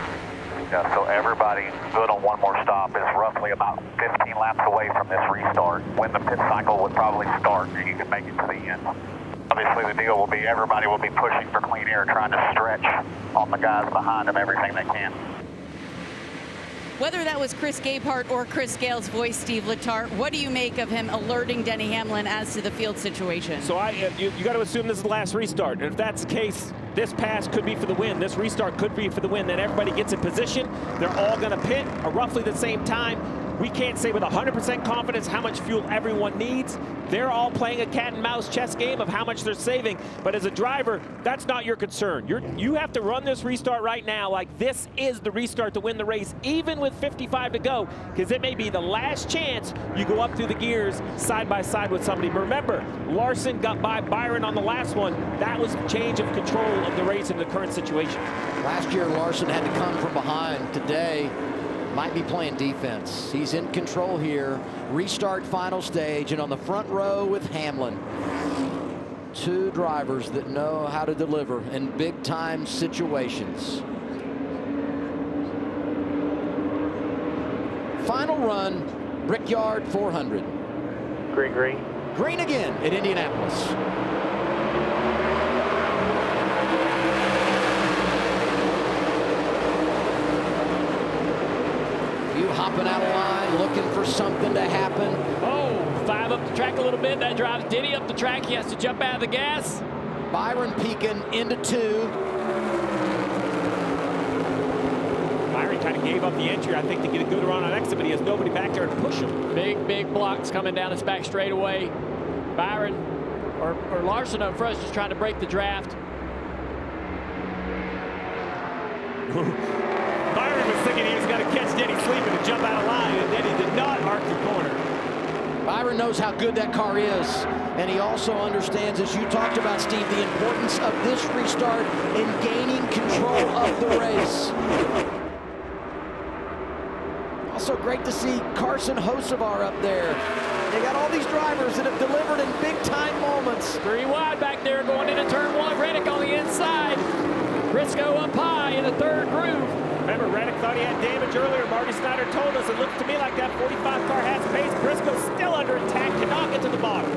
Yeah, so everybody good on one more stop is roughly about 15 laps away from this restart, when the pit cycle would probably start and you can make it to the end. Obviously the deal will be everybody will be pushing for clean air, trying to stretch on the guys behind them everything they can. Whether that was Chris Gabehart or Chris Gale's voice, Steve Letarte, what do you make of him alerting Denny Hamlin as to the field situation? So you got to assume this is the last restart. And if that's the case, this pass could be for the win. This restart could be for the win. Then everybody gets in position. They're all going to pit at roughly the same time. We can't say with 100% confidence how much fuel everyone needs. They're all playing a cat and mouse chess game of how much they're saving. But as a driver, that's not your concern. You have to run this restart right now like this is the restart to win the race, even with 55 to go, because it may be the last chance you go up through the gears side by side with somebody. But remember, Larson got by Byron on the last one. That was change of control of the race in the current situation. Last year, Larson had to come from behind. Today, might be playing defense. He's in control here. Restart final stage, and on the front row with Hamlin. 2 drivers that know how to deliver in big time situations. Final run, Brickyard 400. Green, green. Green again at Indianapolis. Hopping out of line, looking for something to happen. Oh, 5 up the track a little bit. That drives Denny up the track. He has to jump out of the gas. Byron peeking into 2. Byron kind of gave up the entry, I think, to get a good run on exit, but he has nobody back there to push him. Big blocks coming down his back straightaway. Byron or Larson up front is just trying to break the draft. Byron was thinking he was going to catch Denny sleeping and jump out of line, and Denny did not arc the corner. Byron knows how good that car is, and he also understands, as you talked about, Steve, the importance of this restart in gaining control of the race. Also great to see Carson Hocevar up there. They got all these drivers that have delivered in big-time moments. 3 wide back there going into turn 1. Reddick on the inside. Briscoe up high in the 3rd groove. Remember, Reddick thought he had damage earlier. Marty Snyder told us it looked to me like that 45 car has pace. Briscoe's still under attack, cannot get to the bottom.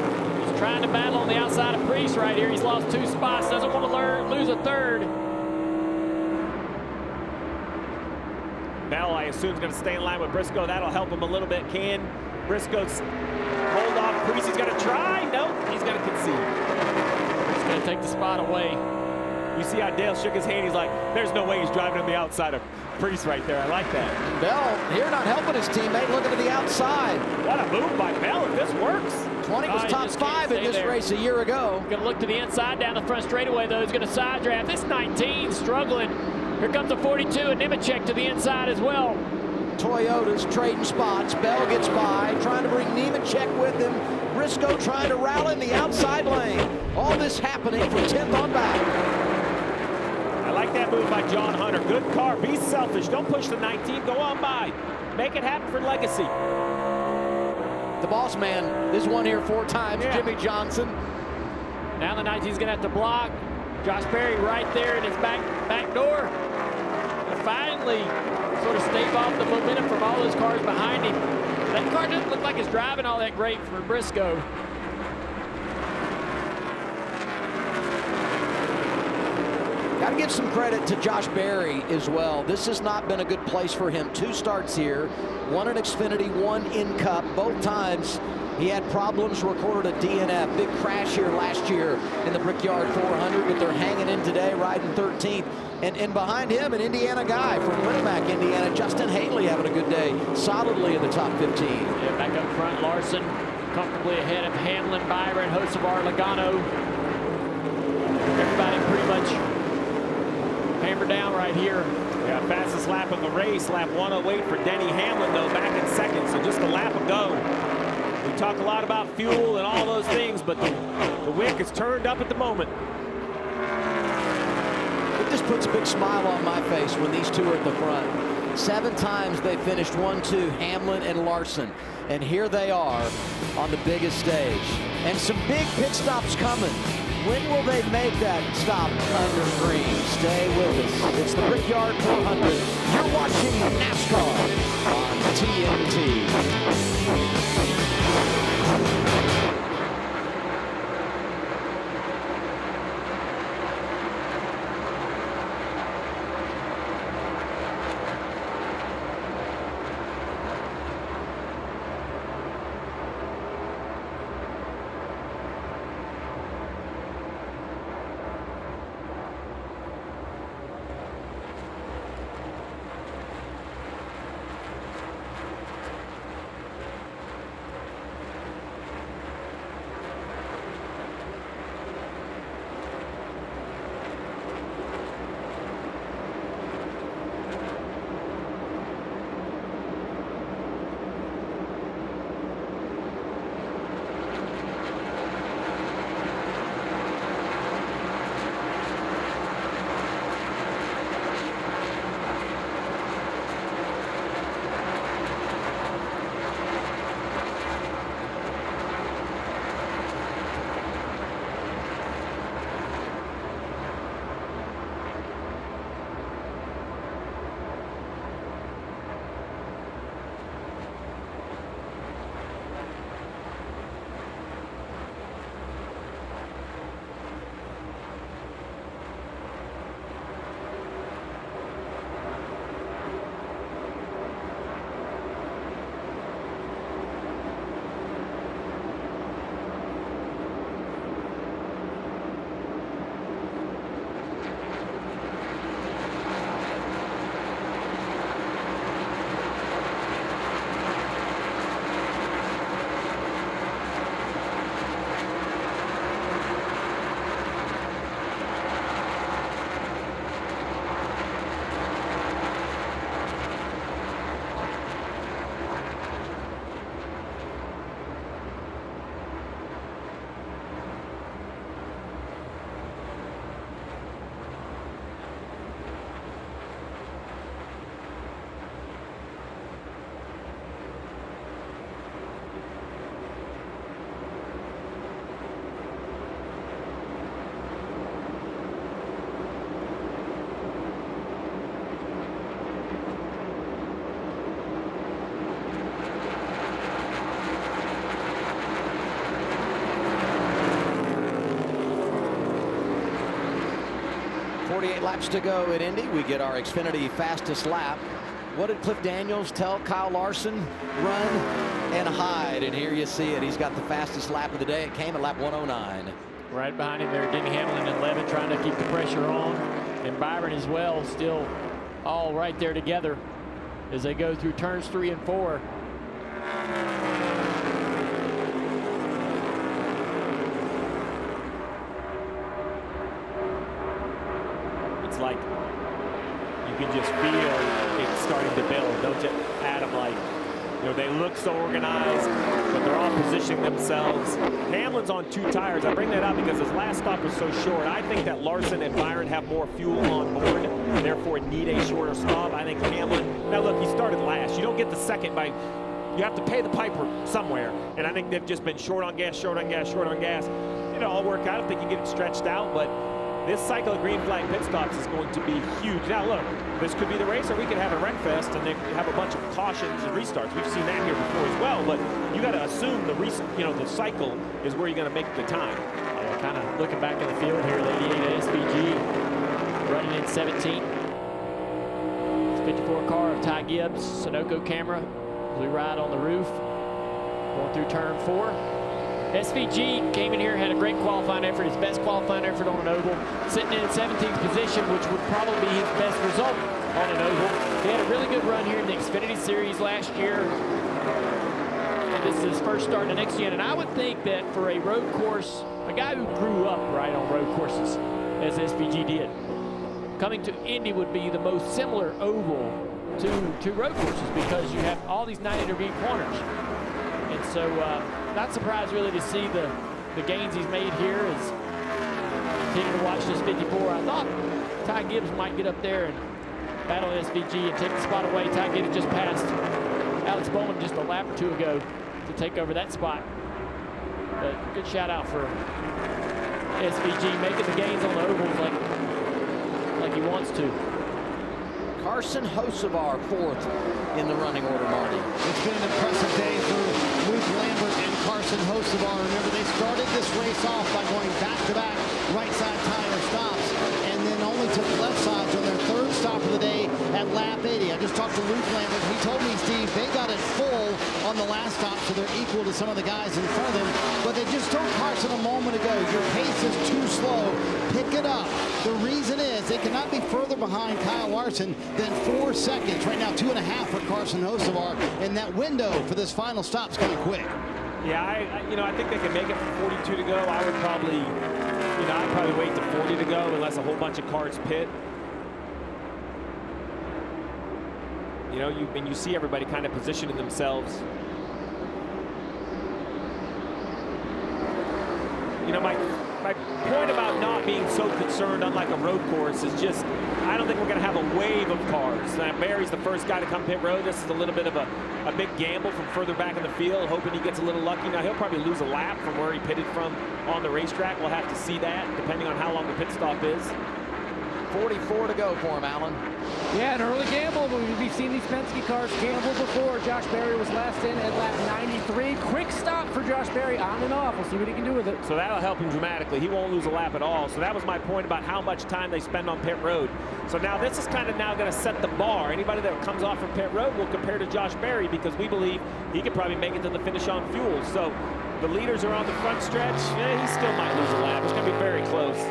He's trying to battle on the outside of Priest right here. He's lost 2 spots, doesn't want to lose a 3rd. Bell, I assume, is going to stay in line with Briscoe. That'll help him a little bit. Can Briscoe hold off Priest? He's going to try. No, he's going to concede. He's going to take the spot away. You see how Dale shook his hand. He's like, there's no way he's driving on the outside of Priest right there. I like that. Bell here not helping his teammate, looking to the outside. What a move by Bell if this works. 20 was top 5 in this race a year ago. Going to look to the inside down the front straightaway, though. He's going to side draft. This 19 struggling. Here comes a 42, and Nemechek to the inside as well. Toyota's trading spots. Bell gets by, trying to bring Nemechek with him. Briscoe trying to rally in the outside lane. All this happening from 10th on back. I like that move by John Hunter. Good car. Be selfish. Don't push the 19. Go on by. Make it happen for Legacy. The boss man is won here 4 times. Yeah. Jimmy Johnson. Now the 19's going to have to block. Josh Berry right there in his back door. And finally sort of stave off the momentum from all those cars behind him. That car doesn't look like it's driving all that great for Briscoe. Got to give some credit to Josh Berry as well. This has not been a good place for him. 2 starts here, 1 in Xfinity, 1 in Cup. Both times he had problems, recorded a DNF. Big crash here last year in the Brickyard 400, but they're hanging in today, riding 13th. And behind him, an Indiana guy from Littleback, Indiana, Justin Haley, having a good day, solidly in the top 15. Yeah, back up front, Larson comfortably ahead of Hamlin, Byron, Hocevar, Logano. Everybody pretty much hammered down right here. Yeah, fastest lap of the race, lap 108 for Denny Hamlin, though, back in 2nd, so just a lap ago. We talk a lot about fuel and all those things, but the wick is turned up at the moment. It just puts a big smile on my face when these 2 are at the front. 7 times they finished 1-2, Hamlin and Larson. And here they are on the biggest stage. And some big pit stops coming. When will they make that stop under green? Stay with us. It's the Brickyard 400. You're watching NASCAR on TNT. laps to go at Indy. We get our Xfinity fastest lap. What did Cliff Daniels tell Kyle Larson? Run and hide. And here you see it. He's got the fastest lap of the day. It came at lap 109. Right behind him there, Denny Hamlin and Levitt trying to keep the pressure on. And Byron as well, still all right there together as they go through turns 3 and 4. It's like you can just feel it starting to build, don't you, Adam? Like, you know, they look so organized, but they're all positioning themselves. Hamlin's on 2 tires. I bring that up because his last stop was so short. I think that Larson and Byron have more fuel on board, and therefore need a shorter stop. I think Hamlin, now look, he started last. You don't get the second by, you have to pay the piper somewhere. And I think they've just been short on gas, short on gas, short on gas. It'll all work out if they can get it stretched out, but this cycle of green flag pit stops is going to be huge. Now look, this could be the race, or we could have a wreck fest and then have a bunch of cautions and restarts. We've seen that here before as well, but you got to assume the cycle is where you're going to make the time. Yeah, kind of looking back in the field here, the 88 SVG running in 17. 54 car of Ty Gibbs, Sunoco camera as we ride on the roof, going through turn 4. SVG came in here, had a great qualifying effort, his best qualifying effort on an oval, sitting in 17th position, which would probably be his best result on an oval. He had a really good run here in the Xfinity Series last year. And this is his first start in the next gen. And I would think that for a road course, a guy who grew up right on road courses, as SVG did, coming to Indy would be the most similar oval to road courses because you have all these 90-degree corners. And so, not surprised really to see the gains he's made here as continue to watch this 54. I thought Ty Gibbs might get up there and battle SVG and take the spot away. Ty Gibbs just passed Alex Bowman just a lap or 2 ago to take over that spot. But good shout out for SVG making the gains on the ovals like he wants to. Carson Hocevar 4th in the running order, Marty. It's been an impressive day for Luke Lambert and Carson Hocevar. Remember, they started this race off by going back-to-back right-side tire stops and then only took left sides on their 3rd stop of the day at lap 80. I just talked to Luke Lambert. He told me, Steve, they got it full on the last stop, so they're equal to some of the guys in front of them. But they just told Carson a moment ago, your pace is too slow. Pick it up. The reason is they cannot be further behind Kyle Larson than 4 seconds. Right now, 2.5 for Carson Hocevar, and that window for this final stop is going quick. Yeah, I think they can make it for 42 to go. I would probably, I'd probably wait to 40 to go unless a whole bunch of cars pit. You see everybody kind of positioning themselves. My point about not being so concerned, unlike a road course, is just I don't think we're going to have a wave of cars. Barry's the first guy to come pit road. This is a little bit of a big gamble from further back in the field, hoping he gets a little lucky. Now, he'll probably lose a lap from where he pitted from on the racetrack. We'll have to see that, depending on how long the pit stop is. 44 to go for him, Alan. Yeah, an early gamble. We've seen these Penske cars gamble before. Josh Berry was last in at lap 93. Quick stop for Josh Berry on and off. We'll see what he can do with it. So that'll help him dramatically. He won't lose a lap at all. So that was my point about how much time they spend on pit road. So now this is kind of now going to set the bar. Anybody that comes off from pit road will compare to Josh Berry because we believe he could probably make it to the finish on fuel. So the leaders are on the front stretch. He still might lose a lap. It's going to be very close.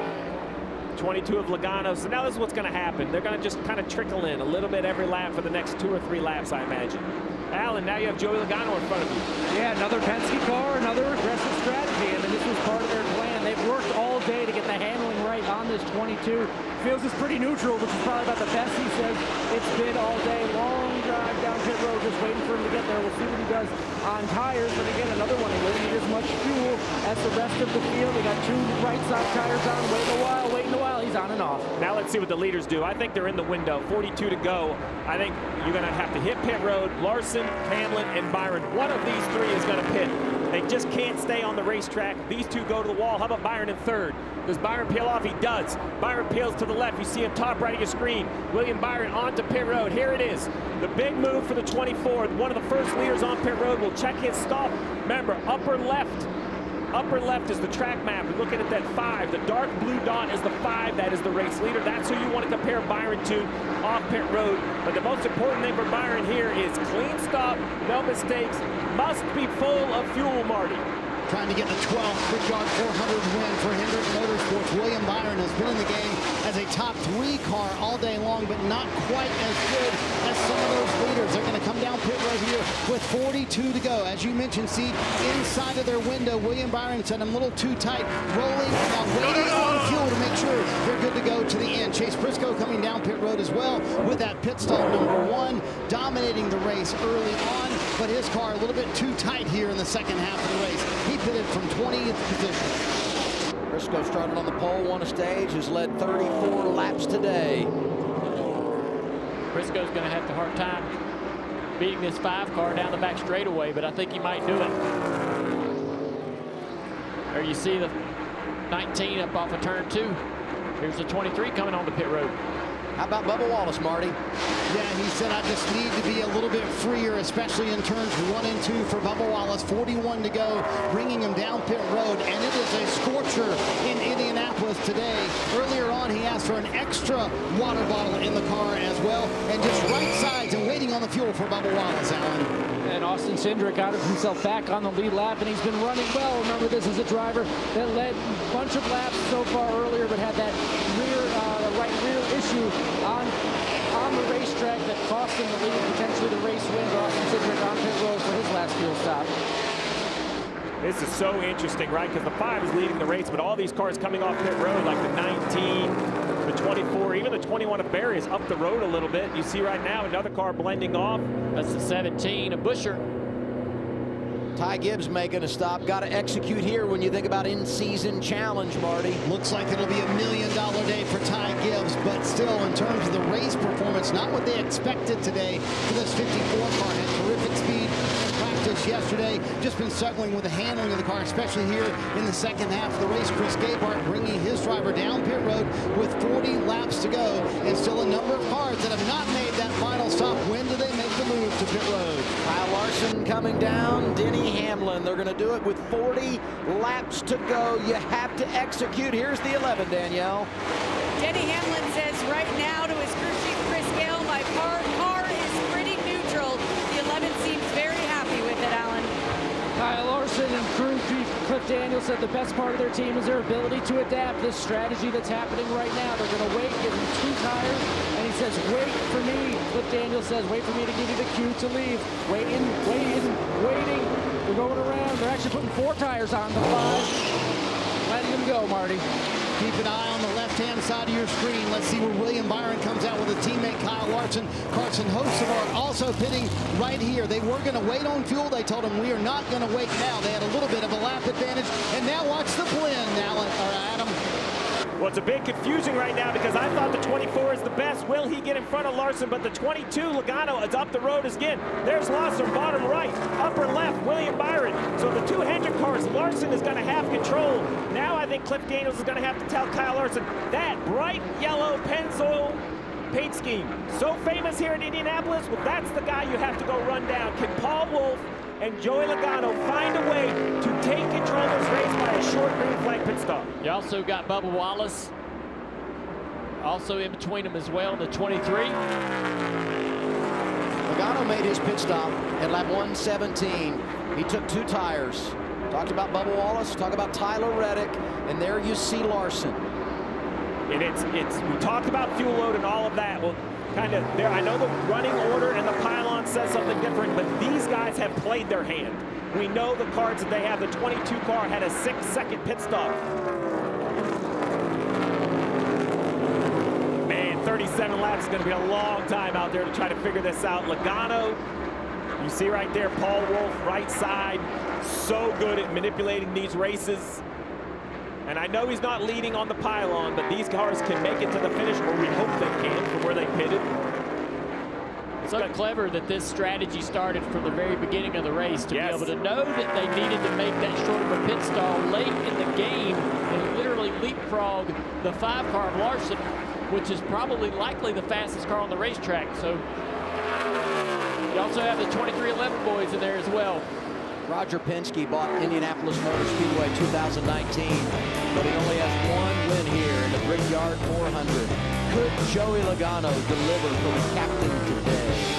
22 of Logano. So now this is what's going to happen. They're going to just kind of trickle in a little bit every lap for the next 2 or 3 laps, I imagine. Alan, now you have Joey Logano in front of you. Yeah, another Penske car, another aggressive strategy. I mean, this was part of their plan. They've worked all day to get the handling right on this 22. Feels is pretty neutral, which is probably about the best he says it's been all day. Long drive down pit road, just waiting for him to get there. We'll see what he does on tires. But again, another one. He won't need as much fuel as the rest of the field. They got 2 right side tires on. Waiting a while. He's on and off. Now let's see what the leaders do. I think they're in the window. 42 to go. I think you're going to have to hit pit road. Larson, Hamlin, and Byron. One of these 3 is going to pit. They just can't stay on the racetrack. These 2 go to the wall. How about Byron in 3rd? Does Byron peel off? He does. Byron peels to the left. You see him top right of your screen. William Byron onto pit road. Here it is. The big move for the 24. One of the first leaders on pit road will check his stop. Remember, upper left Upper left is the track map. We're looking at that 5. The dark blue dot is the 5. That is the race leader. That's who you want to compare Byron to off pit road. But the most important thing for Byron here is clean stop, no mistakes, must be full of fuel, Marty. Trying to get the 12th Brickyard 400 win for Hendrick Motorsports. William Byron has been in the game as a top 3 car all day long, but not quite as good as some of those leaders. They're going to come down pit road here with 42 to go. As you mentioned, see, inside of their window, William Byron said, I'm a little too tight, rolling, now waiting on fuel to make sure they're good to go to the end. Chase Briscoe coming down pit road as well with that pit stall #1, dominating the race early on, but his car a little bit too tight here in the second half of the race. He pitted from 20th position. Briscoe started on the pole, won a stage, has led 34 laps today. Briscoe's going to have a hard time beating this 5 car down the back straightaway, but I think he might do it. There you see the 19 up off of turn 2. Here's the 23 coming on the pit road. How about Bubba Wallace, Marty? Yeah, he said, I just need to be a little bit freer, especially in turns 1 and 2 for Bubba Wallace. 41 to go, bringing him down pit road, and it is a scorcher in Indianapolis today. Earlier on, he asked for an extra water bottle in the car as well, and just right sides and waiting on the fuel for Bubba Wallace, Alan. And Austin Cindric got himself back on the lead lap, and he's been running well. Remember, this is a driver that led a bunch of laps so far earlier, but had that right rear issue on the racetrack that cost him the lead, potentially the race win. Austin Cindric on pit road for his last fuel stop. This is so interesting, right? Because the 5 is leading the race, but all these cars coming off pit road, like the 19, the 24, even the 21 of Barry is up the road a little bit. You see right now another car blending off. That's the 17 of Buescher. Ty Gibbs making a stop. Got to execute here when you think about in-season challenge, Marty. Looks like it'll be $1 million day for Ty Gibbs, but still, in terms of the race performance, not what they expected today for this 54 car. Had terrific speed in practice yesterday. Just been struggling with the handling of the car, especially here in the second half of the race. Chris Gabehart bringing his driver down pit road with 40 laps to go, and still a number of cars that have not made that final stop. When do they make the move to pit road? Kyle Larson coming down. Denny Hamlin. They're going to do it with 40 laps to go. You have to execute. Here's the 11, Danielle. Denny Hamlin says right now to his crew chief Chris Gale, my car is pretty neutral. The 11 seems very happy with it, Alan. Kyle Larson and crew chief Cliff Daniels said the best part of their team is their ability to adapt this strategy that's happening right now. They're going to wait, give him 2 tires, and he says, wait for me. Cliff Daniels says, wait for me to give you the cue to leave. Waiting. They're going around. They're actually putting 4 tires on the 5. Letting them go, Marty. Keep an eye on the left-hand side of your screen. Let's see where William Byron comes out with his teammate Kyle Larson. Carson Hocevar also pitting right here. They were going to wait on fuel. They told him, we are not going to wait now. They had a little bit of a lap advantage. And now watch the blend, Adam. Well, it's a bit confusing right now because I thought the 24 is the best. Will he get in front of Larson? But the 22, Logano, is up the road again. There's Larson, bottom right. Upper left, William Byron. So the 2 Hendrick cars, Larson is going to have control. Now I think Cliff Daniels is going to have to tell Kyle Larson that bright yellow Pennzoil paint scheme, so famous here in Indianapolis, well, that's the guy you have to go run down. Can Paul Wolfe and Joey Logano find a way to take control of this race by a short green flag pit stop? You also got Bubba Wallace also in between them as well, the 23. Logano made his pit stop at lap 117. He took 2 tires. Talked about Bubba Wallace, talked about Tyler Reddick, and there you see Larson. And we talked about fuel load and all of that. Well, kind of there. I know the running order and the pylon says something different, but these guys have played their hand. We know the cards that they have. The 22 car had a 6-second pit stop. Man, 37 laps is going to be a long time out there to try to figure this out. Logano, you see right there, Paul Wolfe, right side, so good at manipulating these races. And I know he's not leading on the pylon, but these cars can make it to the finish, or we hope they can, from where they pitted. It's so clever that this strategy started from the very beginning of the race to be able to know that they needed to make that short of a pit stall late in the game and literally leapfrog the 5 car of Larson, which is probably likely the fastest car on the racetrack. So you also have the 2311 boys in there as well. Roger Penske bought Indianapolis Motor Speedway 2019, but he only has one win here in the Brickyard 400. Could Joey Logano deliver for the captain today?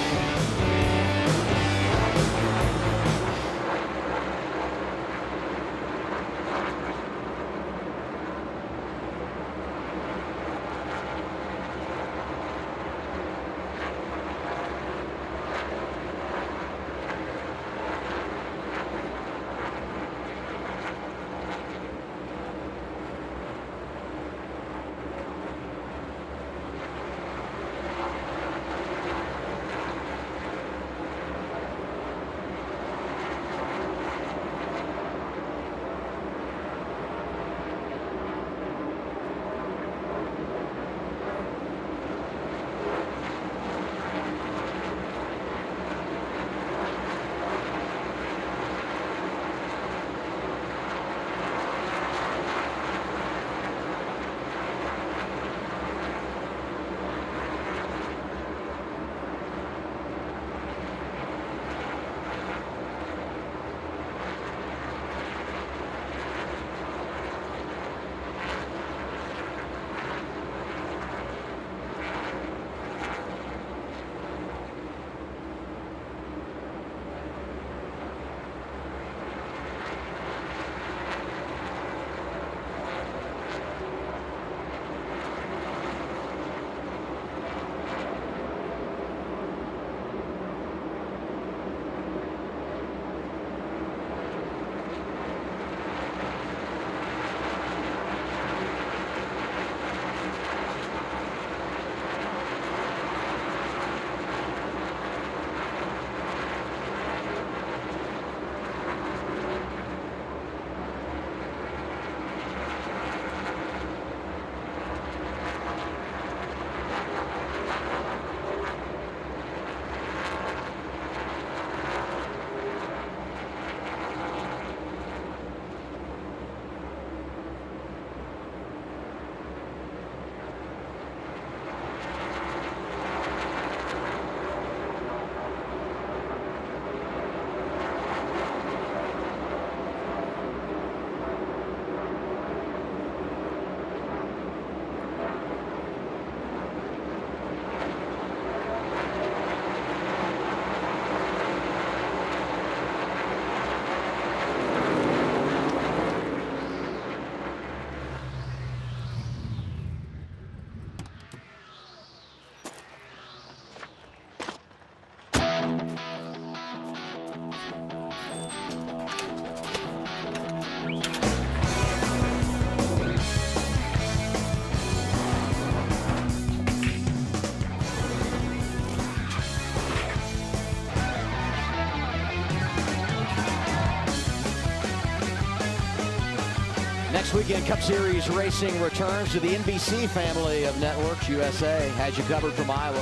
Next weekend, Cup Series racing returns to the NBC family of networks. USA has you covered from Iowa.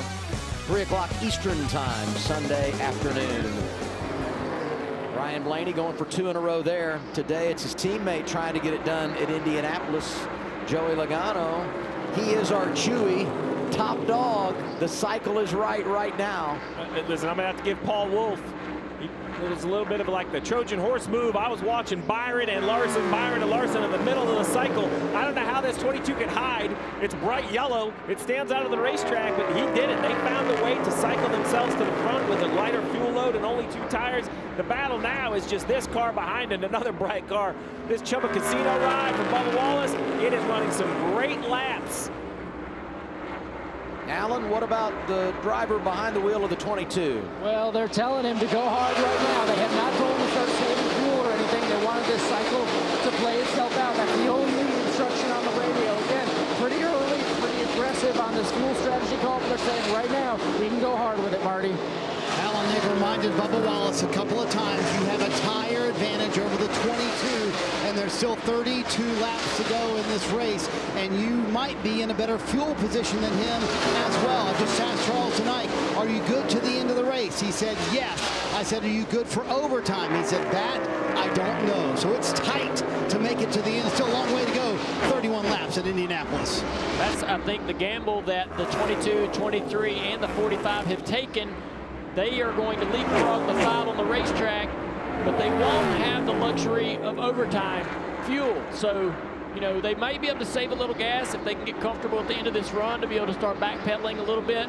3 o'clock Eastern time, Sunday afternoon. Ryan Blaney going for 2 in a row there. Today, it's his teammate trying to get it done at Indianapolis. Joey Logano. He is our Chewy top dog. The cycle is right now. Listen, I'm going to have to give Paul Wolf. It was a little bit of like the Trojan horse move. I was watching Byron and Larson in the middle of the cycle. I don't know how this 22 could hide. It's bright yellow. It stands out of the racetrack, but he did it. They found a way to cycle themselves to the front with a lighter fuel load and only 2 tires. The battle now is just this car behind and another bright car. This Chumba Casino ride from Bubba Wallace, it is running some great laps. Alan, what about the driver behind the wheel of the 22? Well, they're telling him to go hard right now. They have not told him to start saving fuel or anything. They wanted this cycle to play itself out. That's the only instruction on the radio. Again, pretty early, pretty aggressive on this fuel strategy call, but they're saying right now, we can go hard with it, Marty. Alan, they've reminded Bubba Wallace a couple of times you have a tire advantage over the 22, and there's still 32 laps to go in this race, and you might be in a better fuel position than him as well. I just asked Charles tonight, are you good to the end of the race? He said yes. I said, are you good for overtime? He said, that I don't know. So it's tight to make it to the end. Still a long way to go. 31 laps at Indianapolis. That's, I think, the gamble that the 22, 23, and the 45 have taken. They are going to leapfrog the 5 on the racetrack but they won't have the luxury of overtime fuel. So, you know, they might be able to save a little gas if they can get comfortable at the end of this run to be able to start backpedaling a little bit.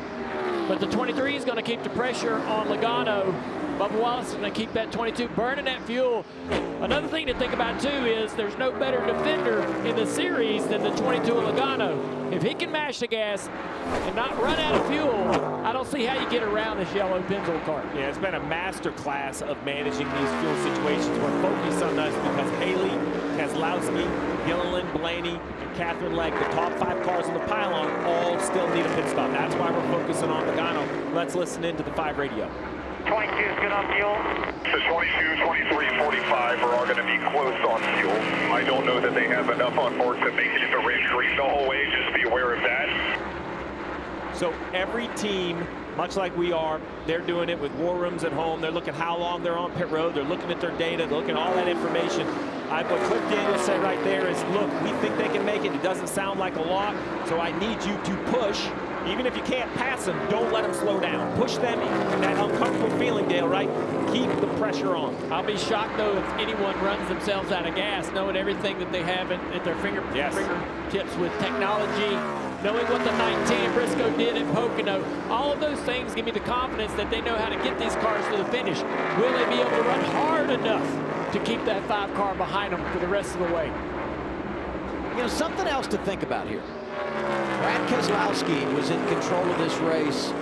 But the 23 is going to keep the pressure on Logano. Bubba Wallace is going to keep that 22 burning that fuel. Another thing to think about, too, is there's no better defender in the series than the 22 of Logano. If he can mash the gas and not run out of fuel, I don't see how you get around this yellow Pennzoil car. Yeah, it's been a master class of managing these fuel situations. We're focused on us because Haley, Keselowski, Gilliland, Blaney, and Catherine Legg, the top 5 cars on the pylon, all still need a pit stop. That's why we're focusing on Logano. Let's listen into the 5 radio. 22 is good on fuel. The 22, 23, 45 are all going to be close on fuel. I don't know that they have enough on board to make it into race green the whole way. Just be aware of that. So every team, much like we are, they're doing it with war rooms at home. They're looking how long they're on pit road. They're looking at their data. They're looking at all that information. What Cliff Daniels said right there is, look, we think they can make it. It doesn't sound like a lot, so I need you to push. Even if you can't pass them, don't let them slow down. Push them in that uncomfortable feeling, Dale, right? Keep the pressure on. I'll be shocked, though, if anyone runs themselves out of gas, knowing everything that they have at their fingertips with technology, knowing what the 19 Briscoe did at Pocono. All of those things give me the confidence that they know how to get these cars to the finish. Will they be able to run hard enough to keep that 5 car behind them for the rest of the way? You know, something else to think about here. Brad Keselowski was in control of this race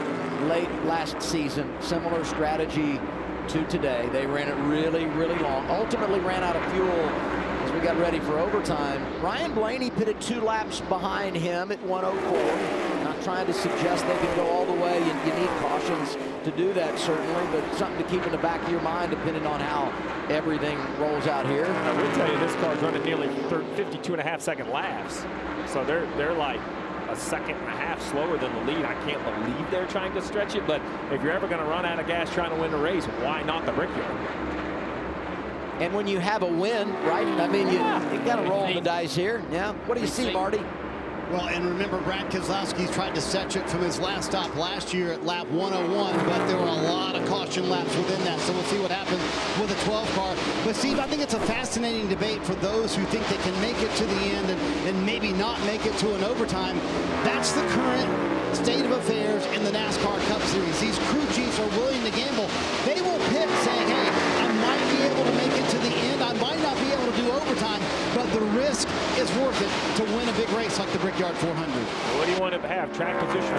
late last season. Similar strategy to today. They ran it really, really long. Ultimately ran out of fuel as we got ready for overtime. Ryan Blaney pitted 2 laps behind him at 104. Not trying to suggest they can go all the way. You need cautions to do that, certainly, but something to keep in the back of your mind depending on how everything rolls out here. I will tell you, this car's running nearly 52.5-second laps. So they're like a second and a half slower than the lead. I can't believe they're trying to stretch it, but if you're ever going to run out of gas trying to win a race, why not the Brickyard? And when you have a win, right? I mean, you got to roll the dice here. Yeah. What do you see, Marty? Well, and remember, Brad Keselowski tried to set it from his last stop last year at lap 101, but there were a lot of caution laps within that, so we'll see what happens with a 12 car. But, Steve, I think it's a fascinating debate for those who think they can make it to the end and maybe not make it to an overtime. That's the current state of affairs in the NASCAR Cup Series. These crew chiefs are willing to gamble. They will pick saying, hey, I might be able to make it to the end. I might not be able to do overtime, but the risk is worth it to win a big race like the Brickyard 400. What do you want to have? Track position?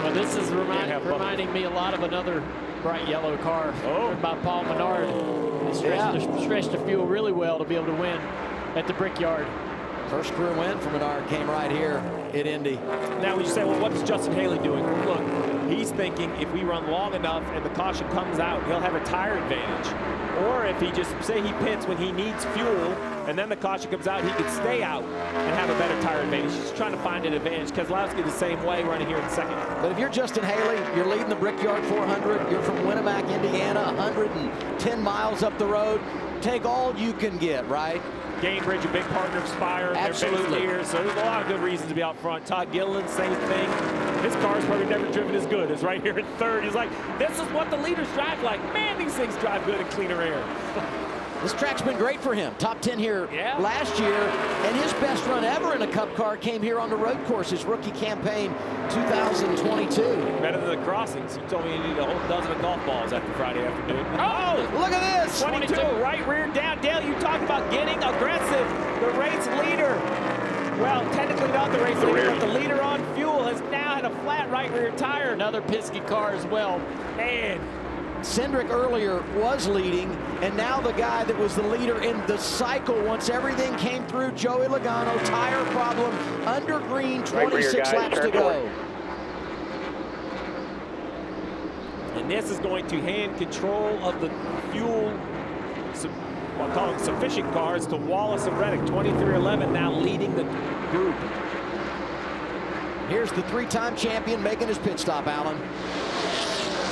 Well, this is reminding me a lot of another bright yellow car by Paul Menard. He stretched the fuel really well to be able to win at the Brickyard. First career win for Menard came right here at Indy. Now, when you say, well, what's Justin Haley doing? Look, he's thinking if we run long enough and the caution comes out, he'll have a tire advantage. Or if he just, say he pits when he needs fuel, and then the caution comes out, he could stay out and have a better tire advantage. He's trying to find an advantage. Keselowski the same way, running here in second. But if you're Justin Haley, you're leading the Brickyard 400, you're from Winamac, Indiana, 110 miles up the road, take all you can get, right? Gainbridge, a big partner of Spire. Absolutely. Here, so there's a lot of good reasons to be out front. Todd Gilliland, same thing. His car's probably never driven as good as right here at third. He's like, this is what the leaders drive like. Man, these things drive good in cleaner air. This track's been great for him. Top 10 here last year, and his best run ever in a Cup car came here on the road course, his rookie campaign 2022. Better than the crossings. You told me you need a whole dozen of golf balls after Friday afternoon. Oh, look at this. 22, right rear down. Dale, you talk about getting aggressive. The race leader. Well, technically not the race leader, but the leader on fuel has now had a flat right rear tire. Another Penske car as well. Man. Cindric earlier was leading, and now the guy that was the leader in the cycle once everything came through, Joey Logano, tire problem, under green, 26 laps to go. And this is going to hand control of the fuel, I'll call them sufficient cars, to Wallace and Reddick, 23-11, now leading the group. Here's the 3-time champion making his pit stop, Alan.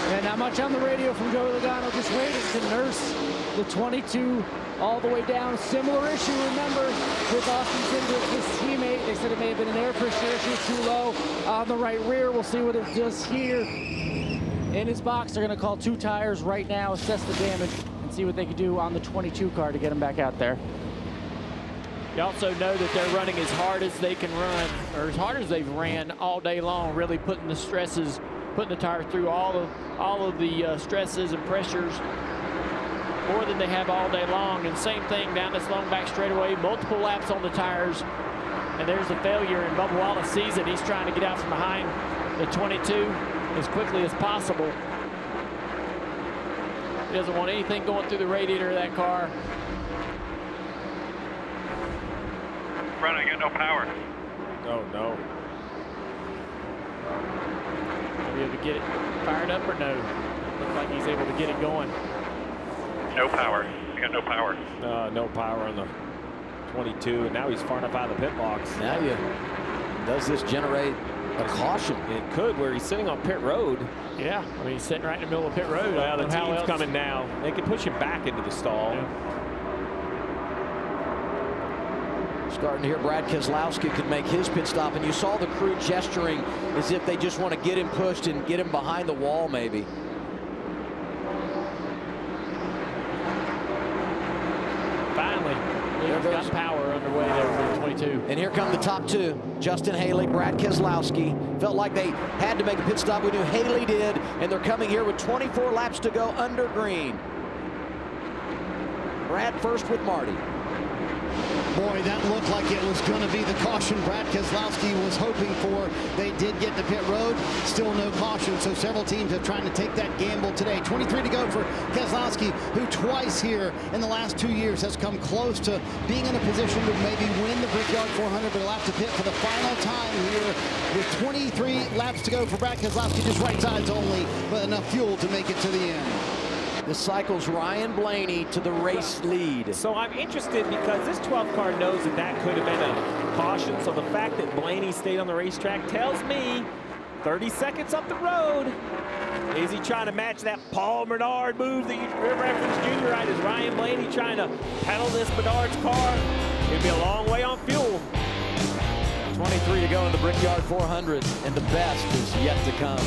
And not much on the radio from Joey Logano, just waiting to nurse the 22 all the way down. Similar issue, remember, with Austin Cindric, his teammate. They said it may have been an air pressure issue, too low on the right rear. We'll see what it does here. In his box, they're going to call 2 tires right now, assess the damage, and see what they can do on the 22 car to get them back out there. You also know that they're running as hard as they can run, or as hard as they've ran all day long, really putting the stresses, putting the tires through all of the stresses and pressures more than they have all day long. And same thing down this long back straightaway, multiple laps on the tires. And there's the failure, and Bubba Wallace sees it. He's trying to get out from behind the 22 as quickly as possible. He doesn't want anything going through the radiator of that car. Brad, I got no power. Oh, no. Will be able to get it fired up or no? Looks like he's able to get it going. No power. I got no power. No power on the 22, and now he's far enough out of the pit box. Now does this generate a caution? It could, where he's sitting on pit road. Yeah, I mean, he's sitting right in the middle of pit road. Well, the team's coming now. They can push him back into the stall. Yeah. Starting to hear Brad Keselowski could make his pit stop, and you saw the crew gesturing as if they just want to get him pushed and get him behind the wall, maybe. Finally, he's got power underway there for the 22. And here come the top two. Justin Haley, Brad Keselowski. Felt like they had to make a pit stop. We knew Haley did, and they're coming here with 24 laps to go under green. Brad first with Marty. Boy, that looked like it was going to be the caution Brad Keselowski was hoping for. They did get to pit road, still no caution, so several teams are trying to take that gamble today. 23 to go for Keselowski, who twice here in the last 2 years has come close to being in a position to maybe win the Brickyard 400, but he'll have to pit for the final time here with 23 laps to go for Brad Keselowski, just right sides only, but enough fuel to make it to the end. This cycles Ryan Blaney to the race lead. So I'm interested because this 12 car knows that that could have been a caution. So the fact that Blaney stayed on the racetrack tells me 30 seconds up the road. Is he trying to match that Paul Menard move that you referenced, Junior? Right? Is Ryan Blaney trying to pedal this Menard's car? It'd be a long way on fuel. 23 to go in the Brickyard 400, and the best is yet to come.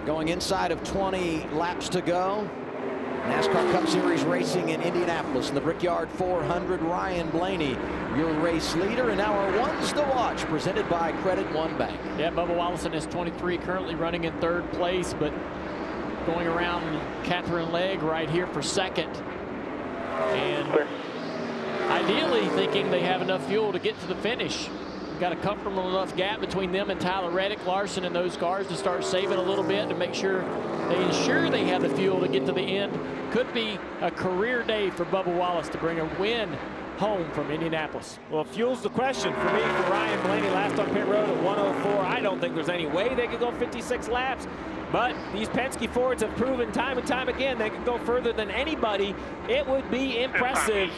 Going inside of 20 laps to go. NASCAR Cup Series racing in Indianapolis in the Brickyard 400. Ryan Blaney, your race leader, and now our ones to watch, presented by Credit One Bank. Yeah, Bubba Wallace is 23, currently running in 3rd place, but going around Catherine Legg right here for 2nd. And ideally thinking they have enough fuel to get to the finish. Got a comfortable enough gap between them and Tyler Reddick, Larson, and those cars to start saving a little bit to make sure they ensure they have the fuel to get to the end. Could be a career day for Bubba Wallace to bring a win home from Indianapolis. Well, fuel's the question for me, for Ryan Blaney, last on pit road at 104. I don't think there's any way they could go 56 laps. But these Penske Fords have proven time and time again they can go further than anybody. It would be impressive.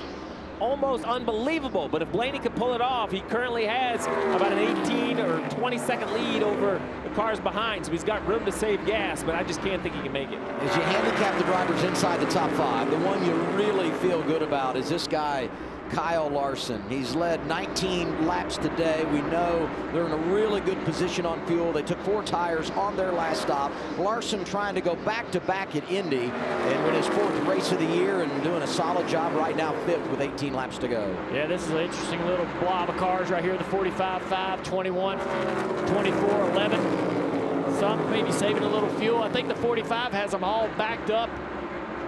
Almost unbelievable, but if Blaney could pull it off, he currently has about an 18 or 20-second lead over the cars behind, so he's got room to save gas, but I just can't think he can make it. As you handicap the drivers inside the top 5, the one you really feel good about is this guy, Kyle Larson. He's led 19 laps today. We know they're in a really good position on fuel. They took 4 tires on their last stop. Larson trying to go back-to-back at Indy and win his 4th race of the year and doing a solid job right now, 5th with 18 laps to go. Yeah, this is an interesting little blob of cars right here. The 45, 5, 21, 24, 11. Some maybe saving a little fuel. I think the 45 has them all backed up,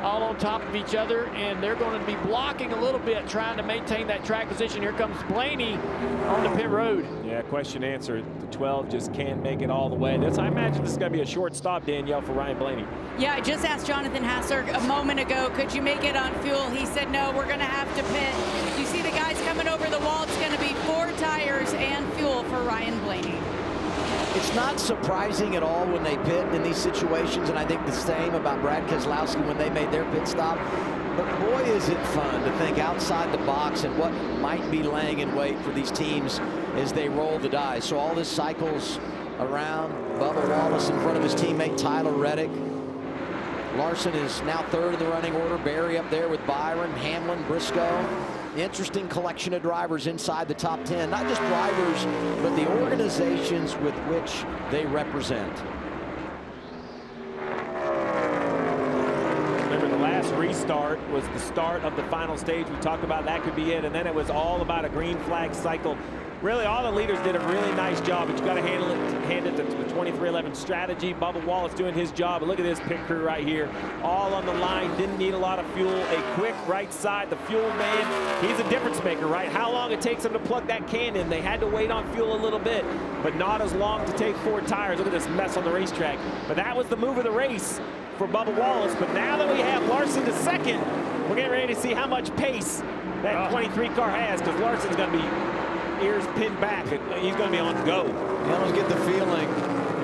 all on top of each other, and they're going to be blocking a little bit, trying to maintain that track position. Here comes Blaney on the pit road. Yeah, question answered. The 12 just can't make it all the way. I imagine this is going to be a short stop, Danielle, for Ryan Blaney. Yeah, I just asked Jonathan Hasser a moment ago, could you make it on fuel? He said, no, we're going to have to pit. You see the guys coming over the wall. It's going to be 4 tires and fuel for Ryan Blaney. It's not surprising at all when they pit in these situations, and I think the same about Brad Keselowski when they made their pit stop. But boy, is it fun to think outside the box and what might be laying in wait for these teams as they roll the dice. So all this cycles around. Bubba Wallace in front of his teammate Tyler Reddick. Larson is now 3rd in the running order. Barry up there with Byron, Hamlin, Briscoe. Interesting collection of drivers inside the top 10. Not just drivers, but the organizations with which they represent. Remember, the last restart was the start of the final stage. We talked about that could be it, and then it was all about a green flag cycle. Really, all the leaders did a really nice job, but you got to hand it to the 2311 strategy. Bubba Wallace doing his job. But look at this pit crew right here, all on the line. Didn't need a lot of fuel. A quick right side. The fuel man, he's a difference maker, right? How long it takes him to plug that can in. They had to wait on fuel a little bit, but not as long to take 4 tires. Look at this mess on the racetrack. But that was the move of the race for Bubba Wallace. But now that we have Larson to 2nd, we're getting ready to see how much pace that 23 car has, because Larson's going to be ears pinned back. He's going to be on go. You almost get the feeling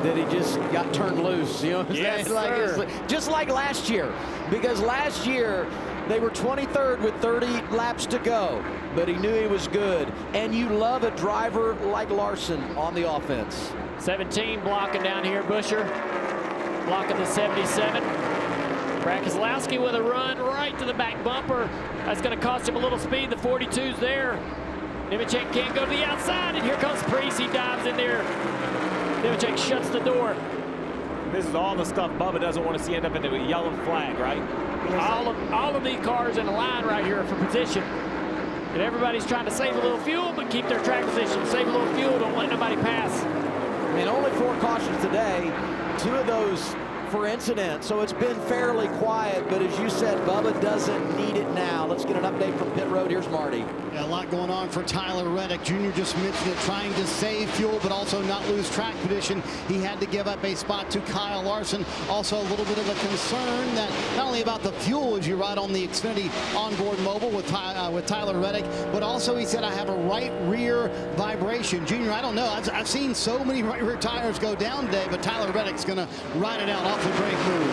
that he just got turned loose. You know what I'm Yes, saying? Like, just like last year. Because last year, they were 23rd with 30 laps to go. But he knew he was good. And you love a driver like Larson on the offense. 17 blocking down here, Busher. Blocking the 77. Brad Keselowski with a run right to the back bumper. That's going to cost him a little speed. The 42's there. Nemechek can't go to the outside, and here comes Priest. He dives in there. Nemechek shuts the door. This is all the stuff Bubba doesn't want to see end up into a yellow flag, right? All of these cars in the line right here for position. And everybody's trying to save a little fuel, but keep their track position. Save a little fuel, don't let nobody pass. I mean, only 4 cautions today. 2 of those for incident, so it's been fairly quiet, but as you said, Bubba doesn't need it now. Let's get an update from pit road. Here's Marty. Yeah, a lot going on for Tyler Reddick. Jr. just mentioned it, trying to save fuel, but also not lose track position. He had to give up a spot to Kyle Larson. Also a little bit of a concern that not only about the fuel as you ride on the Xfinity onboard mobile with Tyler Reddick, but also he said, I have a right rear vibration. Junior, I don't know. I've seen so many right rear tires go down today, but Tyler Reddick's going to ride it out off the brake move.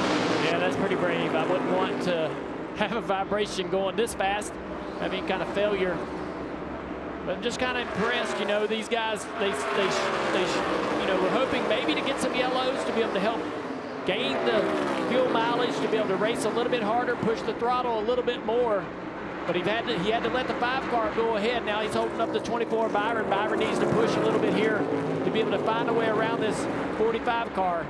Yeah, that's pretty brave. I wouldn't want to have a vibration going this fast. I mean, kind of failure. But I'm just kind of impressed, you know, these guys, they you know, we're hoping maybe to get some yellows to be able to help gain the fuel mileage, to be able to race a little bit harder, push the throttle a little bit more. But he had to let the 5 car go ahead. Now he's holding up the 24 Byron. Byron needs to push a little bit here to be able to find a way around this 45 car.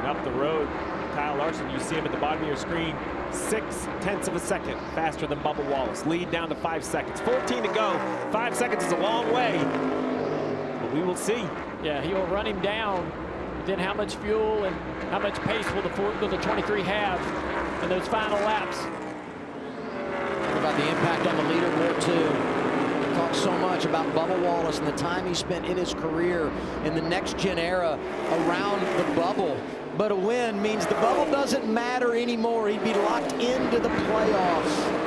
up the road. Kyle Larson, you see him at the bottom of your screen, 0.6 of a second faster than Bubba Wallace. Lead down to 5 seconds. 14 to go. 5 seconds is a long way, but we will see. Yeah, he will run him down. Then how much fuel and how much pace will the 23 have in those final laps? What about the impact on the leaderboard too? We talked so much about Bubba Wallace and the time he spent in his career in the next-gen era around the bubble. But a win means the bubble doesn't matter anymore. He'd be locked into the playoffs.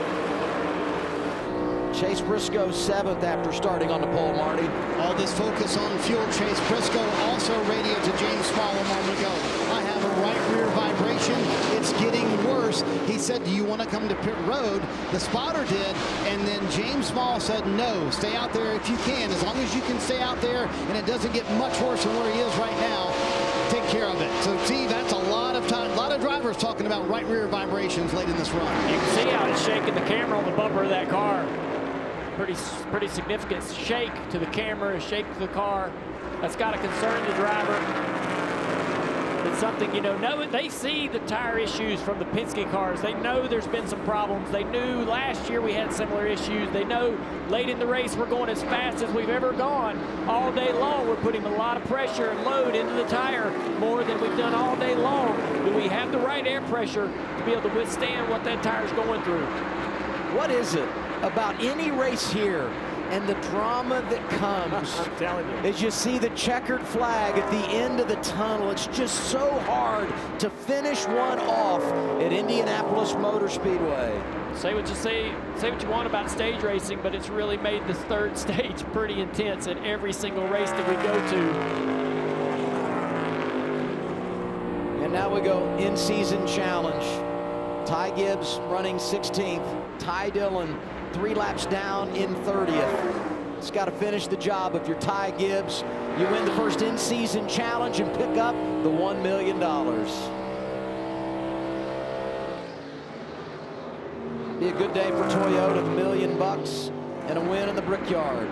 Chase Briscoe 7th after starting on the pole, Marty. All this focus on fuel. Chase Briscoe also radioed to James Small a moment ago. I have a right rear vibration. It's getting worse. He said, do you want to come to pit road? The spotter did, and then James Small said, no, stay out there if you can. As long as you can stay out there and it doesn't get much worse than where he is right now, take care of it. So, see, that's a lot of time. A lot of drivers talking about right rear vibrations late in this run. You can see how it's shaking the camera on the bumper of that car. Pretty significant shake to the camera, shake to the car. That's got to concern the driver. It's something, you know, they see the tire issues from the Penske cars. They know there's been some problems. They knew last year we had similar issues. They know late in the race we're going as fast as we've ever gone. All day long we're putting a lot of pressure and load into the tire, more than we've done all day long. Do we have the right air pressure to be able to withstand what that tire's going through? What is it about any race here and the drama that comes I'm telling you, as you see the checkered flag at the end of the tunnel? It's just so hard to finish one off at Indianapolis Motor Speedway. Say what you want about stage racing, but it's really made this third stage pretty intense at every single race that we go to. And now we go in-season challenge. Ty Gibbs running 16th. Ty Dillon 3 laps down in 30th. It's got to finish the job. If you're Ty Gibbs, you win the first in-season challenge and pick up the $1 million. Be a good day for Toyota, $1 million and a win in the Brickyard.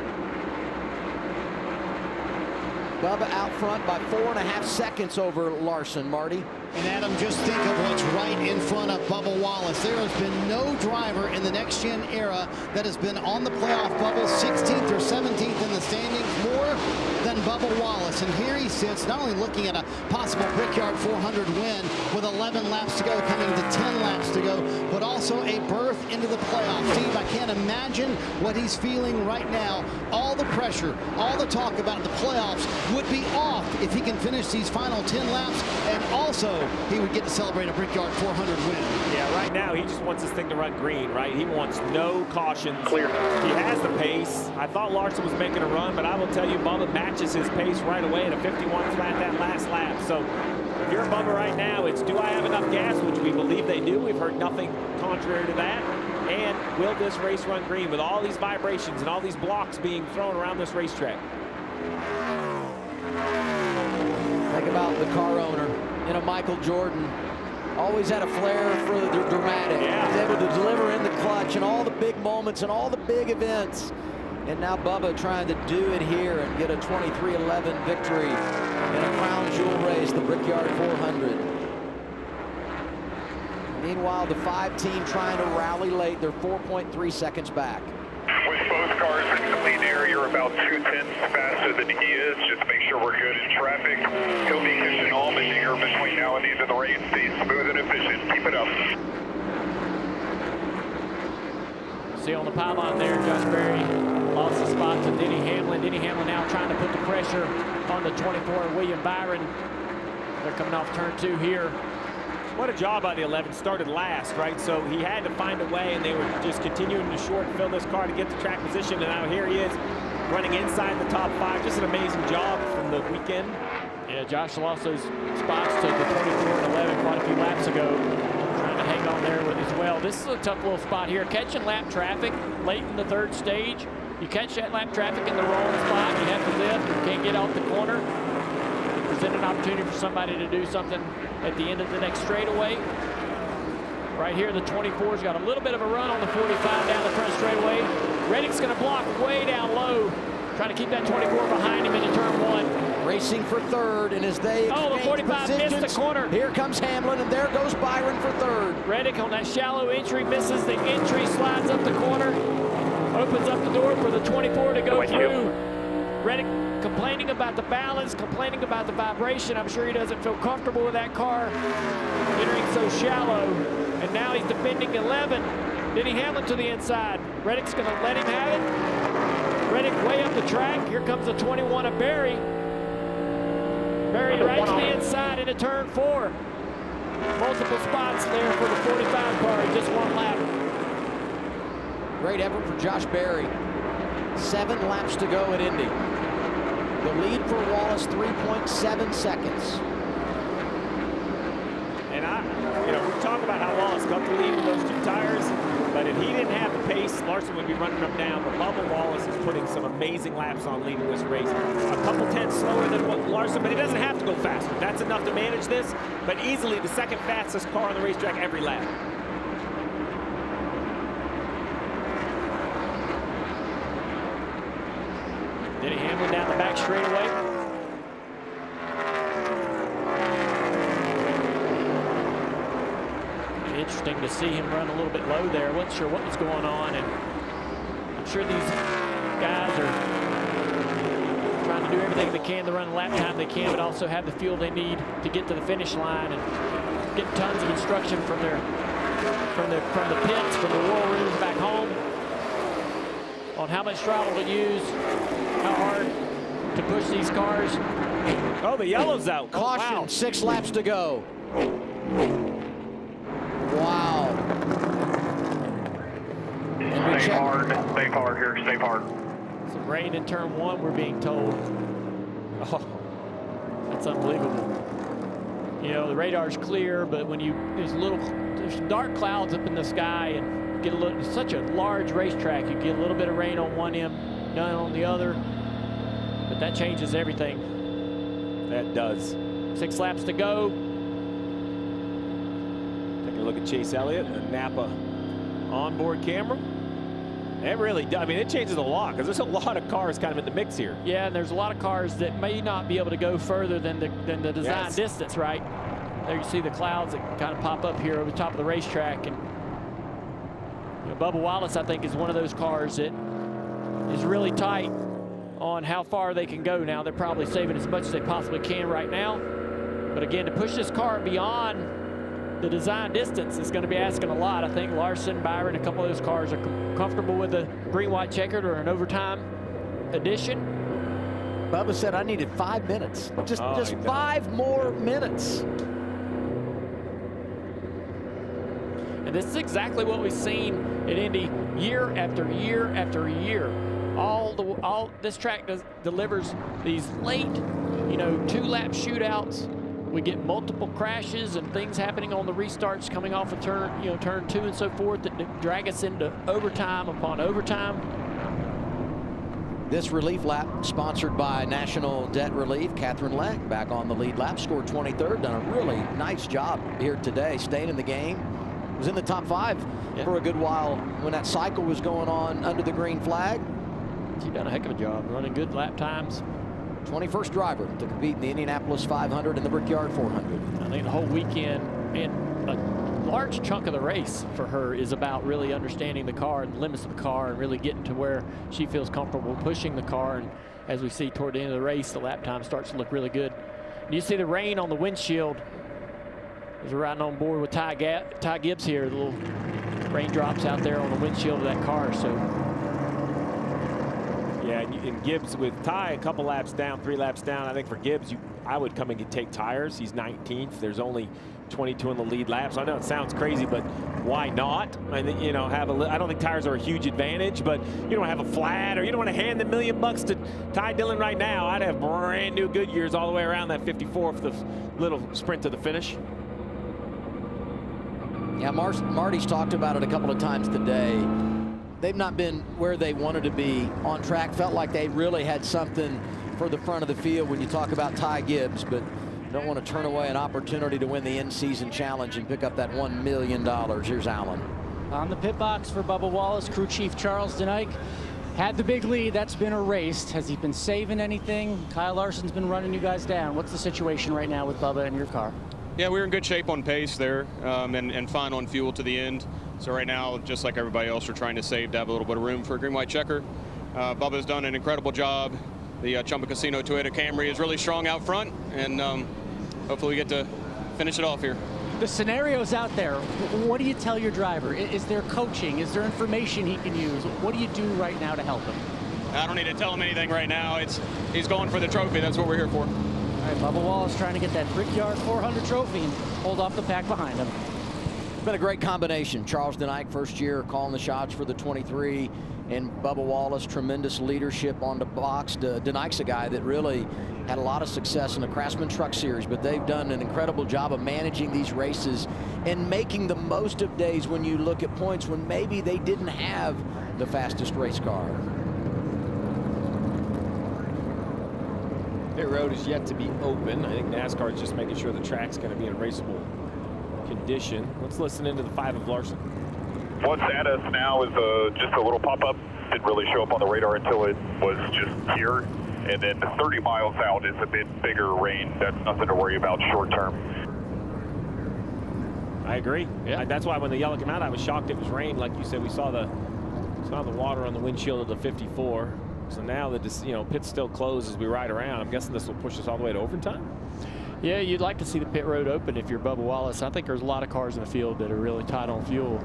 Bubba out front by 4.5 seconds over Larson, Marty. And Adam, just think of what's right in front of Bubba Wallace. There has been no driver in the next-gen era that has been on the playoff bubble 16th or 17th in the standings more than Bubba Wallace. And here he sits, not only looking at a possible Brickyard 400 win with 11 laps to go, coming to 10 laps to go, but also a berth into the playoffs. Steve, I can't imagine what he's feeling right now. All the pressure, all the talk about the playoffs would be off if he can finish these final 10 laps, and also he would get to celebrate a Brickyard 400 win. Yeah, right now he just wants this thing to run green, right? He wants no cautions. Clear. He has the pace. I thought Larson was making a run, but I will tell you, Bubba matches his pace right away at a 51 flat that last lap. So if you're Bubba right now, it's do I have enough gas, which we believe they do. We've heard nothing contrary to that. And will this race run green with all these vibrations and all these blocks being thrown around this racetrack? Think about the car owner. You know, Michael Jordan always had a flair for the dramatic. Yeah. He was able to deliver in the clutch and all the big moments and all the big events. And now Bubba trying to do it here and get a 23-11 victory in a crown jewel race, the Brickyard 400. Meanwhile, the 5 team trying to rally late. They're 4.3 seconds back. With both cars in clean air, you're about 2/10 faster than he is. Just make sure we're good in traffic. He'll be catching all the digger between now and the end of the race. Stay smooth and efficient. Keep it up. See on the pylon there, Josh Berry lost the spot to Denny Hamlin. Denny Hamlin now trying to put the pressure on the 24, William Byron. They're coming off turn 2 here. What a job by the 11. Started last, right? So he had to find a way, and they were just continuing to short fill this car to get to track position. And now here he is running inside the top 5. Just an amazing job from the weekend. Yeah, Josh lost those spots to the 24 and 11 quite a few laps ago. Trying to hang on there with as well. This is a tough little spot here. Catching lap traffic late in the third stage. You catch that lap traffic in the wrong spot, you have to lift, you can't get off the corner. Present an opportunity for somebody to do something at the end of the next straightaway. Right here, the 24's got a little bit of a run on the 45 down the front straightaway. Reddick's going to block way down low. Trying to keep that 24 behind him into turn 1. Racing for third, and as they the 45 missed the corner. Here comes Hamlin, and there goes Byron for third. Reddick on that shallow entry, misses the entry, slides up the corner, opens up the door for the 24 to go through. Reddick complaining about the balance, complaining about the vibration. I'm sure he doesn't feel comfortable with that car entering so shallow. And now he's defending 11. Denny Hamlin to the inside. Reddick's going to let him have it. Reddick way up the track. Here comes the 21 of Barry. Barry right to the inside into turn 4. Multiple spots there for the 45 car in just 1 lap. Great effort for Josh Berry. 7 laps to go at Indy. The lead for Wallace, 3.7 seconds. And we talk about how Wallace got the lead with those 2 tires, but if he didn't have the pace, Larson would be running him down. But Bubba Wallace is putting some amazing laps on leading this race. A couple tenths slower than Larson, but he doesn't have to go faster. That's enough to manage this, but easily the second fastest car on the racetrack every lap. Denny Hamlin down the back straightaway. Interesting to see him run a little bit low there. Wasn't sure what was going on, and I'm sure these guys are trying to do everything they can to run the lap time they can, but also have the fuel they need to get to the finish line and get tons of instruction from the pits, from the war rooms back home on how much throttle to use, how hard to push these cars. Oh, the yellow's out. Caution, wow. 6 laps to go. Wow. Stay hard here, stay hard. Some rain in turn 1, we're being told. Oh, that's unbelievable. You know, the radar's clear, but when there's dark clouds up in the sky, and get such a large racetrack, you get a little bit of rain on one end, none on the other, but that changes everything. That does. 6 laps to go. Take a look at Chase Elliott, the Napa onboard camera. It really does. I mean, it changes a lot because there's a lot of cars kind of in the mix here. Yeah, and there's a lot of cars that may not be able to go further than the design distance, right? There you see the clouds that kind of pop up here over the top of the racetrack. And Bubba Wallace, I think, is one of those cars that is really tight on how far they can go now. They're probably saving as much as they possibly can right now. But again, to push this car beyond the design distance is going to be asking a lot. I think Larson, Byron, a couple of those cars are comfortable with a green-white checkered or an overtime edition. Bubba said I needed 5 minutes. Just 5 more minutes. And this is exactly what we've seen at Indy year after year after year. This track delivers these late, 2-lap shootouts. We get multiple crashes and things happening on the restarts coming off of turn 2 and so forth that drag us into overtime upon overtime. This relief lap sponsored by National Debt Relief. Catherine Leck back on the lead lap, scored 23rd. Done a really nice job here today, staying in the game. Was in the top 5 for a good while when that cycle was going on under the green flag. She's done a heck of a job running good lap times. 21st driver to compete in the Indianapolis 500 and the Brickyard 400. I think the whole weekend and a large chunk of the race for her is about really understanding the car and the limits of the car and really getting to where she feels comfortable pushing the car. And as we see toward the end of the race, the lap time starts to look really good. And you see the rain on the windshield as we're riding on board with Ty Gibbs here. The little raindrops out there on the windshield of that car. So. Yeah, and Gibbs with Ty a couple laps down, 3 laps down. I think for Gibbs, I would come and take tires. He's 19th. There's only 22 in the lead laps. I know it sounds crazy, but why not? I think, I don't think tires are a huge advantage, but you don't have a flat, or you don't want to hand the $1 million to Ty Dillon right now. I'd have brand new Goodyears all the way around that 54 for the little sprint to the finish. Yeah, Marty's talked about it a couple of times today. They've not been where they wanted to be on track. Felt like they really had something for the front of the field when you talk about Ty Gibbs, but don't want to turn away an opportunity to win the in-season challenge and pick up that $1 million. Here's Allen. On the pit box for Bubba Wallace, crew chief Charles Denike. Had the big lead, that's been erased. Has he been saving anything? Kyle Larson's been running you guys down. What's the situation right now with Bubba and your car? Yeah, we were in good shape on pace there, and fine on fuel to the end. So right now, just like everybody else, we're trying to save to have a little bit of room for a green-white checker. Bubba's done an incredible job. The Chumba Casino Toyota Camry is really strong out front, and hopefully we get to finish it off here. The scenario's out there. What do you tell your driver? Is there coaching? Is there information he can use? What do you do right now to help him? I don't need to tell him anything right now. He's going for the trophy. That's what we're here for. All right, Bubba Wallace trying to get that Brickyard 400 trophy and hold off the pack behind him. It's been a great combination. Charles Denike, first year, calling the shots for the 23, and Bubba Wallace, tremendous leadership on the box. Denike's a guy that really had a lot of success in the Craftsman Truck Series, but they've done an incredible job of managing these races and making the most of days when you look at points when maybe they didn't have the fastest race car. Pit road is yet to be open. I think NASCAR is just making sure the track's going to be in raceable condition. Let's listen into the 5 of Larson. What's at us now is just a little pop-up. Didn't really show up on the radar until it was just here. And then 30 miles out is a bit bigger rain. That's nothing to worry about short term. I agree. Yeah. That's why when the yellow came out, I was shocked it was rain. Like you said, we saw the water on the windshield of the 54. So now that pit's still closed as we ride around, I'm guessing this will push us all the way to overtime. Yeah, you'd like to see the pit road open if you're Bubba Wallace. I think there's a lot of cars in the field that are really tight on fuel,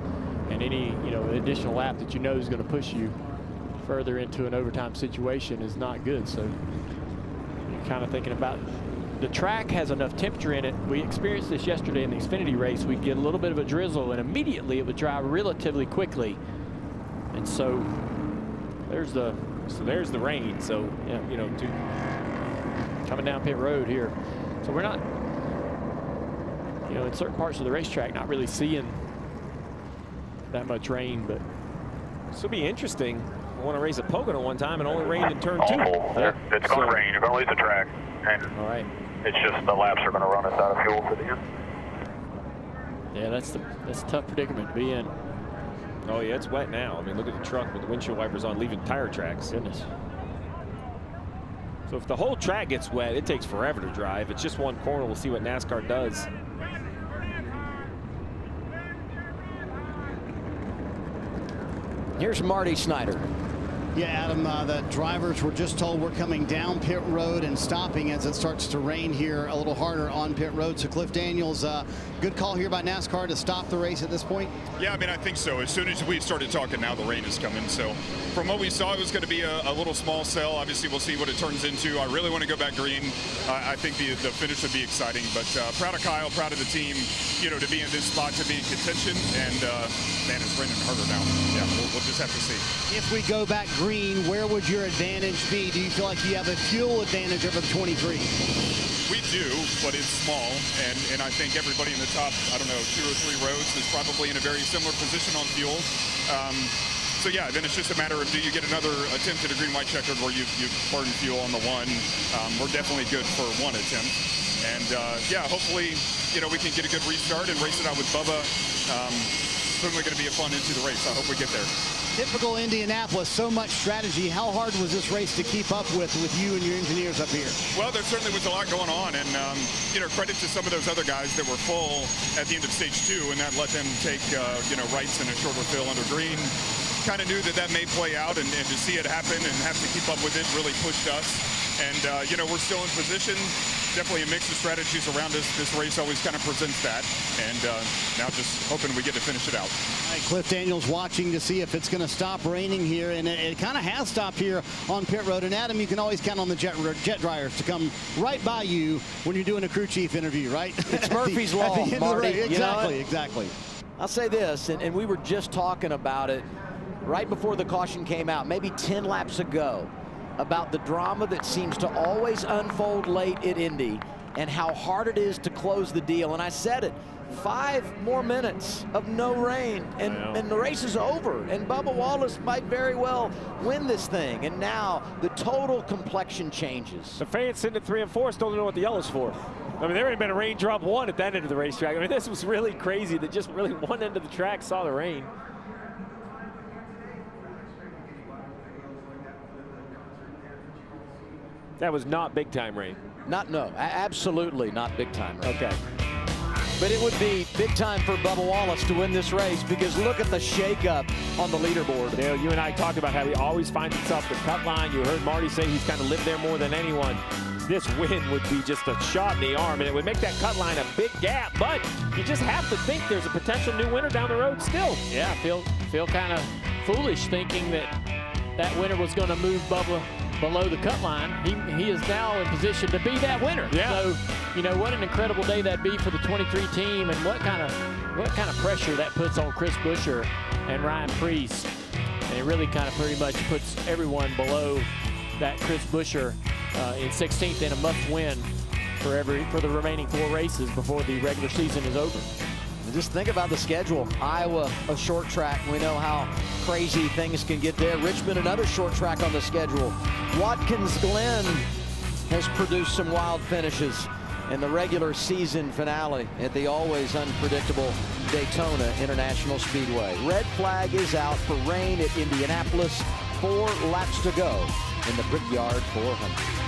and any additional lap that is going to push you further into an overtime situation is not good. So you're kind of thinking about the track has enough temperature in it. We experienced this yesterday in the Xfinity race. We'd get a little bit of a drizzle and immediately it would dry relatively quickly. And so there's the rain. So coming down pit road here. So we're not, in certain parts of the racetrack, not really seeing that much rain, but this will be interesting. I want to race at Pocono one time and only rained in turn 2. It's going to rain. You're going to lose the track. And all right. It's just the laps are going to run us out of fuel to the end. Yeah, that's a tough predicament to be in. Oh yeah, it's wet now. I mean, look at the truck with the windshield wipers on, leaving tire tracks. Goodness. So if the whole track gets wet, it takes forever to dry. If it's just one corner, we'll see what NASCAR does. Here's Marty Snyder. Yeah, Adam, the drivers were just told we're coming down pit road and stopping as it starts to rain here a little harder on pit road. So Cliff Daniels, good call here by NASCAR to stop the race at this point. Yeah, I mean, I think so. As soon as we started talking, now the rain is coming. So from what we saw, it was going to be a little small cell. Obviously, we'll see what it turns into. I really want to go back green. I think the finish would be exciting. But proud of Kyle, proud of the team, to be in this spot, to be in contention. And, man, it's raining harder now. Yeah, we'll just have to see. If we go back green, where would your advantage be? Do you feel like you have a fuel advantage over the 23? We do, but it's small, and I think everybody in the top, 2 or 3 rows is probably in a very similar position on fuel. So yeah, then it's just a matter of, do you get another attempt at a green-white checkered where you burn fuel on the one? We're definitely good for one attempt, and yeah, hopefully, we can get a good restart and race it out with Bubba. Certainly going to be a fun into the race. I hope we get there. Typical Indianapolis, so much strategy. How hard was this race to keep up with you and your engineers up here? Well, there certainly was a lot going on, and credit to some of those other guys that were full at the end of stage 2, and that let them take rights in a shorter fill under green. Kind of knew that may play out, and to see it happen and have to keep up with it really pushed us. And we're still in position. Definitely a mix of strategies around us. This race always kind of presents that, and now just hoping we get to finish it out. All right, Cliff Daniels watching to see if it's going to stop raining here, and it kind of has stopped here on pit road. And Adam, you can always count on the jet dryers to come right by you when you're doing a crew chief interview, right? It's Murphy's Law, Marty. Exactly. I'll say this, and we were just talking about it right before the caution came out, maybe 10 laps ago, about the drama that seems to always unfold late at Indy and how hard it is to close the deal. And I said it, 5 more minutes of no rain and the race is over, and Bubba Wallace might very well win this thing. And now the total complexion changes. The fans sitting at 3 and 4 still don't know what the yellow's for. I mean, there ain't been a raindrop one at that end of the racetrack. I mean, this was really crazy that just really one end of the track saw the rain. That was not big time rain. No, absolutely not big time rain. Okay. But it would be big time for Bubba Wallace to win this race, because look at the shakeup on the leaderboard. Dale, you and I talked about how he always finds himself the cut line. You heard Marty say he's kind of lived there more than anyone. This win would be just a shot in the arm, and it would make that cut line a big gap. But you just have to think there's a potential new winner down the road still. Yeah, feel kind of foolish thinking that winner was going to move Bubba below the cut line. He is now in position to be that winner. Yeah. So, you know, what an incredible day that'd be for the 23 team, and what kind of pressure that puts on Chris Buescher and Ryan Preece. And it really kind of pretty much puts everyone below that Chris Buescher in 16th in a must-win for the remaining 4 races before the regular season is over. And just think about the schedule. Iowa, a short track. We know how crazy things can get there. Richmond, another short track on the schedule. Watkins Glen has produced some wild finishes. And the regular season finale at the always unpredictable Daytona International Speedway. Red flag is out for rain at Indianapolis. 4 laps to go in the Brickyard 400.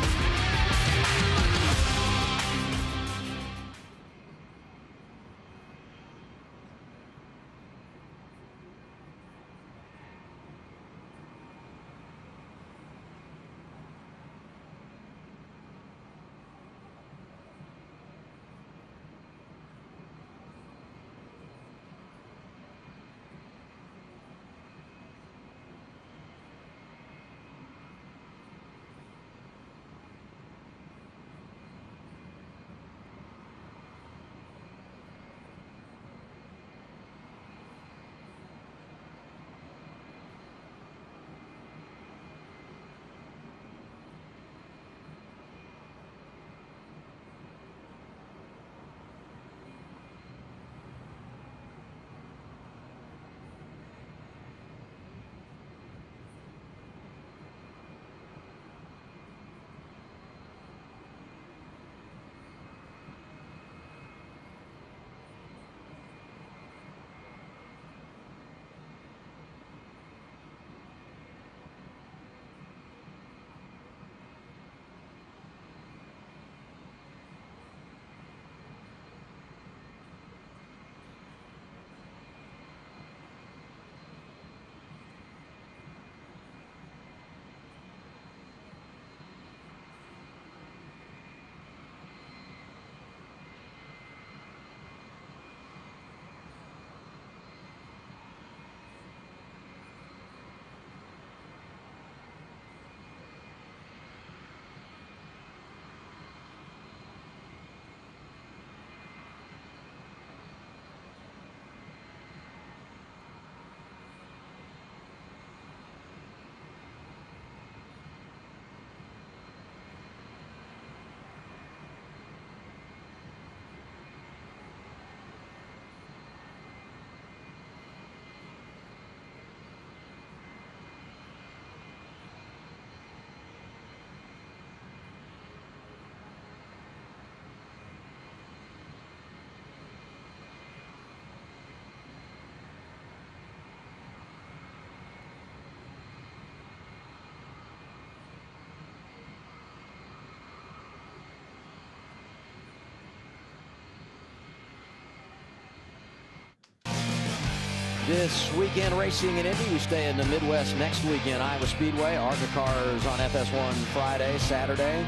This weekend racing in Indy. We stay in the Midwest next weekend. Iowa Speedway, ARCA cars on FS1 Friday, Saturday.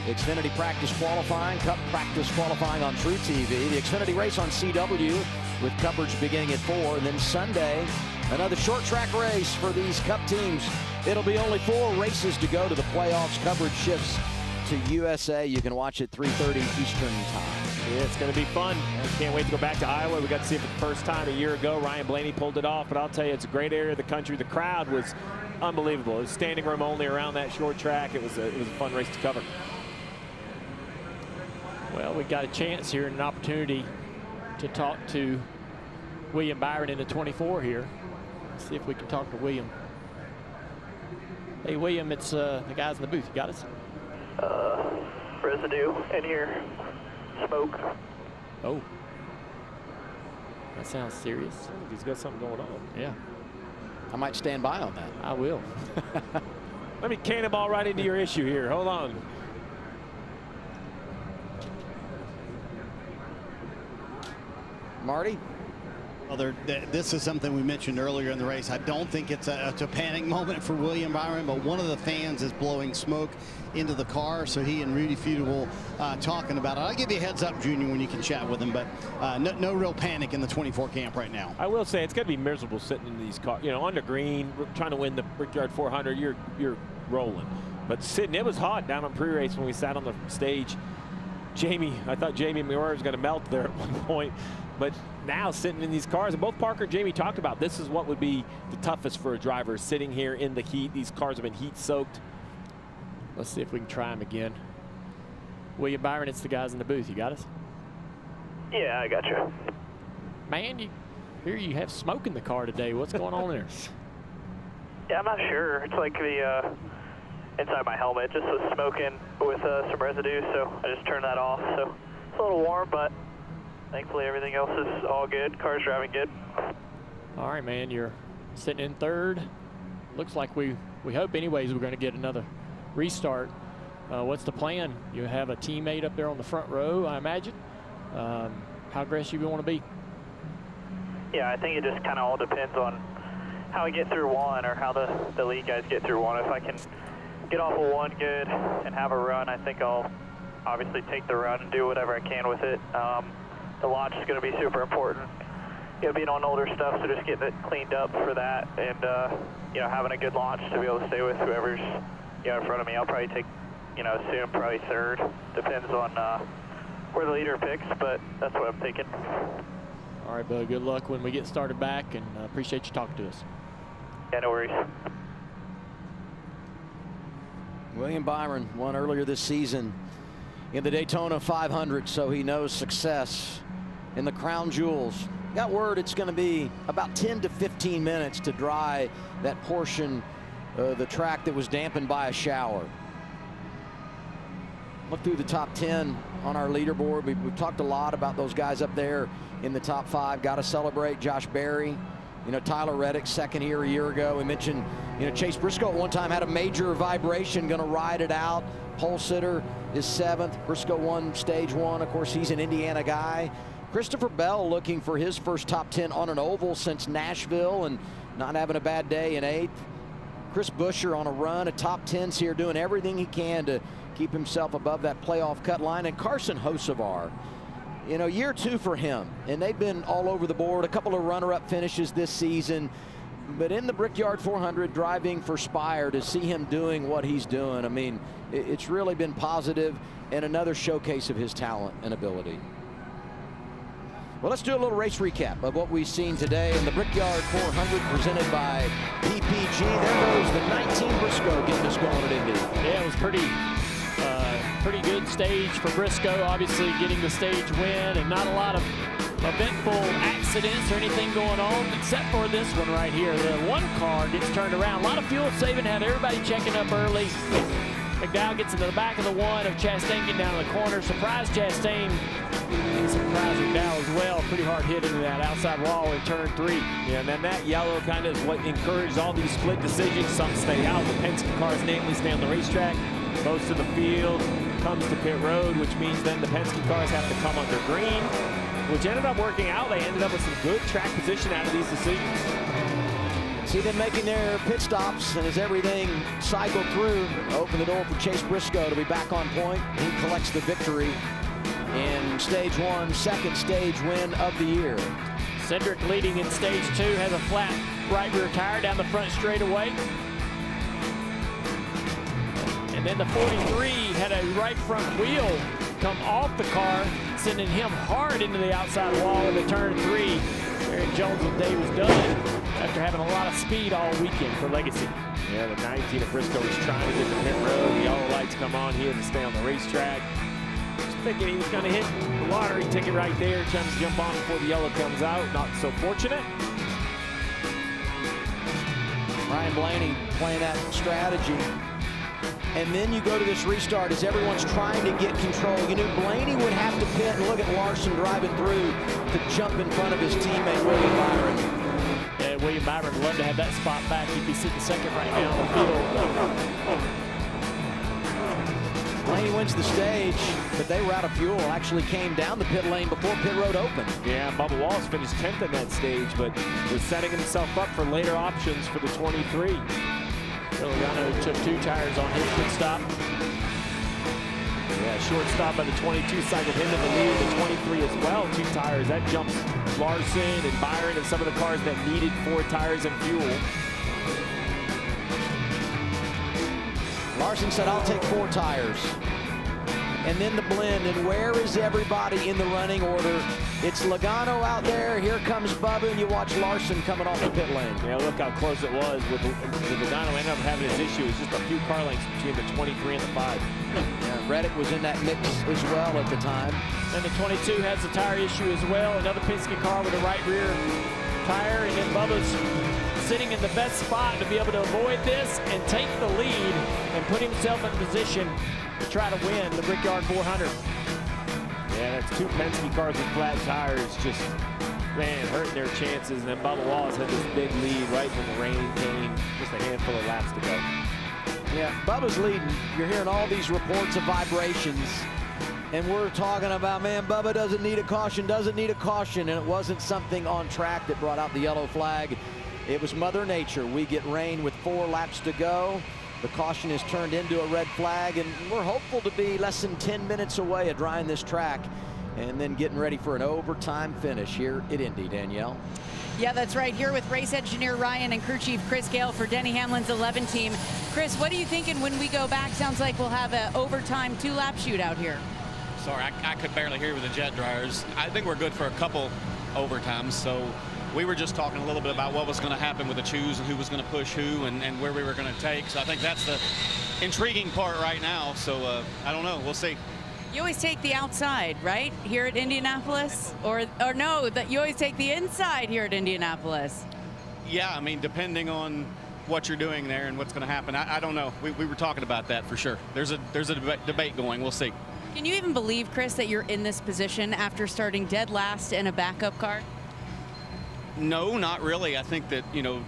Xfinity practice qualifying, Cup practice qualifying on True TV. The Xfinity race on CW with coverage beginning at 4. And then Sunday, another short track race for these Cup teams. It'll be only 4 races to go to the playoffs. Coverage shifts to USA. You can watch it 3:30 Eastern time. Yeah, it's going to be fun. I can't wait to go back to Iowa. We got to see it for the first time a year ago. Ryan Blaney pulled it off, but I'll tell you, it's a great area of the country. The crowd was unbelievable. It was standing room only around that short track. It was a fun race to cover. Well, we got a chance here and an opportunity to talk to William Byron in the 24 here. Let's see if we can talk to William. Hey, William, it's the guys in the booth. You got us? Residue in here. Smoke. Oh. That sounds serious. I think he's got something going on. Yeah. I might stand by on that. I will. Let me cannonball right into your issue here. Hold on. Marty? Well, this is something we mentioned earlier in the race. I don't think it's a panic moment for William Byron, but one of the fans is blowing smoke into the car, so he and Rudy Feudal talking about it. I'll give you a heads up, Junior, when you can chat with him, but no real panic in the 24 camp right now. I will say it's going to be miserable sitting in these cars. You know, on the green, trying to win the Brickyard 400, you're rolling. But sitting, it was hot down on pre-race when we sat on the stage. I thought Jamie Moore was going to melt there at one point. But now sitting in these cars, and both Parker and Jamie talked about this is what would be the toughest for a driver, sitting here in the heat. These cars have been heat soaked. Let's see if we can try them again. William Byron, it's the guys in the booth. You got us? Yeah, I got you. Man, here you have smoke in the car today. What's going on there? Yeah, I'm not sure. It's like the inside my helmet just was smoking with some residue, so I just turned that off. So it's a little warm, but thankfully everything else is all good. Car's driving good. All right, man, you're sitting in third. Looks like we hope anyways we're going to get another restart. What's the plan? You have a teammate up there on the front row, I imagine. How aggressive you want to be? Yeah, I think it just kind of all depends on how I get through one or how the lead guys get through one. If I can get off of one good and have a run, I think I'll obviously take the run and do whatever I can with it. The launch is going to be super important. You know, being on older stuff, so just getting it cleaned up for that, and you know, having a good launch to be able to stay with whoever's in front of me. I'll probably take, assume probably third. Depends on where the leader picks, but that's what I'm thinking. All right, Bud. Good luck when we get started back, and appreciate you talking to us. Yeah, no worries. William Byron won earlier this season in the Daytona 500, so he knows success in the Crown Jewels. Got word it's going to be about 10 to 15 minutes to dry that portion of the track that was dampened by a shower. Look through the top 10 on our leaderboard. We've talked a lot about those guys up there in the top 5. Got to celebrate Josh Berry. Tyler Reddick, second here a year ago. We mentioned, Chase Briscoe at one time had a major vibration, going to ride it out. Pole sitter is 7th. Briscoe won stage 1. Of course, he's an Indiana guy. Christopher Bell looking for his first top 10 on an oval since Nashville and not having a bad day in 8th. Chris Buescher on a run, a top 10s here, doing everything he can to keep himself above that playoff cut line. And Carson Hocevar, year 2 for him, and they've been all over the board. A couple of runner-up finishes this season, but in the Brickyard 400 driving for Spire, to see him doing what he's doing, I mean, it's really been positive and another showcase of his talent and ability. Well, let's do a little race recap of what we've seen today in the Brickyard 400 presented by PPG. There goes the 19 Briscoe getting us going at Indy. Yeah, it was pretty good stage for Briscoe, obviously getting the stage win, and not a lot of eventful accidents or anything going on except for this one right here. The one car gets turned around. A lot of fuel saving, had everybody checking up early. McDowell gets into the back of the one of Chastain getting down the corner. Surprised Chastain, and surprised McDowell as well. Pretty hard hit into that outside wall in turn 3. Yeah, and then that yellow kind of is what encouraged all these split decisions. Some stay out. The Penske cars namely stay on the racetrack. Most of the field comes to pit road, which means then the Penske cars have to come under green, which ended up working out. They ended up with some good track position out of these decisions. See them making their pit stops, and as everything cycled through, open the door for Chase Briscoe to be back on point. He collects the victory in stage 1, second stage win of the year. Cedric leading in stage 2, has a flat right rear tire down the front straightaway. And then the 43 had a right front wheel come off the car, sending him hard into the outside wall in the turn 3. Eric Jones and Davis Dunn after having a lot of speed all weekend for Legacy. Yeah, the 19 of Briscoe was trying to get to pit road. The yellow lights come on here to stay on the racetrack. Just thinking he was going to hit the lottery ticket right there, trying to jump on before the yellow comes out. Not so fortunate. Ryan Blaney playing that strategy. And then you go to this restart as everyone's trying to get control. You knew Blaney would have to pit, and look at Larson driving through to jump in front of his teammate, William Byron. Yeah, William Byron would love to have that spot back. He'd be sitting second right now on the field. Blaney wins the stage, but they were out of fuel. Actually came down the pit lane before pit road opened. Yeah, Bubba Wallace finished 10th in that stage, but was setting himself up for later options for the 23. Logano took 2 tires on his pit stop. Yeah, short stop by the 22 cycled him in the lead. The 23 as well, 2 tires. That jumps Larson and Byron and some of the cars that needed 4 tires and fuel. Larson said, I'll take 4 tires. And then the blend, and where is everybody in the running order? It's Logano out there, here comes Bubba, and you watch Larson coming off the pit lane. Yeah, look how close it was with Logano ended up having his issue. It was just a few car lengths between the 23 and the 5. Yeah, Reddick was in that mix as well at the time. And the 22 has a tire issue as well. Another Penske car with a right rear tire, and then Bubba's sitting in the best spot to be able to avoid this and take the lead and put himself in position to try to win the Brickyard 400. Yeah, that's 2 Penske cars with flat tires, just, man, hurting their chances. And then Bubba Wallace had this big lead right when the rain came, just a handful of laps to go. Yeah, Bubba's leading. You're hearing all these reports of vibrations. And we're talking about, man, Bubba doesn't need a caution, and it wasn't something on track that brought out the yellow flag. It was Mother Nature. We get rain with 4 laps to go. The caution is turned into a red flag, and we're hopeful to be less than 10 minutes away of drying this track and then getting ready for an overtime finish here at Indy, Danielle. Yeah, that's right. Here with race engineer Ryan and crew chief Chris Gale for Denny Hamlin's 11 team. Chris, what are you thinking when we go back? Sounds like we'll have an overtime 2-lap shootout here. Sorry, I could barely hear with the jet dryers. I think we're good for a couple overtimes. So we were just talking a little bit about what was going to happen with the choose and who was going to push who and where we were going to take. So I think that's the intriguing part right now. So I don't know. We'll see. You always take the outside, right, here at Indianapolis? Or no, that you always take the inside here at Indianapolis? Yeah, I mean, depending on what you're doing there and what's going to happen. I don't know. We were talking about that for sure. There's a debate going. We'll see. Can you even believe, Chris, that you're in this position after starting dead last in a backup car? No, not really. I think that, you know,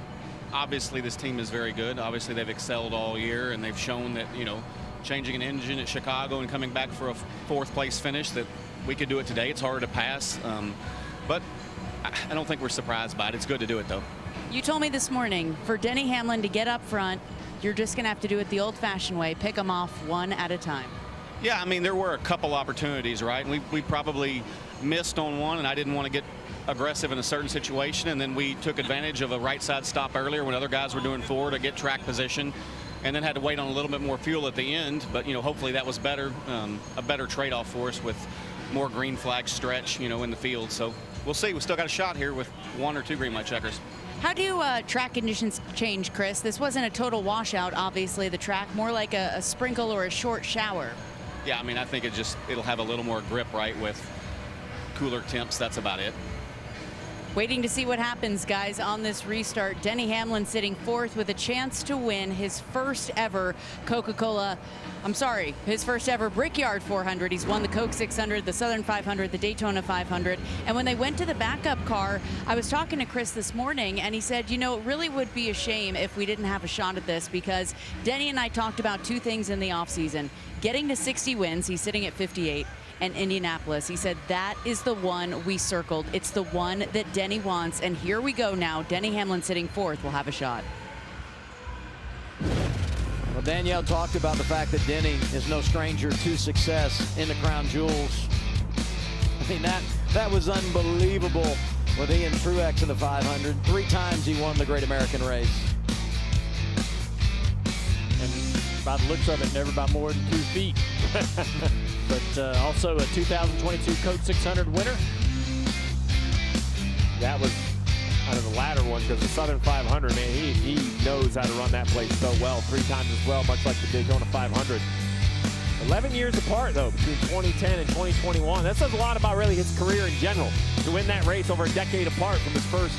obviously this team is very good. Obviously they've excelled all year, and they've shown that, you know, changing an engine at Chicago and coming back for a 4th place finish, that we could do it today. It's harder to pass, but I don't think we're surprised by it. It's good to do it, though. You told me this morning, for Denny Hamlin to get up front, you're just going to have to do it the old-fashioned way, pick them off one at a time. Yeah, I mean, there were a couple opportunities, right? And we probably missed on one, and I didn't want to get aggressive in a certain situation, and then we took advantage of a right side stop earlier when other guys were doing 4 to get track position, and then had to wait on a little bit more fuel at the end. But, you know, hopefully that was better, a better trade-off for us with more green flag stretch, you know, in the field. So we'll see. We still got a shot here with 1 or 2 green light checkers. How do track conditions change, Chris? This wasn't a total washout, obviously, the track, more like a sprinkle or a short shower. Yeah, I mean, I think it'll have a little more grip, right, with cooler temps. That's about it. Waiting to see what happens, guys, on this restart. Denny Hamlin sitting 4th with a chance to win his first ever his first ever Brickyard 400. He's won the Coke 600, the Southern 500, the Daytona 500. And when they went to the backup car, I was talking to Chris this morning, and he said, you know, it really would be a shame if we didn't have a shot at this, because Denny and I talked about 2 things in the offseason. Getting to 60 wins, he's sitting at 58. And Indianapolis. He said that is the one we circled. It's the one that Denny wants. And here we go now. Denny Hamlin sitting 4th will have a shot. Well, Danielle talked about the fact that Denny is no stranger to success in the Crown Jewels. I mean, that was unbelievable with Ian Truex in the 500. 3 times he won the Great American Race. And by the looks of it, never by more than 2 feet. But also a 2022 Coke 600 winner. That was kind of the latter one, because the Southern 500, man, he knows how to run that place so well. 3 times as well, much like the Daytona 500. 11 years apart, though, between 2010 and 2021. That says a lot about really his career in general. To win that race over a decade apart from his first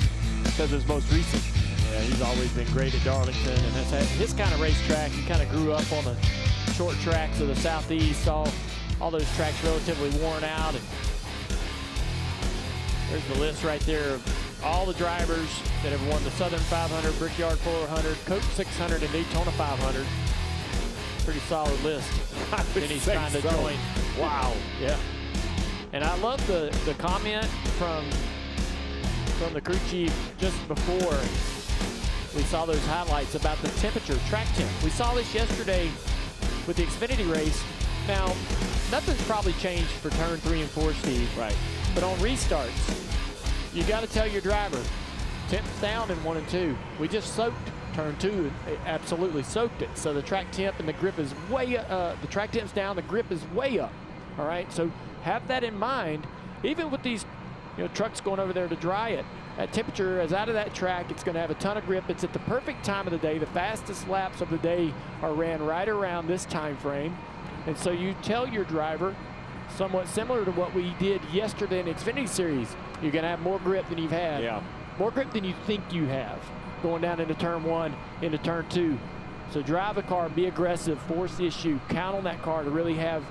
to his most recent. Yeah, he's always been great at Darlington, and has had his kind of racetrack. He kind of grew up on the short tracks of the Southeast, saw all those tracks relatively worn out. And there's the list right there of all the drivers that have won the Southern 500, Brickyard 400, Coke 600, and Daytona 500. Pretty solid list. Then he's trying to join. Wow. Yeah. And I love the comment from the crew chief just before we saw those highlights about the temperature, track temp. We saw this yesterday with the Xfinity race. Now, nothing's probably changed for turn 3 and 4, Steve. Right. But on restarts, you got to tell your driver, temp's down in 1 and 2. We just soaked turn 2, absolutely soaked it. So the track temp and the grip is way up. The track temp's down, the grip is way up. All right, so have that in mind. Even with these trucks going over there to dry it, that temperature is out of that track. It's going to have a ton of grip. It's at the perfect time of the day. The fastest laps of the day are ran right around this time frame. And so you tell your driver, somewhat similar to what we did yesterday in the Xfinity Series, you're going to have more grip than you've had. Yeah. More grip than you think you have going down into turn 1, into turn 2. So drive the car, be aggressive, force the issue, count on that car to really have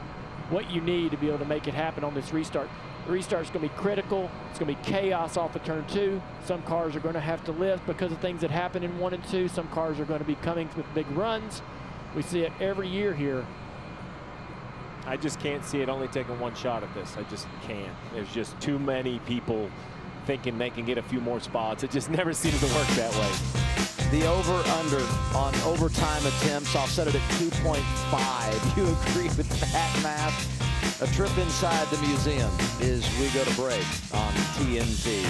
what you need to be able to make it happen on this restart. The restart's going to be critical. It's going to be chaos off of turn 2. Some cars are going to have to lift because of things that happen in 1 and 2. Some cars are going to be coming with big runs. We see it every year here. I just can't see it only taking one shot at this. I just can't. There's just too many people thinking they can get a few more spots. It just never seems to work that way. The over-under on overtime attempts, I'll set it at 2.5. You agree with that math? A trip inside the museum as we go to break on TNT.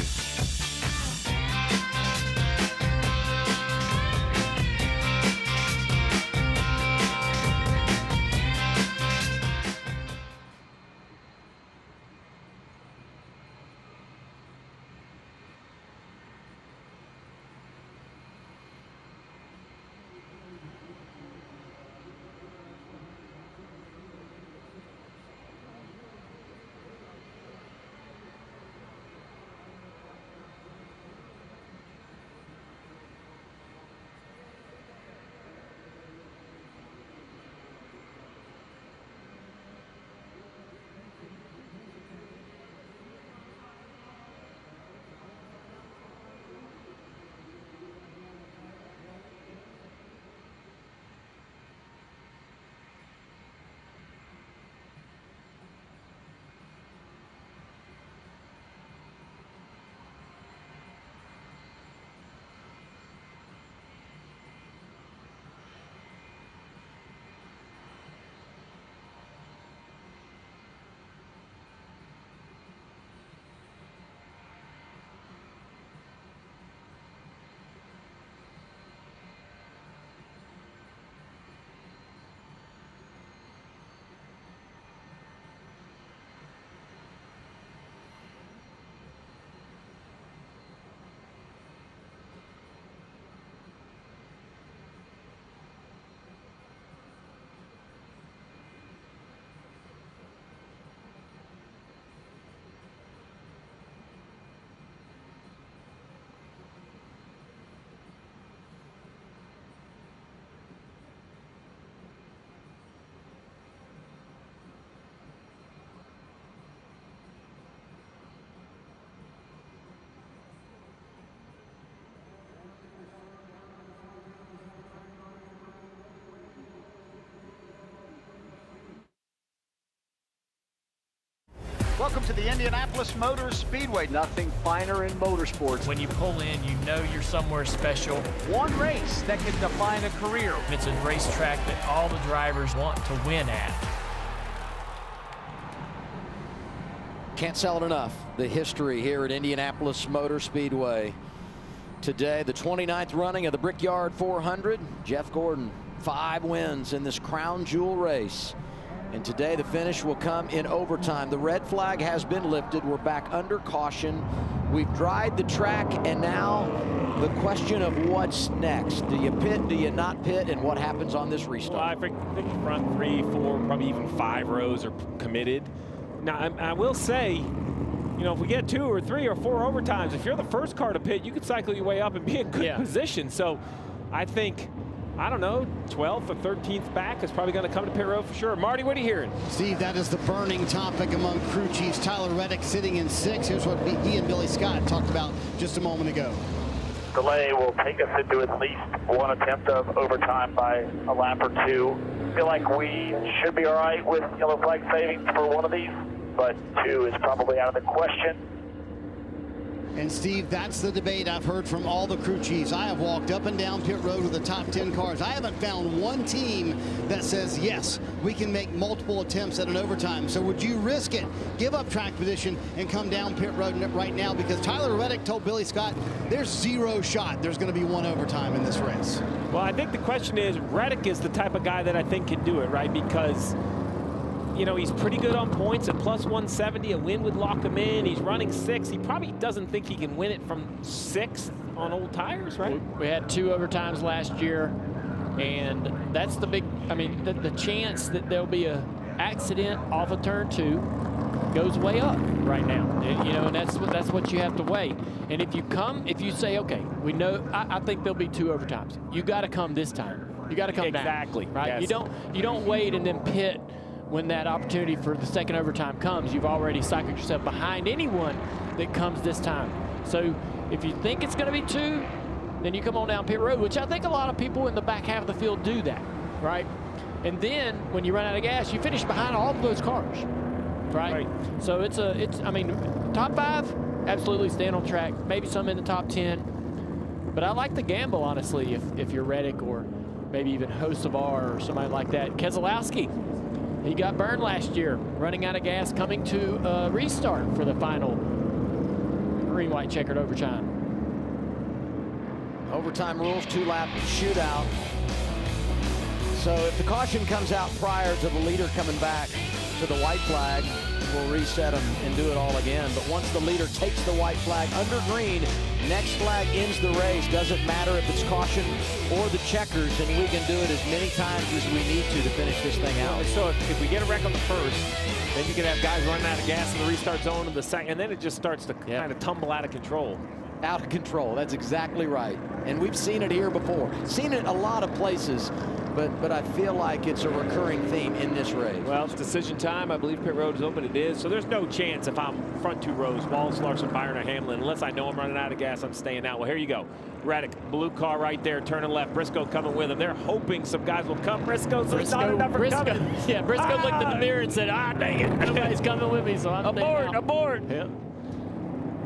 Welcome to the Indianapolis Motor Speedway. Nothing finer in motorsports. When you pull in, you know you're somewhere special. One race that can define a career. It's a racetrack that all the drivers want to win at. Can't sell it enough. The history here at Indianapolis Motor Speedway. Today, the 29th running of the Brickyard 400. Jeff Gordon, 5 wins in this crown jewel race. And today the finish will come in overtime. The red flag has been lifted. We're back under caution. We've dried the track, and now the question of what's next. Do you pit, do you not pit, and what happens on this restart? Well, I think the front 3, 4, probably even 5 rows are committed. Now, I will say, if we get 2 or 3 or 4 overtimes, if you're the first car to pit, you can cycle your way up and be in good position. So I think, I don't know, 12th or 13th back is probably going to come to pit road for sure. Marty, what are you hearing? Steve, that is the burning topic among crew chiefs. Tyler Reddick sitting in 6th. Here's what he and Billy Scott talked about just a moment ago. delay will take us into at least one attempt of overtime by a lap or two. Feel like we should be all right with yellow flag savings for one of these, but two is probably out of the question. And Steve, that's the debate I've heard from all the crew chiefs. I have walked up and down pit road with the top 10 cars. I haven't found one team that says, yes, we can make multiple attempts at an overtime. So would you risk it, give up track position, and come down pit road right now? Because Tyler Reddick told Billy Scott there's zero shot there's going to be one overtime in this race. Well, I think the question is, Reddick is the type of guy that I think can do it, right? Because, you know, he's pretty good on points at plus 170. A win would lock him in. He's running 6. He probably doesn't think he can win it from 6th on old tires, right? We had 2 overtimes last year, and that's the big, I mean, the chance that there'll be a accident off of turn 2 goes way up right now. And, you know, and that's what you have to weigh. And if you say, okay, we know, I think there'll be 2 overtimes. You got to come this time. You got to come exactly now, right? Yes. You don't wait and then pit when that opportunity for the second overtime comes. You've already cycled yourself behind anyone that comes this time. So if you think it's going to be 2, then you come on down pit road, which I think a lot of people in the back half of the field do that, right? And then when you run out of gas, you finish behind all of those cars, right? So it's I mean, top 5, absolutely staying on track, maybe some in the top 10. But I like the gamble, honestly, if you're Reddick or maybe even Hocevar or somebody like that. Keselowski, he got burned last year, running out of gas, coming to a restart for the final green, white, checkered overtime. Overtime rules, 2-lap shootout. So if the caution comes out prior to the leader coming back to the white flag, we'll reset them and do it all again. But once the leader takes the white flag under green, next flag ends the race. Doesn't matter if it's caution or the checkers, and we can do it as many times as we need to finish this thing out. So if we get a wreck on the first, then you can have guys running out of gas in the restart zone in the second, and then it just starts to kind of tumble out of control. Out of control, that's exactly right. And we've seen it here before. Seen it a lot of places, but I feel like it's a recurring theme in this race. Well, it's decision time. I believe pit road is open. It is. So there's no chance if I'm front 2 rows, Wallace, Larson, Byron, or Hamlin, unless I know I'm running out of gas, I'm staying out. Well, here you go. Reddick, blue car right there, turning left. Briscoe coming with him. They're hoping some guys will come. Briscoe's not enough for coming. Yeah, Briscoe looked in the mirror and said, dang it, nobody's coming with me, so I'm aboard, aboard. Yeah.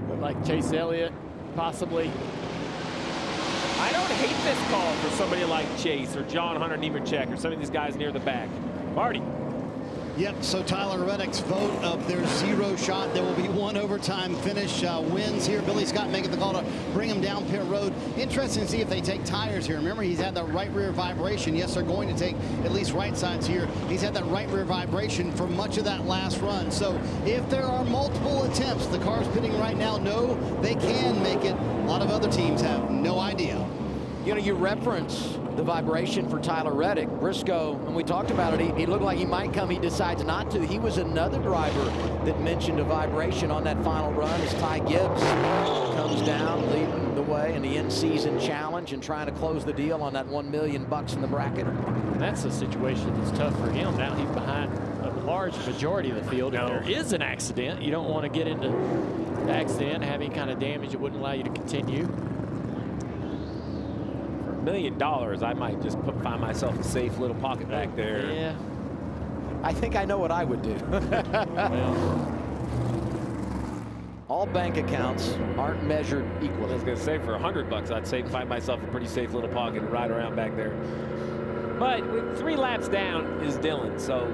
But like Chase Elliott, possibly. I don't hate this call for somebody like Chase or John Hunter Nemechek or some of these guys near the back. Marty. Yep, so Tyler Reddick's vote of their 0 shot. There will be 1 overtime finish wins here. Billy Scott making the call to bring him down pit road. Interesting to see if they take tires here. Remember, he's had that right rear vibration. Yes, they're going to take at least right sides here. He's had that right rear vibration for much of that last run. So if there are multiple attempts, the cars pitting right now know they can make it. A lot of other teams have no idea. You know, you reference the vibration for Tyler Reddick. Briscoe, and we talked about it, he looked like he might come. He decides not to. He was another driver that mentioned a vibration on that final run as Ty Gibbs comes down, leading the way in the in-season challenge and trying to close the deal on that $1 million in the bracket. And that's a situation that's tough for him. Now he's behind a large majority of the field. If there is an accident, you don't want to get into the accident, have any kind of damage that wouldn't allow you to continue. $1 million, I might just find myself a safe little pocket back there. Yeah. I think I know what I would do. Well, all bank accounts aren't measured equally. I was going to say for $100, I'd say find myself a pretty safe little pocket and ride around back there. But with 3 laps down is Dylan, so,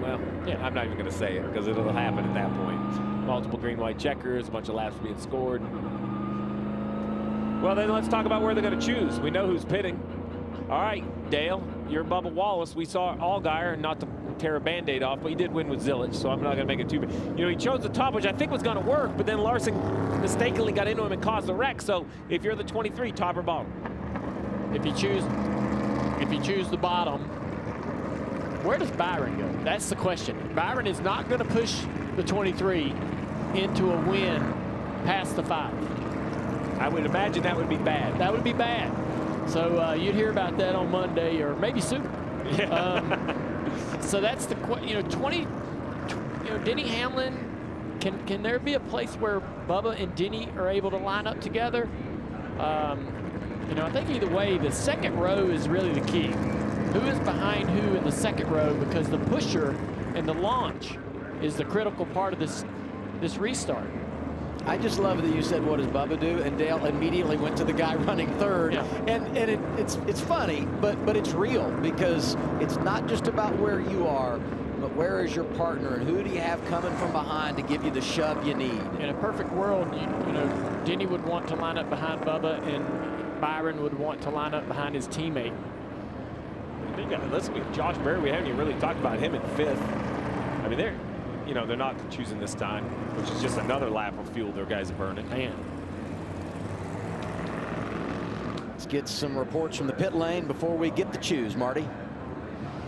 well, yeah, I'm not even going to say it because it'll happen at that point. Multiple green, white checkers, a bunch of laps being scored. Well, then let's talk about where they're going to choose. We know who's pitting. All right, Dale, you're Bubba Wallace. We saw Allgaier, not to tear a Band-Aid off, but he did win with Zilich, so I'm not going to make it too bad. You know, he chose the top, which I think was going to work, but then Larson mistakenly got into him and caused the wreck. So if you're the 23, top or bottom? If you choose the bottom, where does Byron go? That's the question. Byron is not going to push the 23 into a win past the 5. I would imagine that would be bad. That would be bad. So you'd hear about that on Monday or maybe sooner. Yeah. So that's the Denny Hamlin. Can there be a place where Bubba and Denny are able to line up together? You know, I think either way, the second row is really the key. Who is behind who in the second row, because the pusher and the launch is the critical part of this restart. I just love that you said, what does Bubba do? And Dale immediately went to the guy running third. Yeah. And it's funny, but it's real, because it's not just about where you are, but where is your partner, and who do you have coming from behind to give you the shove you need? In a perfect world, you know, Denny would want to line up behind Bubba, and Byron would want to line up behind his teammate. You got to listen to Josh Berry. We haven't even really talked about him in 5th. I mean, they're not choosing this time, which is just another lap of fuel their guys are burning. Man. Let's get some reports from the pit lane before we get to choose, Marty.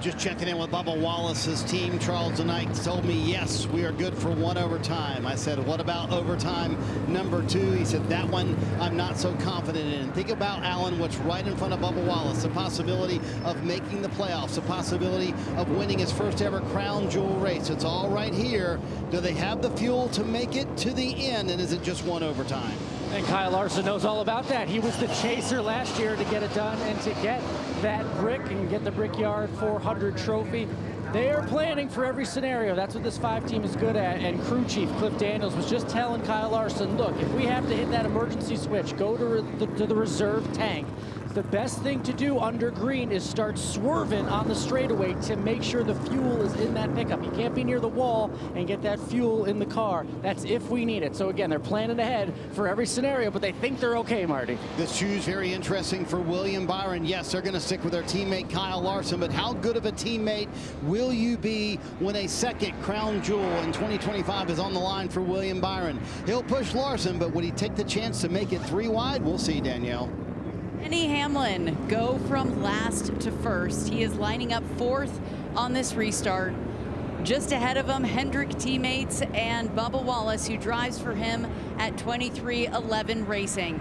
Just checking in with Bubba Wallace's team. Charles tonight told me, yes, we are good for 1 overtime. I said, what about overtime number 2? He said, that one I'm not so confident in. Think about, Alan, what's right in front of Bubba Wallace. The possibility of making the playoffs, the possibility of winning his first ever crown jewel race. It's all right here. Do they have the fuel to make it to the end, and is it just 1 overtime? And Kyle Larson knows all about that. He was the chaser last year to get it done and to get that brick and get the Brickyard 400 trophy. They are planning for every scenario. That's what this 5 team is good at. And crew chief Cliff Daniels was just telling Kyle Larson, look, if we have to hit that emergency switch, go to the reserve tank. The best thing to do under green is start swerving on the straightaway to make sure the fuel is in that pickup. You can't be near the wall and get that fuel in the car. That's if we need it. So again, they're planning ahead for every scenario, but they think they're okay, Marty. This shoe's very interesting for William Byron. Yes, they're going to stick with their teammate Kyle Larson, but how good of a teammate will you be when a second crown jewel in 2025 is on the line for William Byron? He'll push Larson, but would he take the chance to make it 3 wide? We'll see, Danielle. Denny Hamlin go from last to first. He is lining up 4th on this restart. Just ahead of him, Hendrick teammates and Bubba Wallace, who drives for him at 2311 Racing.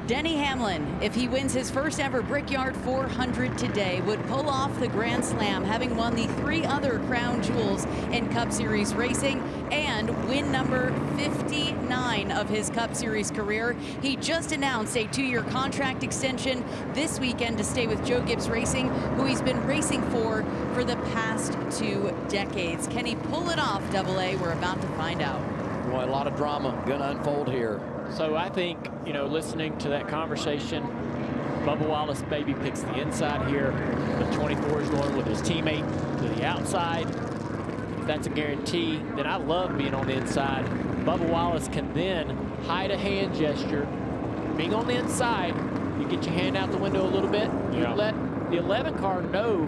Denny Hamlin, if he wins his first ever Brickyard 400 today, would pull off the Grand Slam, having won the 3 other crown jewels in Cup Series racing and win number 59 of his Cup Series career. He just announced a 2-year contract extension this weekend to stay with Joe Gibbs Racing, who he's been racing for the past 2 decades. Can he pull it off, AA? We're about to find out. Boy, a lot of drama going to unfold here. So I think, you know, listening to that conversation, Bubba Wallace maybe picks the inside here. The 24 is going with his teammate to the outside. If that's a guarantee, then I love being on the inside. Bubba Wallace can then hide a hand gesture. Being on the inside, you get your hand out the window a little bit. You let the 11 car know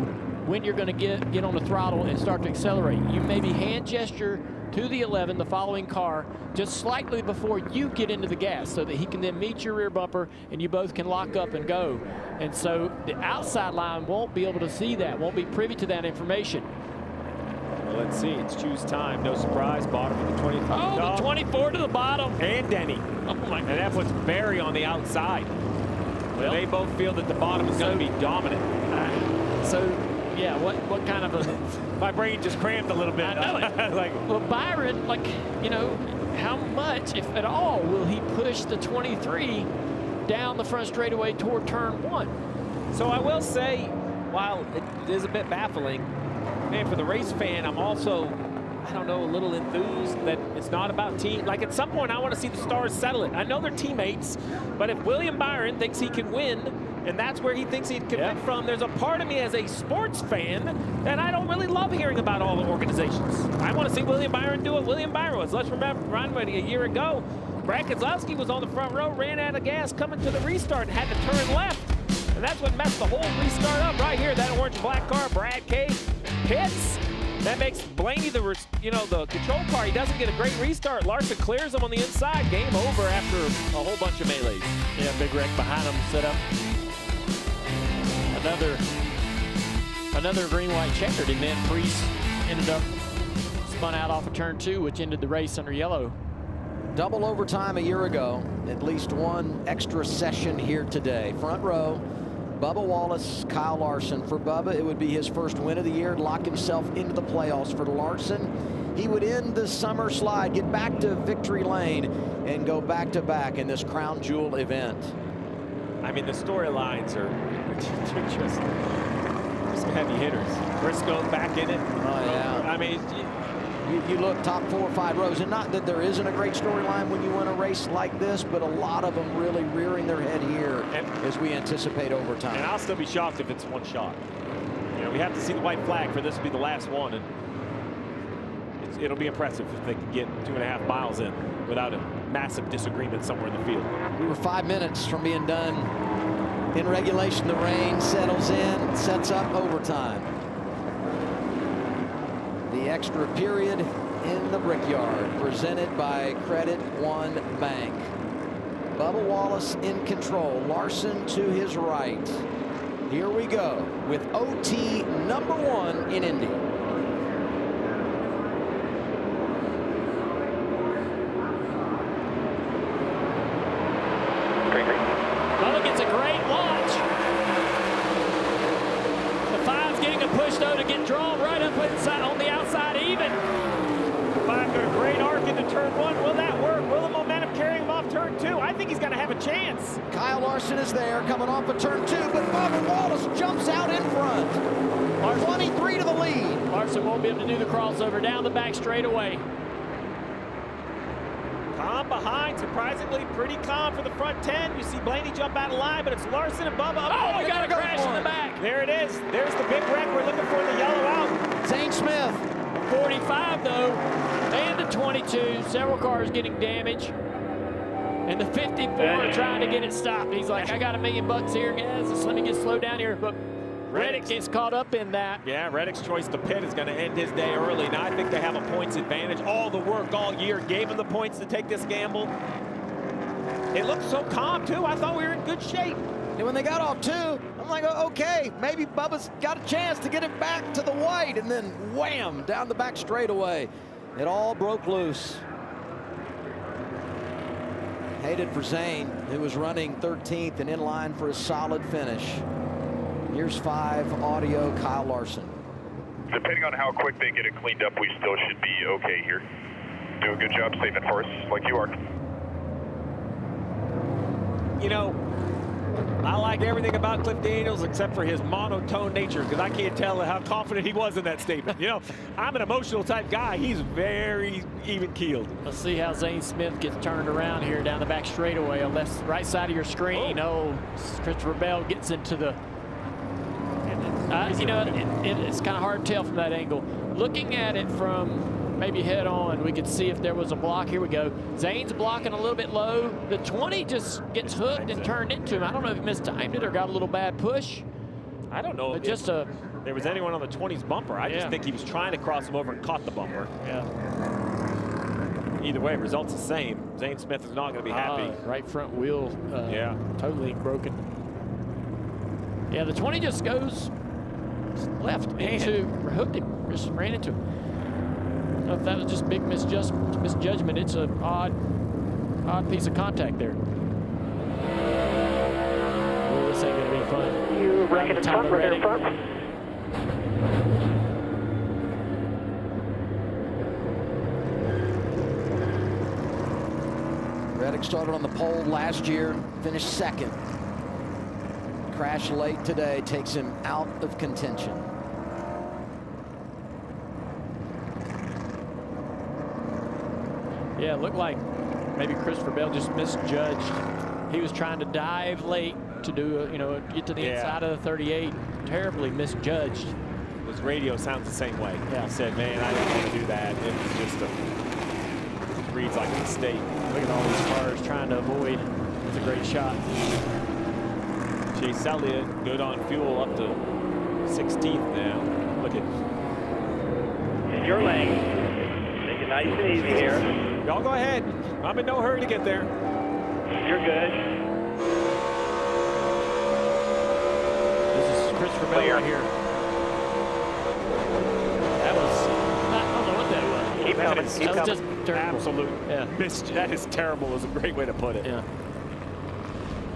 when you're going to get on the throttle and start to accelerate. You maybe hand gesture to the 11, the following car, just slightly before you get into the gas, so that he can then meet your rear bumper and you both can lock up and go. And so the outside line won't be able to see that, won't be privy to that information. Well, let's see. It's choose time. No surprise. Bottom of the 24. Oh, no. The 24 to the bottom. And Denny. Oh, my God. And that puts Barry on the outside. Well, they both feel that the bottom is going to be dominant. So, yeah, what kind of a... My brain just cramped a little bit. I know it. Like, well, Byron, like, you know, how much, if at all, will he push the 23 down the front straightaway toward turn 1? So I will say, while it is a bit baffling, man, for the race fan, I'm also, I don't know, a little enthused that it's not about team. Like, at some point, I want to see the stars settle it. I know they're teammates, but if William Byron thinks he can win, and that's where he thinks he can win from, there's a part of me as a sports fan that I don't really love hearing about all the organizations. I want to see William Byron do what William Byron was. Let's remember, a year ago, Brad Keselowski was on the front row, ran out of gas coming to the restart and had to turn left. And that's what messed the whole restart up right here. That orange and black car, Brad K. pits. That makes Blaney the control car. He doesn't get a great restart. Larson clears him on the inside. Game over after a whole bunch of melees. Yeah, big wreck behind him set up. Another green-white checkered, and then Priest ended up spun out off of turn 2, which ended the race under yellow. Double overtime a year ago. At least one extra session here today. Front row, Bubba Wallace, Kyle Larson. For Bubba, it would be his first win of the year, lock himself into the playoffs. For Larson, he would end the summer slide, get back to victory lane, and go back-to-back in this crown jewel event. I mean, the storylines are just some heavy hitters. Briscoe back in it. Oh, yeah. I mean, you look top 4 or 5 rows, and not that there isn't a great storyline when you win a race like this, but a lot of them really rearing their head here as we anticipate overtime. And I'll still be shocked if it's one shot. You know, we have to see the white flag for this to be the last one, and it'll be impressive if they can get 2.5 miles in without a massive disagreement somewhere in the field. We were 5 minutes from being done in regulation. The rain settles in, sets up overtime. The extra period in the Brickyard, presented by Credit One Bank. Bubba Wallace in control, Larson to his right. Here we go with OT number 1 in Indy. Bubba gets a great launch. The 5's getting a push, though, to get drawn right up inside on the outside even. 5 got a great arc into turn 1. Will that work? Will the momentum carry him off turn 2? I think he's going to have a chance. Kyle Larson is there coming off of turn 2, but Bubba Wallace jumps out in front. 23 to the lead. Larson won't be able to do the crossover down the back straightaway. Calm behind, surprisingly pretty calm for the front 10. You see Blaney jump out of line, but it's Larson and Bubba. Oh, we got a crash in the back. There it is. There's the big wreck. We're looking for the yellow out. Zane Smith. 45, though, and the 22. Several cars getting damage. And the 54 trying to get it stopped. He's like, I got $1 million here, guys. Just let me get slowed down here. But Reddick gets caught up in that. Yeah, Reddick's choice to pit is going to end his day early. Now I think they have a points advantage. All the work all year gave him the points to take this gamble. It looked so calm, too. I thought we were in good shape. And when they got off 2, I'm like, okay, maybe Bubba's got a chance to get it back to the white. And then wham, down the back straightaway. It all broke loose. Hated for Zane, who was running 13th and in line for a solid finish. Here's 5 audio, Kyle Larson. Depending on how quick they get it cleaned up, we still should be okay here. Do a good job saving first, like you are. You know, I like everything about Cliff Daniels except for his monotone nature, because I can't tell how confident he was in that statement. You know, I'm an emotional type guy. He's very even-keeled. Let's see how Zane Smith gets turned around here down the back straightaway on left right side of your screen. Oh, Christopher Bell gets into the... you know, it's kind of hard to tell from that angle. Looking at it from maybe head on, we could see if there was a block. Here we go. Zane's blocking a little bit low. The 20 just gets hooked and turned into him. I don't know if he mistimed it or got a little bad push. I don't know if there was anyone on the 20's bumper. I just think he was trying to cross him over and caught the bumper. Yeah. Either way, result's the same. Zane Smith is not going to be happy. Right front wheel totally broken. Yeah, the 20 just goes left into, hooked him, just ran into him. I don't know if that was just big misjudgment. It's an odd piece of contact there. Oh, this ain't gonna be fun. You reckon it's front, right in front? Reddick started on the pole last year, finished 2nd. Crash late today takes him out of contention. Yeah, it looked like maybe Christopher Bell just misjudged. He was trying to dive late to do, get to the inside of the 38. Terribly misjudged. His radio sounds the same way. Yeah. He said, man, I didn't want to do that. It was just it reads like a mistake. Look at all these cars trying to avoid. It's a great shot. Chase Elliott, good on fuel, up to 16th now. Look at in your lane. Take it nice and easy here. Y'all go ahead. I'm in no hurry to get there. You're good. This is Christopher Bell right here. That was, I don't know what that was. Keep coming. That was just terrible. Absolute. Yeah. That is terrible is a great way to put it. Yeah.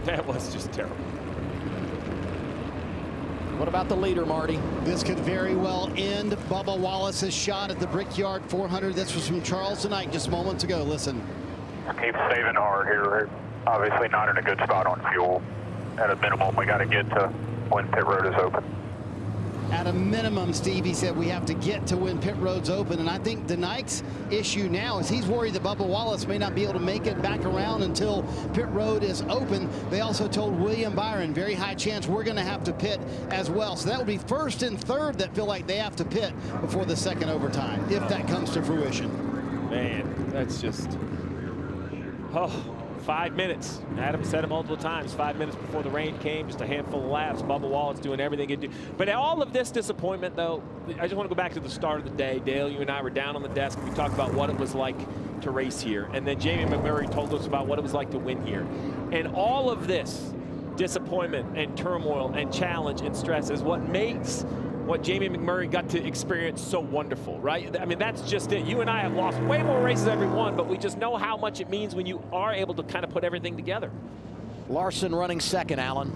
That was just terrible. What about the leader, Marty? This could very well end Bubba Wallace's shot at the Brickyard 400. This was from Charles tonight just moments ago. Listen. Keep saving hard here. Obviously not in a good spot on fuel. at a minimum, we got to get to when pit road is open. At a minimum, Steve, he said we have to get to when pit road's open. And I think Denike's issue now is he's worried that Bubba Wallace may not be able to make it back around until pit road is open. They also told William Byron, very high chance we're going to have to pit as well. So that would be first and third that feel like they have to pit before the second overtime, if that comes to fruition. Man, that's just, 5 minutes. Adam said it multiple times. 5 minutes before the rain came, just a handful of laps. Bubba Wallace doing everything he could do. But all of this disappointment, though, I just want to go back to the start of the day. Dale, you and I were down on the desk. We talked about what it was like to race here. And then Jamie McMurray told us about what it was like to win here. And all of this disappointment and turmoil and challenge and stress is what makes what Jamie McMurray got to experience so wonderful, right? I mean, that's just it. You and I have lost way more races than every one, but we just know how much it means when you are able to kind of put everything together. Larson running second, Alan.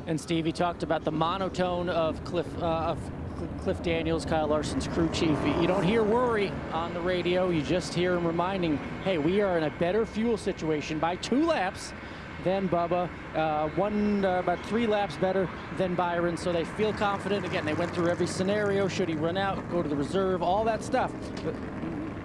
And Stevie talked about the monotone of Cliff Daniels, Kyle Larson's crew chief. You don't hear worry on the radio. You just hear him reminding, hey, we are in a better fuel situation by 2 laps than Bubba, about 3 laps better than Byron, so they feel confident. Again, they went through every scenario. Should he run out, go to the reserve, all that stuff. But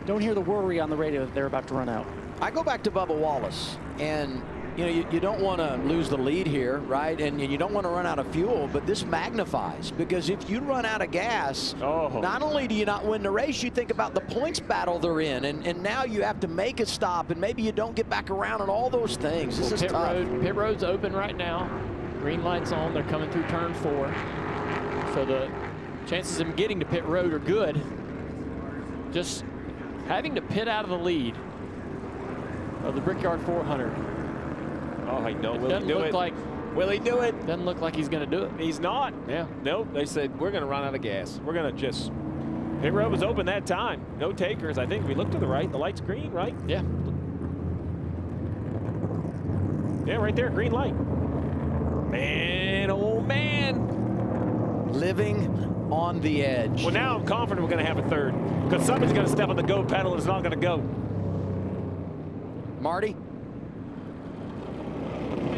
don't hear the worry on the radio that they're about to run out. I go back to Bubba Wallace, and you know, you don't want to lose the lead here, right? And you don't want to run out of fuel, but this magnifies, because if you run out of gas, not only do you not win the race, you think about the points battle they're in, and now you have to make a stop, and maybe you don't get back around and all those things. This is tough. Pit road's open right now. Green light's on. They're coming through turn 4. So the chances of them getting to pit road are good. Just having to pit out of the lead of the Brickyard 400. Oh, I know. Will he do it? Will he do it? Doesn't look like he's going to do it. He's not. Yeah. Nope. They said, we're going to run out of gas. We're going to just... Pit road was open that time. No takers. I think if we look to the right, the light's green, right? Yeah. Yeah, right there. Green light. Man, oh, man. Living on the edge. Well, now I'm confident we're going to have a third, because somebody's going to step on the go pedal and it's not going to go. Marty?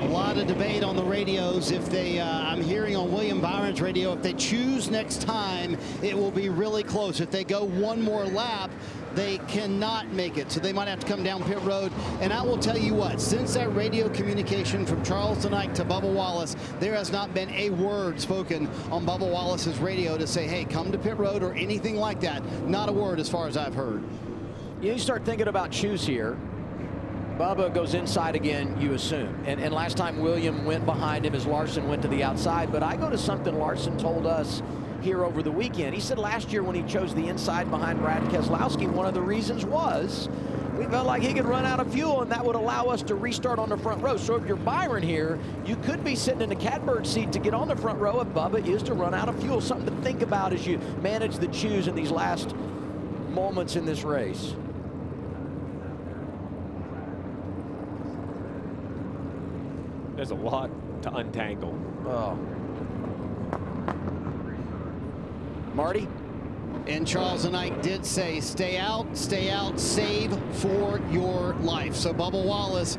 A lot of debate on the radios. If they, I'm hearing on William Byron's radio, if they choose next time, it will be really close. If they go one more lap, they cannot make it. So they might have to come down pit road. And I will tell you what, since that radio communication from Charles Denike to Bubba Wallace, there has not been a word spoken on Bubba Wallace's radio to say, hey, come to pit road or anything like that. Not a word as far as I've heard. You start thinking about choose here. Bubba goes inside again, you assume. And last time William went behind him as Larson went to the outside. But I go to something Larson told us here over the weekend. He said last year when he chose the inside behind Brad Keselowski, one of the reasons was we felt like he could run out of fuel, and that would allow us to restart on the front row. So if you're Byron here, you could be sitting in the catbird seat to get on the front row if Bubba is to run out of fuel. Something to think about as you manage the choose in these last moments in this race. There's a lot to untangle. Oh. Marty? And Charles Denike did say, stay out, save for your life. So Bubba Wallace,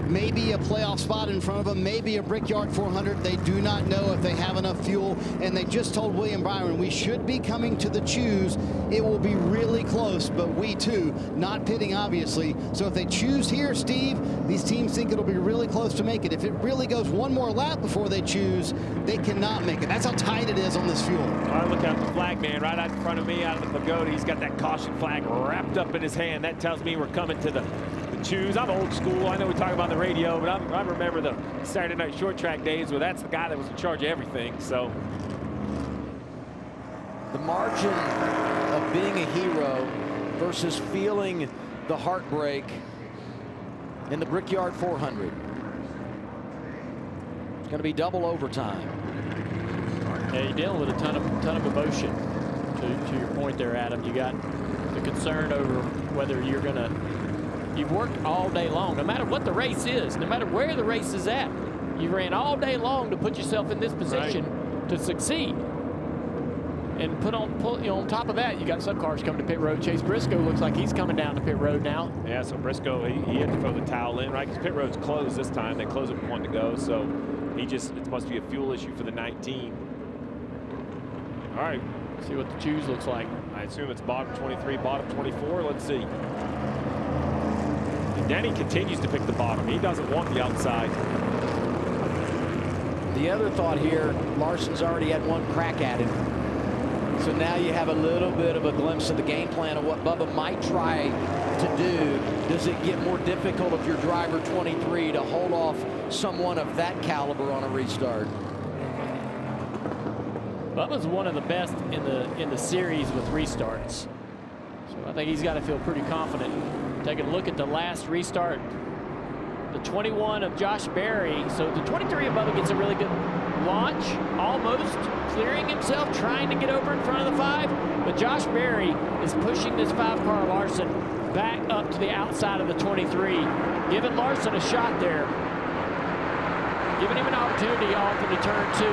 maybe a playoff spot in front of him, maybe a Brickyard 400. They do not know if they have enough fuel. And they just told William Byron, we should be coming to the choose. It will be really close, but we too, not pitting obviously. So if they choose here, Steve, these teams think it'll be really close to make it. If it really goes one more lap before they choose, they cannot make it. That's how tight it is on this fuel. I look at the flag man right out in front of me, out of the pagoda. He's got that caution flag wrapped up in his hand. That tells me we're coming to the choose. I'm old school. I know we talk about the radio, but I remember the Saturday night short track days where that's the guy that was in charge of everything. So the margin of being a hero versus feeling the heartbreak in the Brickyard 400. It's going to be double overtime. Yeah, you're dealing with a ton of emotion. To your point there, Adam, you got the concern over whether you're going to. You've worked all day long, no matter what the race is, no matter where the race is at. You ran all day long to put yourself in this position to succeed. And on top of that, you got some cars coming to pit road. Chase Briscoe looks like he's coming down to pit road now. Yeah, so Briscoe, he had to throw the towel in, right? Because pit road's closed this time. They close it with 1 to go. So It must be a fuel issue for the 19. All right. See what the choose looks like. I assume it's bottom 23, bottom 24. Let's see. And Denny continues to pick the bottom. He doesn't want the outside. The other thought here, Larson's already had one crack at him. So now you have a little bit of a glimpse of the game plan of what Bubba might try to do. Does it get more difficult if you're driver 23 to hold off someone of that caliber on a restart? Bubba's one of the best in the series with restarts. So I think he's got to feel pretty confident. Taking a look at the last restart, the 21 of Josh Berry. So the 23 of Bubba gets a really good launch, almost clearing himself, trying to get over in front of the 5. But Josh Berry is pushing this 5-car Larson back up to the outside of the 23, giving Larson a shot there, giving him an opportunity off into turn 2.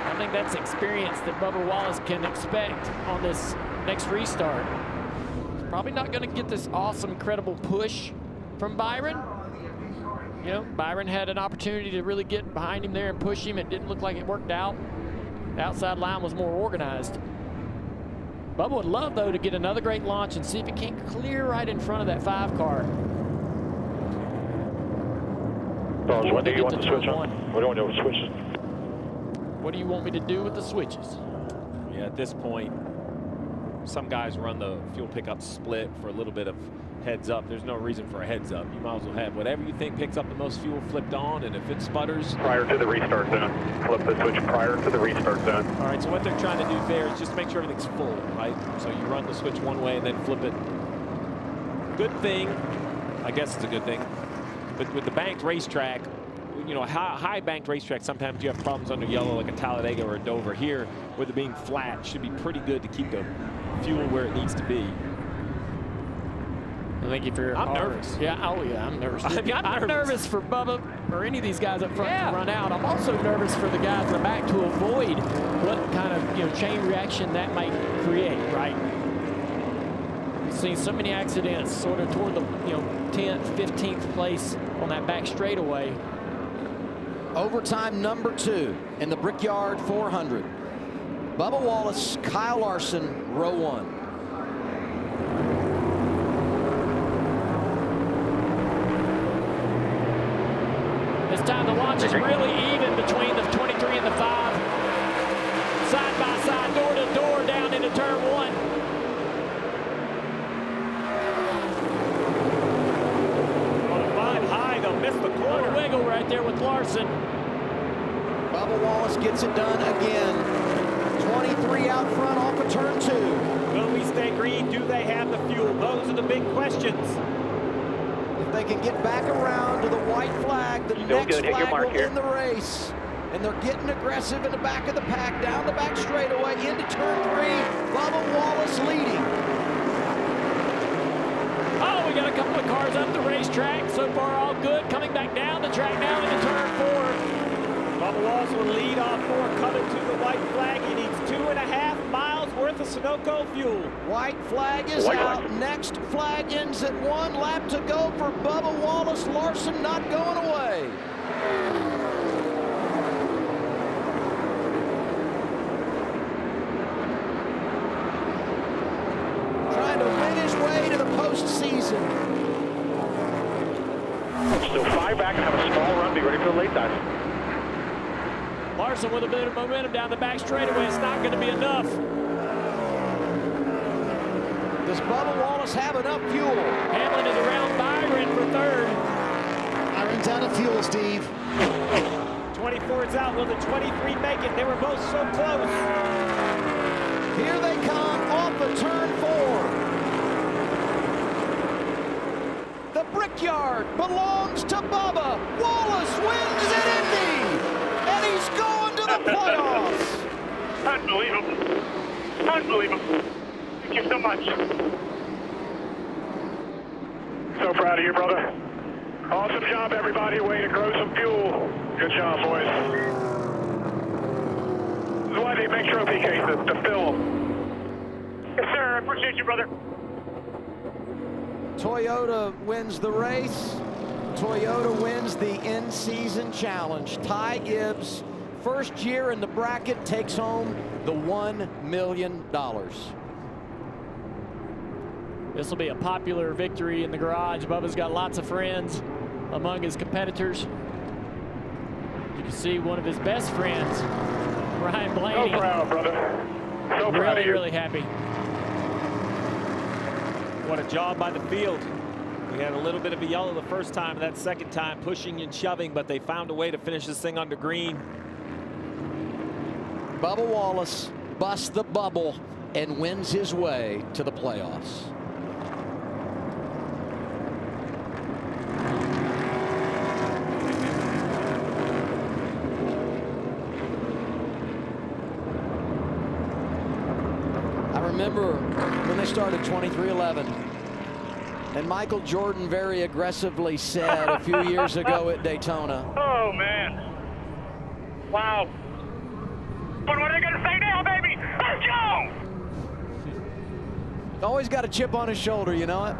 I think that's experience that Bubba Wallace can expect on this next restart. He's probably not going to get this awesome, incredible push from Byron. You know, Byron had an opportunity to really get behind him there and push him. It didn't look like it worked out. The outside line was more organized. Bubba would love, though, to get another great launch and see if he can clear right in front of that 5-car. What do you want to switch on? What do you want to do with switches? What do you want me to do with the switches? Yeah, at this point, some guys run the fuel pickup split for a little bit of heads up. There's no reason for a heads up. You might as well have whatever you think picks up the most fuel flipped on, and if it sputters... Prior to the restart zone. Flip the switch prior to the restart zone. All right, so what they're trying to do there is just make sure everything's full, right? So you run the switch one way and then flip it. Good thing, I guess it's a good thing, but with the banked racetrack, you know, high banked racetrack, sometimes you have problems under yellow like a Talladega or a Dover. Here, with it being flat, should be pretty good to keep the fuel where it needs to be. I think if you're... I'm nervous. Yeah, oh yeah, I'm nervous. I'm nervous for Bubba or any of these guys up front to run out. I'm also nervous for the guys in the back to avoid what kind of, you know, chain reaction that might create, right? We've seen so many accidents sort of toward the, you know, 10th, 15th place on that back straightaway. Overtime number 2 in the Brickyard 400. Bubba Wallace, Kyle Larson, row 1. This time the launch is really even between the 23 and the 5. Side by side, door to door, down into turn 1. On a fine high, they'll miss the corner. A wiggle right there with Larson. Bubba Wallace gets it done again. 23 out front off of turn 2. Will we stay green? Do they have the fuel? Those are the big questions. If they can get back around to the white flag, the next flag will win the race. And they're getting aggressive in the back of the pack, down the back straightaway, into turn 3. Bubba Wallace leading. Oh, we got a couple of cars up the racetrack. So far, all good. Coming back down the track now into turn 4. Bubba Wallace will lead off 4, coming to the white flag. He needs 2.5 miles worth of Sunoco fuel. White flag is out. Next flag ends at 1 lap to go for Bubba Wallace. Larson not going away. Trying to win his way to the postseason. Still 5 back and have a small run. Be ready for the late dive. Larson with a bit of momentum down the back straightaway. It's not going to be enough. Does Bubba Wallace have enough fuel? Hamlin is around Byron for 3rd. Byron's out of fuel, Steve. 24's out. Will the 23 make it? They were both so close. Here they come off of turn 4. The Brickyard belongs to Bubba. Wallace wins at Indy. And he's going to the playoffs. Unbelievable. Unbelievable. Thank you so much. So proud of you, brother. Awesome job, everybody. Way to grow some fuel. Good job, boys. This is why they make trophy cases, to fill them. Yes, sir. I appreciate you, brother. Toyota wins the race. Toyota wins the in-season challenge. Ty Gibbs, first year in the bracket, takes home the $1 million. This will be a popular victory in the garage. Bubba's got lots of friends among his competitors. You can see one of his best friends, Ryan Blaney. So proud, brother. So proud of you. Really happy. What a job by the field. We had a little bit of a yellow the first time, that second time pushing and shoving, but they found a way to finish this thing under green. Bubba Wallace busts the bubble and wins his way to the playoffs. I remember when they started 2311, and Michael Jordan very aggressively said a few years ago at Daytona, Oh, man. Wow. But what are they going to say now, baby? Let's go! always got a chip on his shoulder, you know it?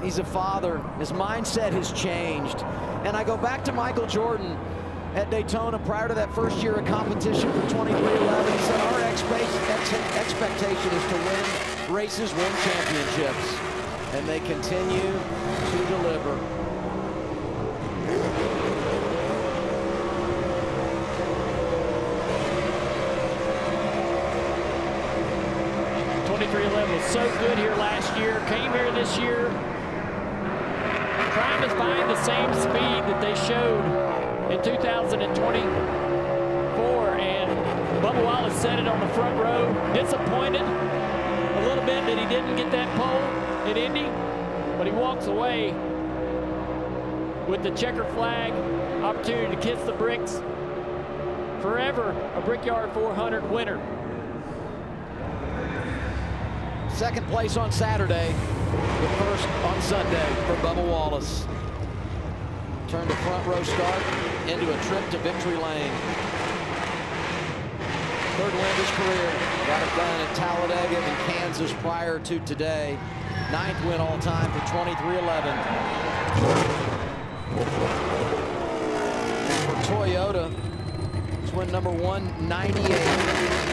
He's a father. His mindset has changed. And I go back to Michael Jordan at Daytona prior to that first year of competition for 2311. He said, our expectation is to win races, win championships. And they continue to deliver. Was so good here last year, came here this year, trying to find the same speed that they showed in 2024, and Bubba Wallace said it on the front row, disappointed a little bit that he didn't get that pole at Indy, but he walks away with the checker flag, opportunity to kiss the bricks, forever a Brickyard 400 winner. Second place on Saturday, the first on Sunday for Bubba Wallace. Turned a front row start into a trip to victory lane. Third win of his career. Got it done at Talladega and Kansas prior to today. 9th win all time for 2311. And for Toyota, it's win number 198.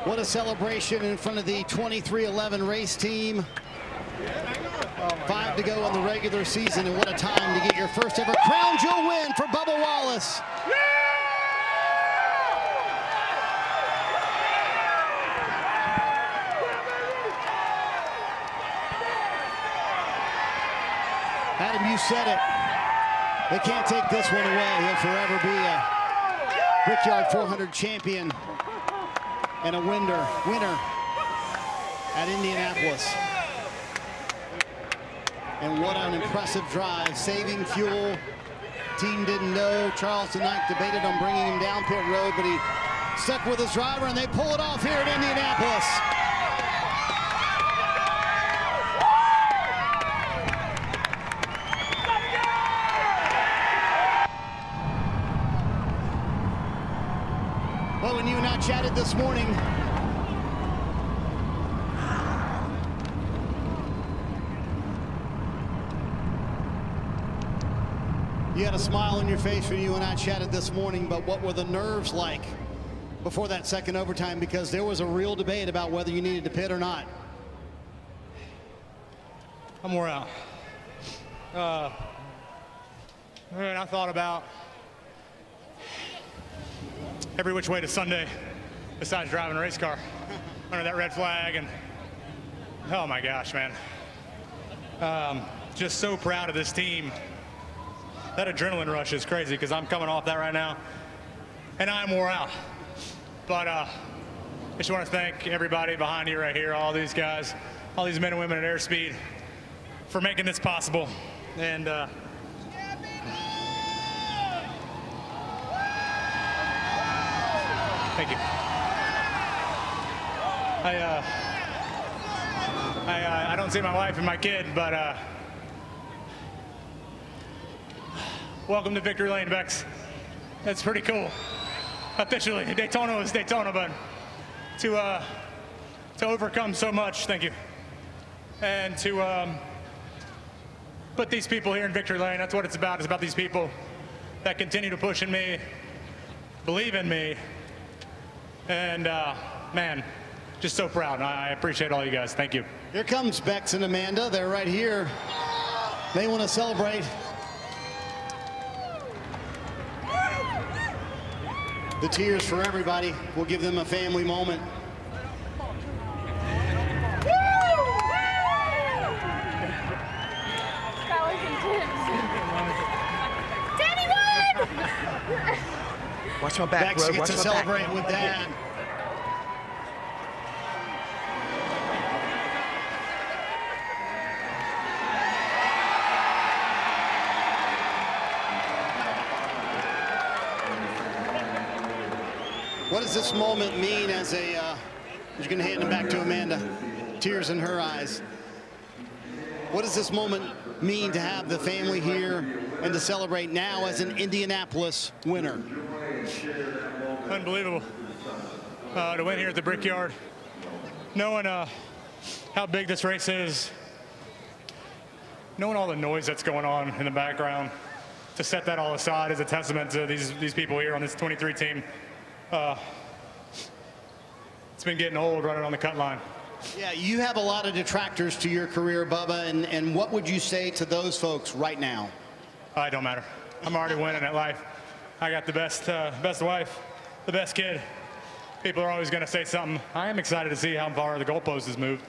What a celebration in front of the 2311 race team. 5 to go in the regular season, and what a time to get your first ever Crown Jewel win for Bubba Wallace. Adam, you said it. They can't take this one away. He'll forever be a Brickyard 400 champion and a winner at Indianapolis. And what an impressive drive, saving fuel. Team didn't know. Charleston Knight debated on bringing him down pit road, but he stuck with his driver, and they pull it off here at Indianapolis. Well, when you and I chatted this morning, you had a smile on your face when you and I chatted this morning, but what were the nerves like before that second overtime? Because there was a real debate about whether you needed to pit or not. I'm wore out. And I thought about every which way to Sunday besides driving a race car under that red flag, and oh my gosh, man. Just so proud of this team. that adrenaline rush is crazy because I'm coming off that right now, and I'm wore out. But I just want to thank everybody behind you right here, all these guys, all these men and women at Airspeed for making this possible. And thank you. I don't see my wife and my kid, but welcome to Victory Lane, Bex. That's pretty cool. Officially, Daytona was Daytona, but to overcome so much, thank you. And to put these people here in Victory Lane, that's what it's about. It's about these people that continue to push in me, believe in me, and man, just so proud. I appreciate all you guys. Thank you. Here comes Bex and Amanda. They're right here. They want to celebrate. The tears for everybody. We'll give them a family moment. That was intense. Daddy won! Watch my back, Bex bro. gets Watch to my celebrate back. with Dad. What does this moment mean as a, you're going to hand it back to Amanda, tears in her eyes. What does this moment mean to have the family here and to celebrate now as an Indianapolis winner? Unbelievable. To win here at the Brickyard, knowing how big this race is, knowing all the noise that's going on in the background, to set that all aside is a testament to these people here on this 23 team. It's been getting old running on the cut line. Yeah, you have a lot of detractors to your career, Bubba, and what would you say to those folks right now? It don't matter. I'm already winning at life. I got the best wife, the best kid. People are always going to say something. I am excited to see how far the goalpost has moved.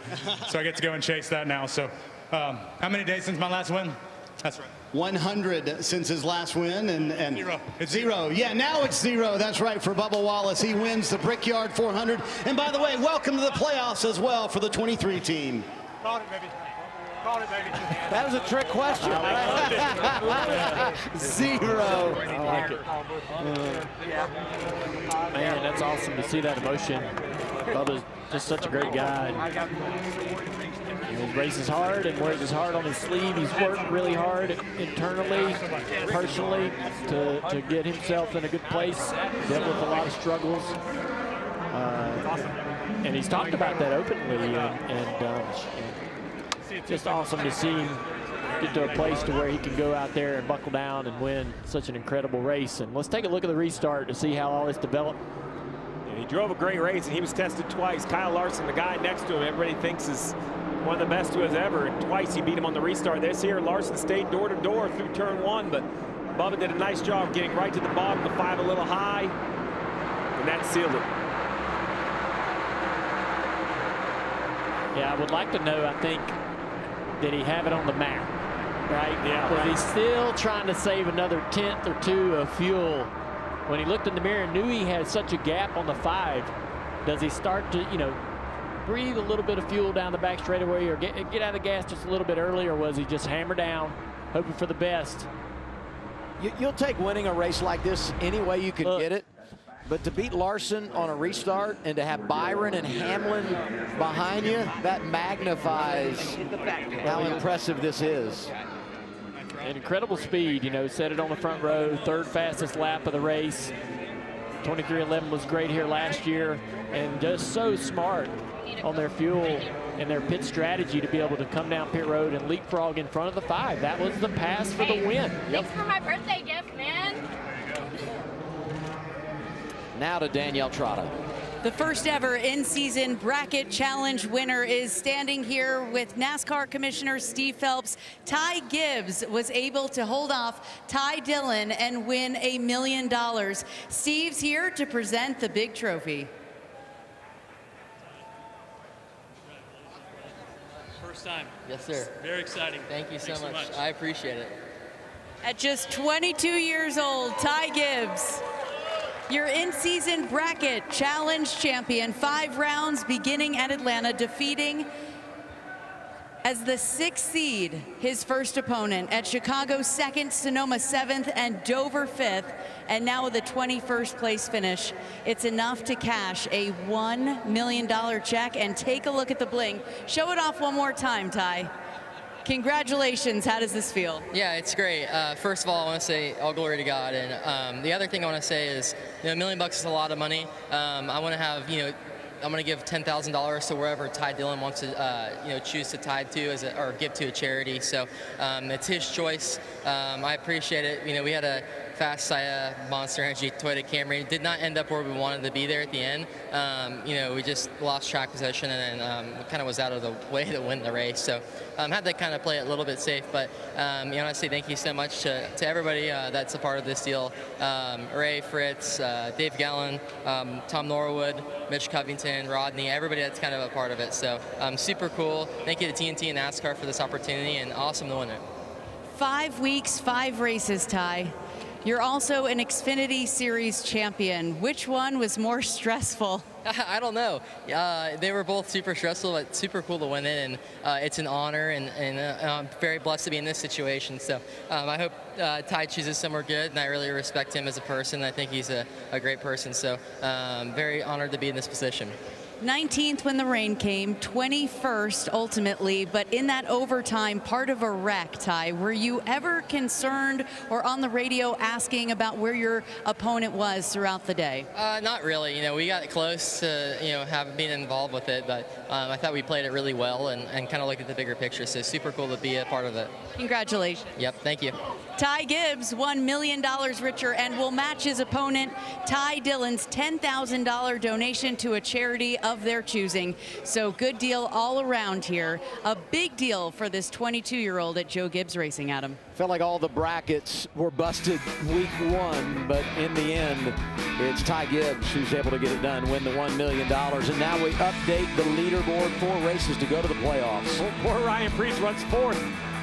So I get to go and chase that now. So how many days since my last win? That's right. 100 since his last win, and zero. It's zero. Yeah, now it's zero. That's right for Bubba Wallace. He wins the Brickyard 400. And by the way, welcome to the playoffs as well for the 23 team. Call it, baby. Call it, baby. That was a trick question. Zero. I like it. Man, that's awesome to see that emotion. Bubba's just such a great guy. He races hard and wears his heart on his sleeve. He's worked really hard internally, personally, to get himself in a good place. Dealt with a lot of struggles. And he's talked about that openly. And just awesome to see him get to a place to where he can go out there and buckle down and win such an incredible race. And let's take a look at the restart to see how all this developed. Yeah, he drove a great race, and he was tested twice. Kyle Larson, the guy next to him, everybody thinks is one of the best who has ever, and twice he beat him on the restart. This here, Larson stayed door to door through turn one, but Bubba did a nice job getting right to the bottom, the 5 a little high, and that sealed it. Yeah, I would like to know, I think, did he have it on the map, right? Yeah, Was right. he still trying to save another 1/10 or 2 of fuel? When he looked in the mirror and knew he had such a gap on the 5, does he start to, breathe a little bit of fuel down the back straightaway or get out of the gas just a little bit early, or was he just hammer down, hoping for the best? You'll take winning a race like this any way you can get it. But to beat Larson on a restart and to have Byron and Hamlin behind you, that magnifies how impressive this is. An incredible speed, set it on the front row, 3rd fastest lap of the race. 23:11 was great here last year, and just so smart on their fuel and their pit strategy to be able to come down pit road and leapfrog in front of the 5. That was the pass for the win. Thanks for my birthday gift, man. Now to Danielle Trotta. The first ever in-season bracket challenge winner is standing here with NASCAR Commissioner Steve Phelps. Ty Gibbs was able to hold off Ty Dillon and win $1 million. Steve's here to present the big trophy. First time. Yes, sir. Very exciting. Thank you so Thanks much. I appreciate it. At just 22 years old, Ty Gibbs, your in-season bracket challenge champion, 5 rounds beginning at Atlanta, defeating as the 6th seed his first opponent, at Chicago 2nd, Sonoma 7th, and Dover 5th, and now with a 21st place finish. It's enough to cash a $1 million check, and take a look at the bling. Show it off one more time, Ty. Congratulations. How does this feel? Yeah, it's great. First of all, I want to say all glory to God. And the other thing I want to say is, $1 million is a lot of money. I want to have, I'm going to give $10,000 to wherever Ty Dillon wants to, choose to tithe to or give to a charity. So it's his choice. I appreciate it. We had a fast Monster Energy Toyota Camry. Did not end up where we wanted to be there at the end. We just lost track position and then kind of was out of the way to win the race. So had to kind of play it a little bit safe. But I say thank you so much to everybody that's a part of this deal. Ray, Fritz, Dave Gallen, Tom Norwood, Mitch Covington, Rodney, everybody that's kind of a part of it. So super cool. Thank you to TNT and NASCAR for this opportunity, and awesome to win it. 5 weeks, 5 races, Ty. You're also an Xfinity Series champion. Which one was more stressful? I don't know. They were both super stressful, but super cool to win it, and it's an honor, and I'm very blessed to be in this situation. So I hope Ty chooses somewhere good, and I really respect him as a person. I think he's a great person, so very honored to be in this position. 19th when the rain came, 21st ultimately, but in that overtime, part of a wreck, Ty. Were you ever concerned or on the radio asking about where your opponent was throughout the day? Not really. We got close to being involved with it, but I thought we played it really well and kind of looked at the bigger picture. So super cool to be a part of it. Congratulations. Yep, thank you. Ty Gibbs, $1 million richer, and will match his opponent Ty Dillon's $10,000 donation to a charity of their choosing. So good deal all around here. A big deal for this 22-year-old at Joe Gibbs Racing, Adam. Felt like all the brackets were busted week 1, but in the end, it's Ty Gibbs who's able to get it done, win the $1 million. And now we update the leaderboard, 4 races to go to the playoffs. Poor Ryan Preece runs 4th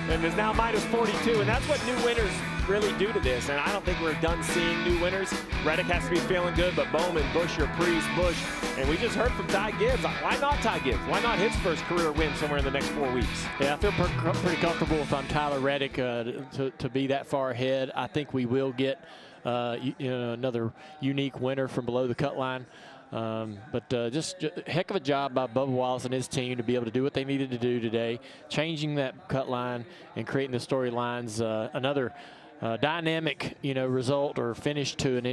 and is now minus 42, and that's what new winners really do to this. And I don't think we're done seeing new winners. Reddick has to be feeling good, but Bowman, Busher, Preece, Busch, and we just heard from Ty Gibbs. Why not Ty Gibbs? Why not his first career win somewhere in the next 4 weeks? Yeah, I feel pretty comfortable if I'm Tyler Reddick to be that far ahead. I think we will get another unique winner from below the cut line. But just heck of a job by Bubba Wallace and his team to be able to do what they needed to do today, changing that cut line and creating the storylines. Another dynamic, result or finish to an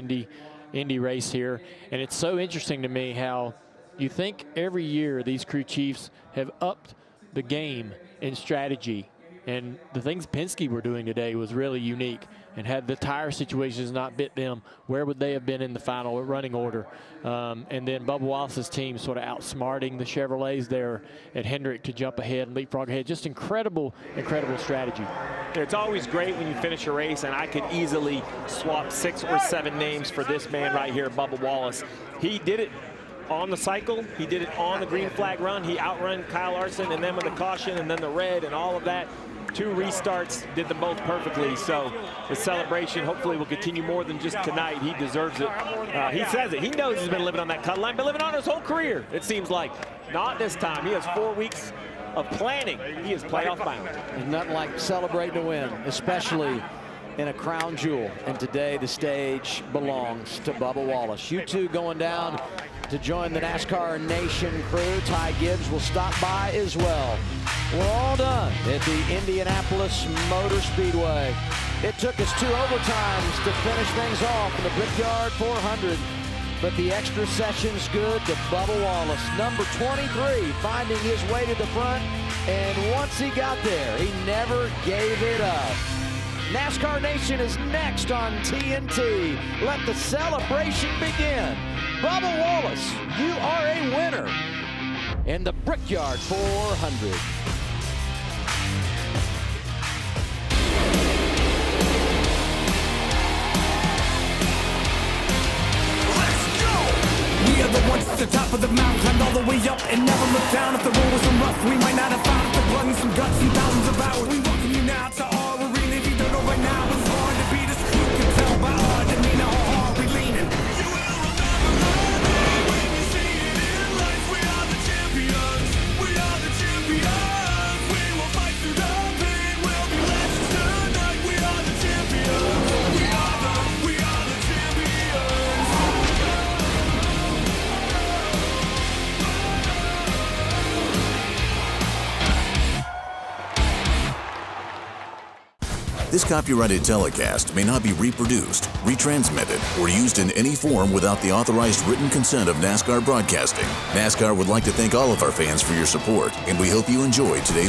Indy race here. And it's so interesting to me how you think every year these crew chiefs have upped the game in strategy. And the things Penske were doing today was really unique. And had the tire situations not bit them, where would they have been in the final running order? And then Bubba Wallace's team sort of outsmarting the Chevrolets there at Hendrick to jump ahead and leapfrog ahead. Just incredible strategy. It's always great when you finish a race, and I could easily swap 6 or 7 names for this man right here, Bubba Wallace. He did it on the cycle. He did it on the green flag run. He outrun Kyle Larson, and then with the caution and then the red and all of that. 2 restarts, did them both perfectly. So the celebration hopefully will continue more than just tonight. He deserves it. He says it. He knows he's been living on that cut line, been living on his whole career, it seems like. Not this time. He has 4 weeks of planning. He is playoff bound. There's nothing like celebrating a win, especially in a crown jewel. And today the stage belongs to Bubba Wallace. You two going down to join the NASCAR Nation crew. Ty Gibbs will stop by as well. We're all done at the Indianapolis Motor Speedway. It took us 2 overtimes to finish things off in the Brickyard 400. But the extra session's good to Bubba Wallace, number 23, finding his way to the front. And once he got there, he never gave it up. NASCAR Nation is next on TNT. Let the celebration begin. Bubba Wallace, you are a winner in the Brickyard 400. We are the ones at the top of the mountain, climbed all the way up and never looked down. If the road was rough, we might not have found the blood and some guts and thousands of hours. We welcome you now to our arena. If you don't know right now, it's This copyrighted telecast may not be reproduced, retransmitted, or used in any form without the authorized written consent of NASCAR Broadcasting. NASCAR would like to thank all of our fans for your support, and we hope you enjoyed today's